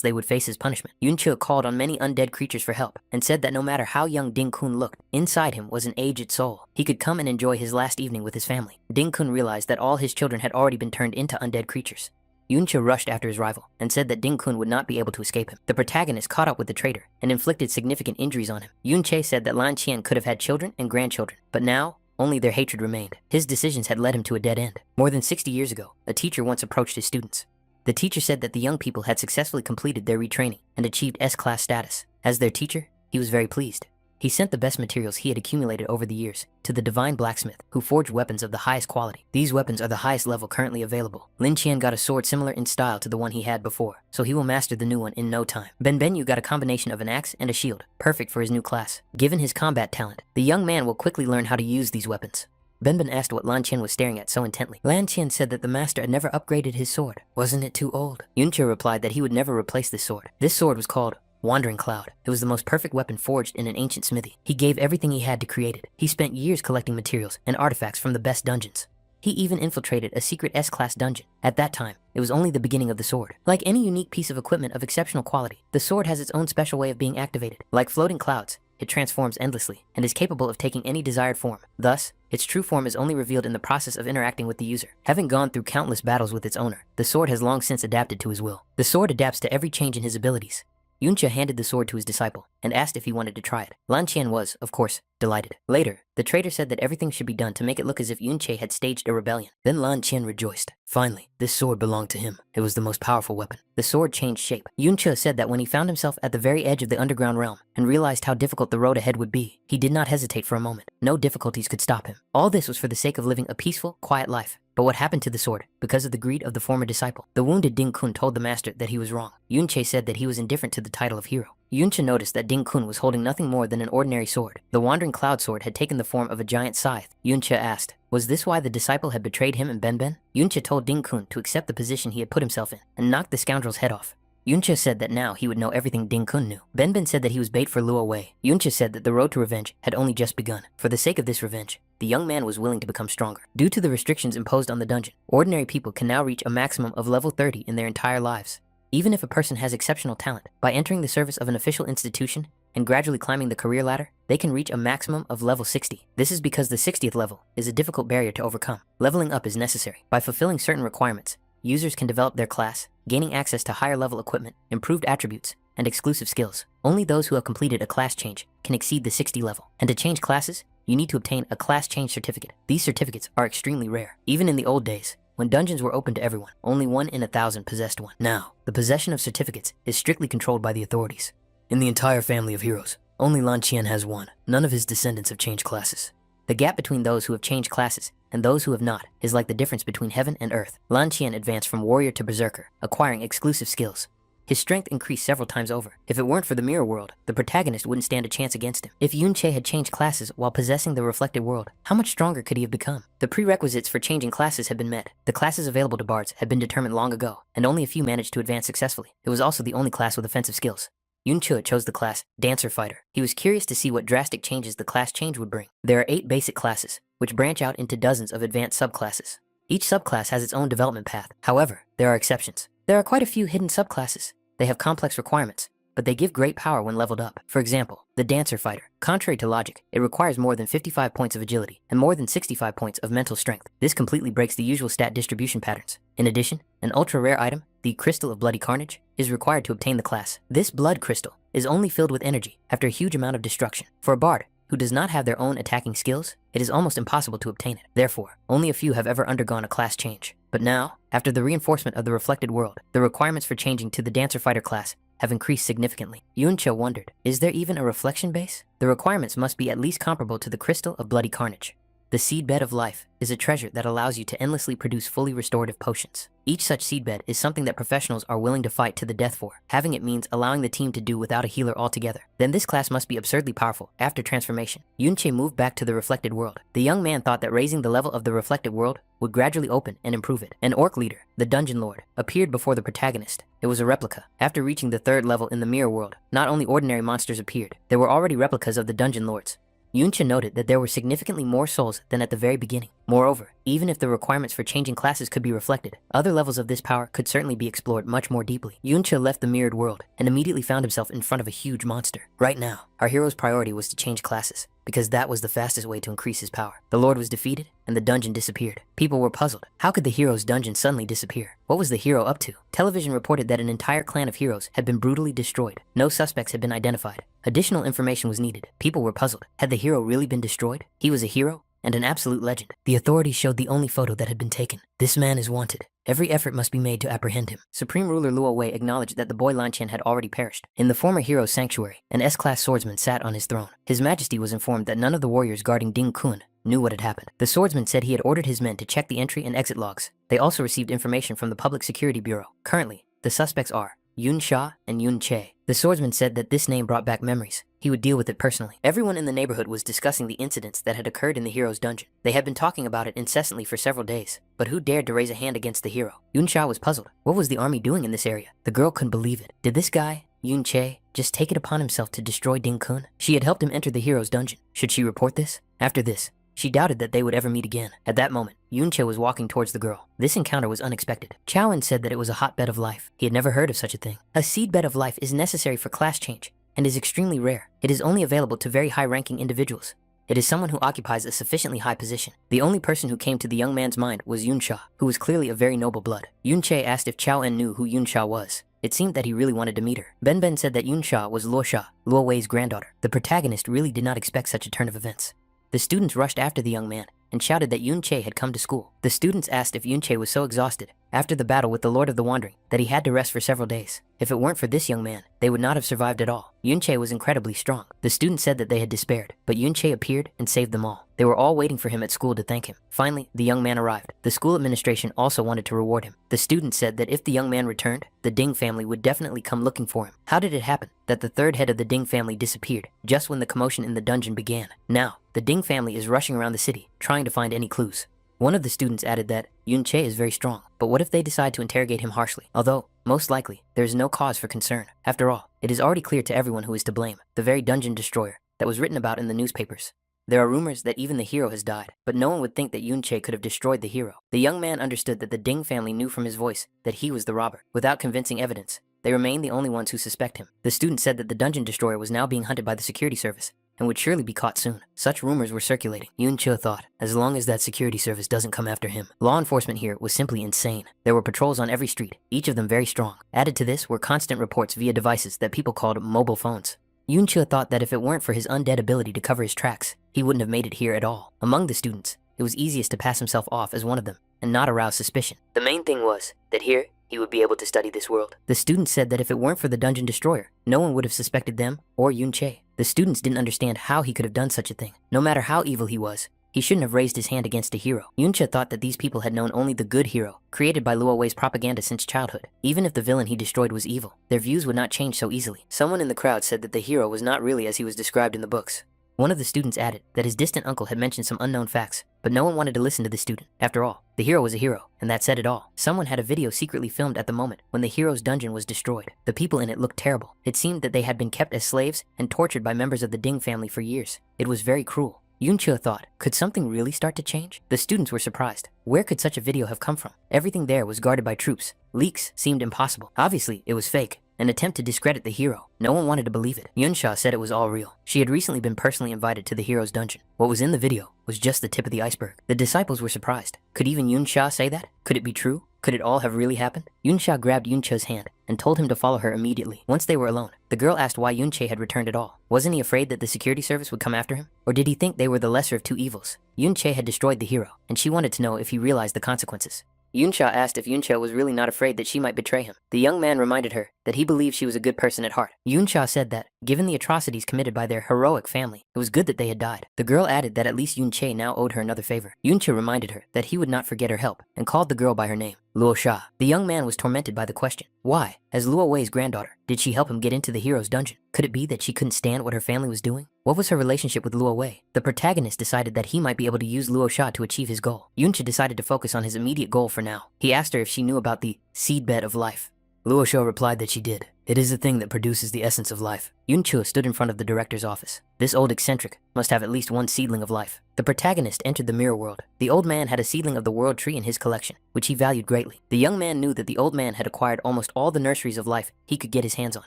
they would face his punishment. Yunche called on many undead creatures for help, and said that no matter how young Ding Kun looked, inside him was an aged soul. He could come and enjoy his last evening with his family. Ding Kun realized that all his children had already been turned into undead creatures. Yunche rushed after his rival, and said that Ding Kun would not be able to escape him. The protagonist caught up with the traitor, and inflicted significant injuries on him. Yunche said that Lan Qian could have had children and grandchildren, but now, only their hatred remained. His decisions had led him to a dead end. More than 60 years ago, a teacher once approached his students. The teacher said that the young people had successfully completed their retraining and achieved S-class status. As their teacher, he was very pleased. He sent the best materials he had accumulated over the years to the divine blacksmith, who forged weapons of the highest quality. These weapons are the highest level currently available. Lin Qian got a sword similar in style to the one he had before, so he will master the new one in no time. Ben Benyu got a combination of an axe and a shield, perfect for his new class. Given his combat talent, the young man will quickly learn how to use these weapons. Benben asked what Lan Qian was staring at so intently. Lan Qian said that the master had never upgraded his sword. Wasn't it too old? Yunche replied that he would never replace this sword. This sword was called Wandering Cloud. It was the most perfect weapon forged in an ancient smithy. He gave everything he had to create it. He spent years collecting materials and artifacts from the best dungeons. He even infiltrated a secret S-class dungeon. At that time, it was only the beginning of the sword. Like any unique piece of equipment of exceptional quality, the sword has its own special way of being activated. Like floating clouds, it transforms endlessly and is capable of taking any desired form. Thus, its true form is only revealed in the process of interacting with the user. Having gone through countless battles with its owner, the sword has long since adapted to his will. The sword adapts to every change in his abilities. Yunche handed the sword to his disciple and asked if he wanted to try it. Lan Qian was, of course, delighted. Later, the traitor said that everything should be done to make it look as if Yunche had staged a rebellion. Then Lan Qian rejoiced. Finally, this sword belonged to him. It was the most powerful weapon. The sword changed shape. Yunche said that when he found himself at the very edge of the underground realm and realized how difficult the road ahead would be, he did not hesitate for a moment. No difficulties could stop him. All this was for the sake of living a peaceful, quiet life. But what happened to the sword? Because of the greed of the former disciple. The wounded Ding Kun told the master that he was wrong. Yunche said that he was indifferent to the title of hero. Yunche noticed that Ding Kun was holding nothing more than an ordinary sword. The Wandering Cloud sword had taken the form of a giant scythe. Yunche asked, was this why the disciple had betrayed him and Benben? Yunche told Ding Kun to accept the position he had put himself in and knock the scoundrel's head off. Yunche said that now he would know everything Ding Kun knew. Benben said that he was bait for Luo Wei. Yunche said that the road to revenge had only just begun. For the sake of this revenge, the young man was willing to become stronger. Due to the restrictions imposed on the dungeon, ordinary people can now reach a maximum of level 30 in their entire lives. Even if a person has exceptional talent, by entering the service of an official institution and gradually climbing the career ladder, they can reach a maximum of level 60. This is because the 60th level is a difficult barrier to overcome. Leveling up is necessary. By fulfilling certain requirements, users can develop their class, gaining access to higher level equipment, improved attributes, and exclusive skills. Only those who have completed a class change can exceed the 60 level. And to change classes, you need to obtain a class change certificate. These certificates are extremely rare. Even in the old days, when dungeons were open to everyone, only 1 in 1,000 possessed one. Now, the possession of certificates is strictly controlled by the authorities. In the entire family of heroes, only Lan Qian has one. None of his descendants have changed classes. The gap between those who have changed classes and those who have not is like the difference between heaven and earth. Lan Qian advanced from warrior to berserker, acquiring exclusive skills. His strength increased several times over. If it weren't for the mirror world, the protagonist wouldn't stand a chance against him. If Yunche had changed classes while possessing the reflected world, how much stronger could he have become? The prerequisites for changing classes had been met. The classes available to bards had been determined long ago, and only a few managed to advance successfully. It was also the only class with offensive skills. Yunche chose the class Dancer Fighter. He was curious to see what drastic changes the class change would bring. There are 8 basic classes, which branch out into dozens of advanced subclasses. Each subclass has its own development path. However, there are exceptions. There are quite a few hidden subclasses. They have complex requirements, but they give great power when leveled up. For example, the Dancer Fighter. Contrary to logic, it requires more than 55 points of agility and more than 65 points of mental strength. This completely breaks the usual stat distribution patterns. In addition, an ultra-rare item, the Crystal of Bloody Carnage, is required to obtain the class. This blood crystal is only filled with energy after a huge amount of destruction. For a bard who does not have their own attacking skills, it is almost impossible to obtain it. Therefore, only a few have ever undergone a class change. But now, After the reinforcement of the reflected world, the requirements for changing to the dancer-fighter class have increased significantly. Yuncha wondered, is there even a reflection base? The requirements must be at least comparable to the crystal of bloody carnage. The seedbed of life is a treasure that allows you to endlessly produce fully restorative potions. Each such seedbed is something that professionals are willing to fight to the death for. Having it means allowing the team to do without a healer altogether. Then this class must be absurdly powerful after transformation. Yunche moved back to the reflected world. The young man thought that raising the level of the reflected world would gradually open and improve it. An orc leader, the dungeon lord, appeared before the protagonist. It was a replica. After reaching the third level in the mirror world, not only ordinary monsters appeared, there were already replicas of the dungeon lords. Yuncha noted that there were significantly more souls than at the very beginning. Moreover, even if the requirements for changing classes could be reflected, other levels of this power could certainly be explored much more deeply. Yuncha left the mirrored world and immediately found himself in front of a huge monster. Right now, our hero's priority was to change classes, because that was the fastest way to increase his power. The lord was defeated, and the dungeon disappeared. People were puzzled. How could the hero's dungeon suddenly disappear? What was the hero up to? Television reported that an entire clan of heroes had been brutally destroyed. No suspects had been identified. Additional information was needed. People were puzzled. Had the hero really been destroyed? He was a hero and an absolute legend. The authorities showed the only photo that had been taken. This man is wanted. Every effort must be made to apprehend him. Supreme Ruler Luo Wei acknowledged that the boy Lanqian had already perished. In the former hero's sanctuary, an S-class swordsman sat on his throne. His Majesty was informed that none of the warriors guarding Ding Kun knew what had happened. The swordsman said he had ordered his men to check the entry and exit logs. They also received information from the Public Security Bureau. Currently, the suspects are Yun Sha and Yun Che. The swordsman said that this name brought back memories. He would deal with it personally. Everyone in the neighborhood was discussing the incidents that had occurred in the hero's dungeon. They had been talking about it incessantly for several days, but who dared to raise a hand against the hero? Yun Sha was puzzled. What was the army doing in this area? The girl couldn't believe it. Did this guy, Yun Che, just take it upon himself to destroy Ding Kun? She had helped him enter the hero's dungeon. Should she report this? After this, she doubted that they would ever meet again. At that moment, Yunche was walking towards the girl. This encounter was unexpected. Chowan said that it was a hotbed of life. He had never heard of such a thing. A seedbed of life is necessary for class change and is extremely rare. It is only available to very high-ranking individuals. It is someone who occupies a sufficiently high position. The only person who came to the young man's mind was Yunsha, who was clearly of very noble blood. Yunche asked if Chowan knew who Yunsha was. It seemed that he really wanted to meet her. Ben said that Yunsha was Luo Sha, Luo Wei's granddaughter. The protagonist really did not expect such a turn of events. The students rushed after the young man and shouted that Yun Che had come to school. The students asked if Yun Che was so exhausted after the battle with the Lord of the Wandering that he had to rest for several days. If it weren't for this young man, they would not have survived at all. Yun Che was incredibly strong. The students said that they had despaired, but Yun Che appeared and saved them all. They were all waiting for him at school to thank him. Finally, the young man arrived. The school administration also wanted to reward him. The students said that if the young man returned, the Ding family would definitely come looking for him. How did it happen that the third head of the Ding family disappeared just when the commotion in the dungeon began? Now, the Ding family is rushing around the city, trying to find any clues. One of the students added that Yun Che is very strong, but what if they decide to interrogate him harshly? Although, most likely, there is no cause for concern. After all, it is already clear to everyone who is to blame, the very dungeon destroyer that was written about in the newspapers. There are rumors that even the hero has died, but no one would think that Yun Che could have destroyed the hero. The young man understood that the Ding family knew from his voice that he was the robber. Without convincing evidence, they remain the only ones who suspect him. The student said that the dungeon destroyer was now being hunted by the security service and would surely be caught soon. Such rumors were circulating. Yun Che thought, as long as that security service doesn't come after him. Law enforcement here was simply insane. There were patrols on every street, each of them very strong. Added to this were constant reports via devices that people called mobile phones. Yun Che thought that if it weren't for his undead ability to cover his tracks, he wouldn't have made it here at all. Among the students, it was easiest to pass himself off as one of them and not arouse suspicion. The main thing was that here, he would be able to study this world. The students said that if it weren't for the dungeon destroyer, no one would have suspected them or Yun Che. The students didn't understand how he could have done such a thing. No matter how evil he was, he shouldn't have raised his hand against a hero. Yun Che thought that these people had known only the good hero, created by Luo Wei's propaganda since childhood. Even if the villain he destroyed was evil, their views would not change so easily. Someone in the crowd said that the hero was not really as he was described in the books. One of the students added that his distant uncle had mentioned some unknown facts, but no one wanted to listen to the student. After all, the hero was a hero, and that said it all. Someone had a video secretly filmed at the moment when the hero's dungeon was destroyed. The people in it looked terrible. It seemed that they had been kept as slaves and tortured by members of the Ding family for years. It was very cruel. Yun Che thought, could something really start to change? The students were surprised. Where could such a video have come from? Everything there was guarded by troops. Leaks seemed impossible. Obviously, it was fake. An attempt to discredit the hero. No one wanted to believe it. Yunsha said it was all real. She had recently been personally invited to the hero's dungeon. What was in the video was just the tip of the iceberg. The disciples were surprised. Could even Yunsha say that? Could it be true? Could it all have really happened? Yunsha grabbed Yunche's hand and told him to follow her immediately. Once they were alone, the girl asked why Yunche had returned at all. Wasn't he afraid that the security service would come after him? Or did he think they were the lesser of two evils? Yunche had destroyed the hero, and she wanted to know if he realized the consequences. Yuncha asked if Yuncha was really not afraid that she might betray him. The young man reminded her that he believed she was a good person at heart. Yuncha said that, given the atrocities committed by their heroic family, it was good that they had died. The girl added that at least Yunche now owed her another favor. Yuncha reminded her that he would not forget her help and called the girl by her name, Luo Sha. The young man was tormented by the question, why, as Luo Wei's granddaughter, did she help him get into the hero's dungeon? Could it be that she couldn't stand what her family was doing? What was her relationship with Luo Wei? The protagonist decided that he might be able to use Luo Sha to achieve his goal. Yuncha decided to focus on his immediate goal for now. He asked her if she knew about the seedbed of life. Luo Sha replied that she did. It is the thing that produces the essence of life. Yuncha stood in front of the director's office. This old eccentric must have at least one seedling of life. The protagonist entered the mirror world. The old man had a seedling of the world tree in his collection, which he valued greatly. The young man knew that the old man had acquired almost all the nurseries of life he could get his hands on.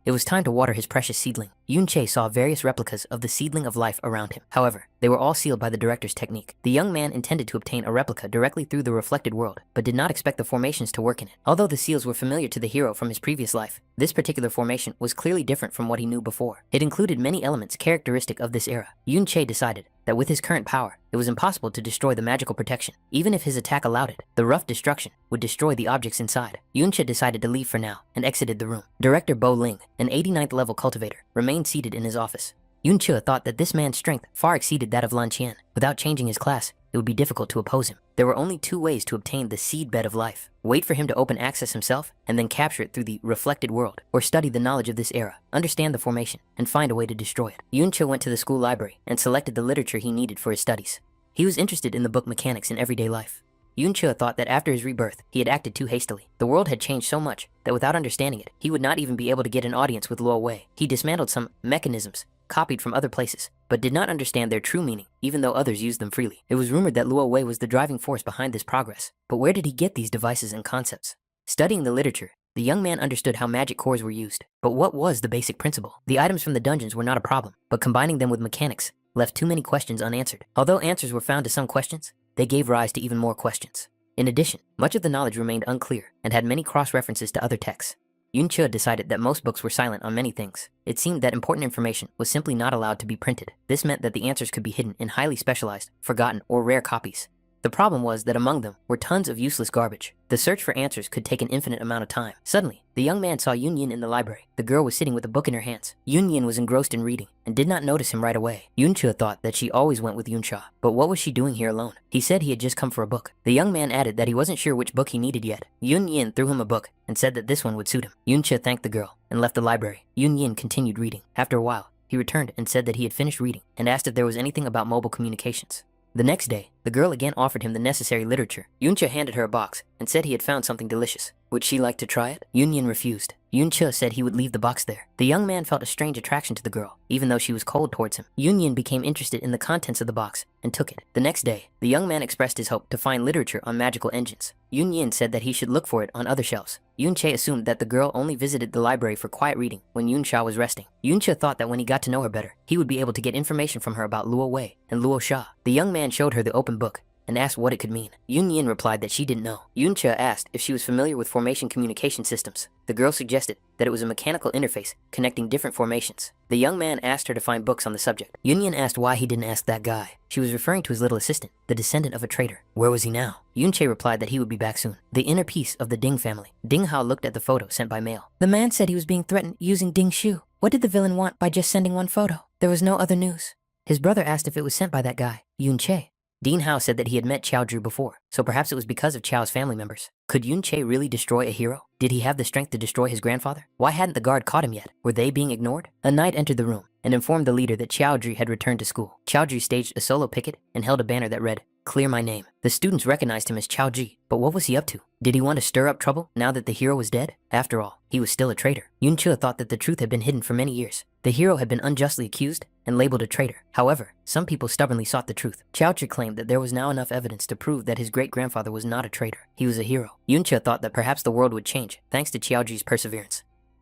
It was time to water his precious seedling. Yunche saw various replicas of the seedling of life around him. However, they were all sealed by the director's technique. The young man intended to obtain a replica directly through the reflected world, but did not expect the formations to work in it. Although the seals were familiar to the hero from his previous life, this particular formation was clearly different from what he knew before. It included many elements characteristic of this era. Yunche decided that with his current power, it was impossible to destroy the magical protection. Even if his attack allowed it, the rough destruction would destroy the objects inside. Yunche decided to leave for now and exited the room. Director Bo Ling, an 89th level cultivator, remained seated in his office. Yunche thought that this man's strength far exceeded that of Lan Qian. Without changing his class, it would be difficult to oppose him. There were only two ways to obtain the seedbed of life. Wait for him to open access himself and then capture it through the reflected world, or study the knowledge of this era, understand the formation, and find a way to destroy it. Yunche went to the school library and selected the literature he needed for his studies. He was interested in the book Mechanics in Everyday Life. Yunche thought that after his rebirth, he had acted too hastily. The world had changed so much that without understanding it, he would not even be able to get an audience with Luo Wei. He dismantled some mechanisms copied from other places, but did not understand their true meaning, even though others used them freely. It was rumored that Luo Wei was the driving force behind this progress, but where did he get these devices and concepts? Studying the literature, the young man understood how magic cores were used, but what was the basic principle? The items from the dungeons were not a problem, but combining them with mechanics left too many questions unanswered. Although answers were found to some questions, they gave rise to even more questions. In addition, much of the knowledge remained unclear and had many cross-references to other texts. Yunche decided that most books were silent on many things. It seemed that important information was simply not allowed to be printed. This meant that the answers could be hidden in highly specialized, forgotten, or rare copies. The problem was that among them were tons of useless garbage. The search for answers could take an infinite amount of time. Suddenly, the young man saw Yun Yin in the library. The girl was sitting with a book in her hands. Yun Yin was engrossed in reading and did not notice him right away. Yunche thought that she always went with Yunsha, but what was she doing here alone? He said he had just come for a book. The young man added that he wasn't sure which book he needed yet. Yun Yin threw him a book and said that this one would suit him. Yunche thanked the girl and left the library. Yun Yin continued reading. After a while, he returned and said that he had finished reading and asked if there was anything about mobile communications. The next day, the girl again offered him the necessary literature. Yunche handed her a box and said he had found something delicious. Would she like to try it? Yun Yin refused. Yunche said he would leave the box there. The young man felt a strange attraction to the girl, even though she was cold towards him. Yun Yin became interested in the contents of the box and took it. The next day, the young man expressed his hope to find literature on magical engines. Yun Yin said that he should look for it on other shelves. Yunche assumed that the girl only visited the library for quiet reading when Yunsha was resting. Yunche thought that when he got to know her better, he would be able to get information from her about Luo Wei and Luo Sha. The young man showed her the open book and asked what it could mean. Yun Yin replied that she didn't know. Yunche asked if she was familiar with formation communication systems. The girl suggested that it was a mechanical interface connecting different formations. The young man asked her to find books on the subject. Yun Yin asked why he didn't ask that guy. She was referring to his little assistant, the descendant of a traitor. Where was he now? Yunche replied that he would be back soon. The inner piece of the Ding family. Ding Hao looked at the photo sent by mail. The man said he was being threatened using Ding Shu. What did the villain want by just sending one photo? There was no other news. His brother asked if it was sent by that guy, Yunche. Dean Hao said that he had met Qiao Zhu before, so perhaps it was because of Qiao's family members. Could Yunche really destroy a hero? Did he have the strength to destroy his grandfather? Why hadn't the guard caught him yet? Were they being ignored? A knight entered the room and informed the leader that Qiao Zhu had returned to school. Qiao Zhu staged a solo picket and held a banner that read, "Clear my name." The students recognized him as Qiao Zhi, but what was he up to? Did he want to stir up trouble now that the hero was dead? After all, he was still a traitor. Yunche thought that the truth had been hidden for many years. The hero had been unjustly accused and labeled a traitor. However, some people stubbornly sought the truth. Qiao Zhi claimed that there was now enough evidence to prove that his great-grandfather was not a traitor. He was a hero. Yunche thought that perhaps the world would change thanks to Qiao Zhi's perseverance.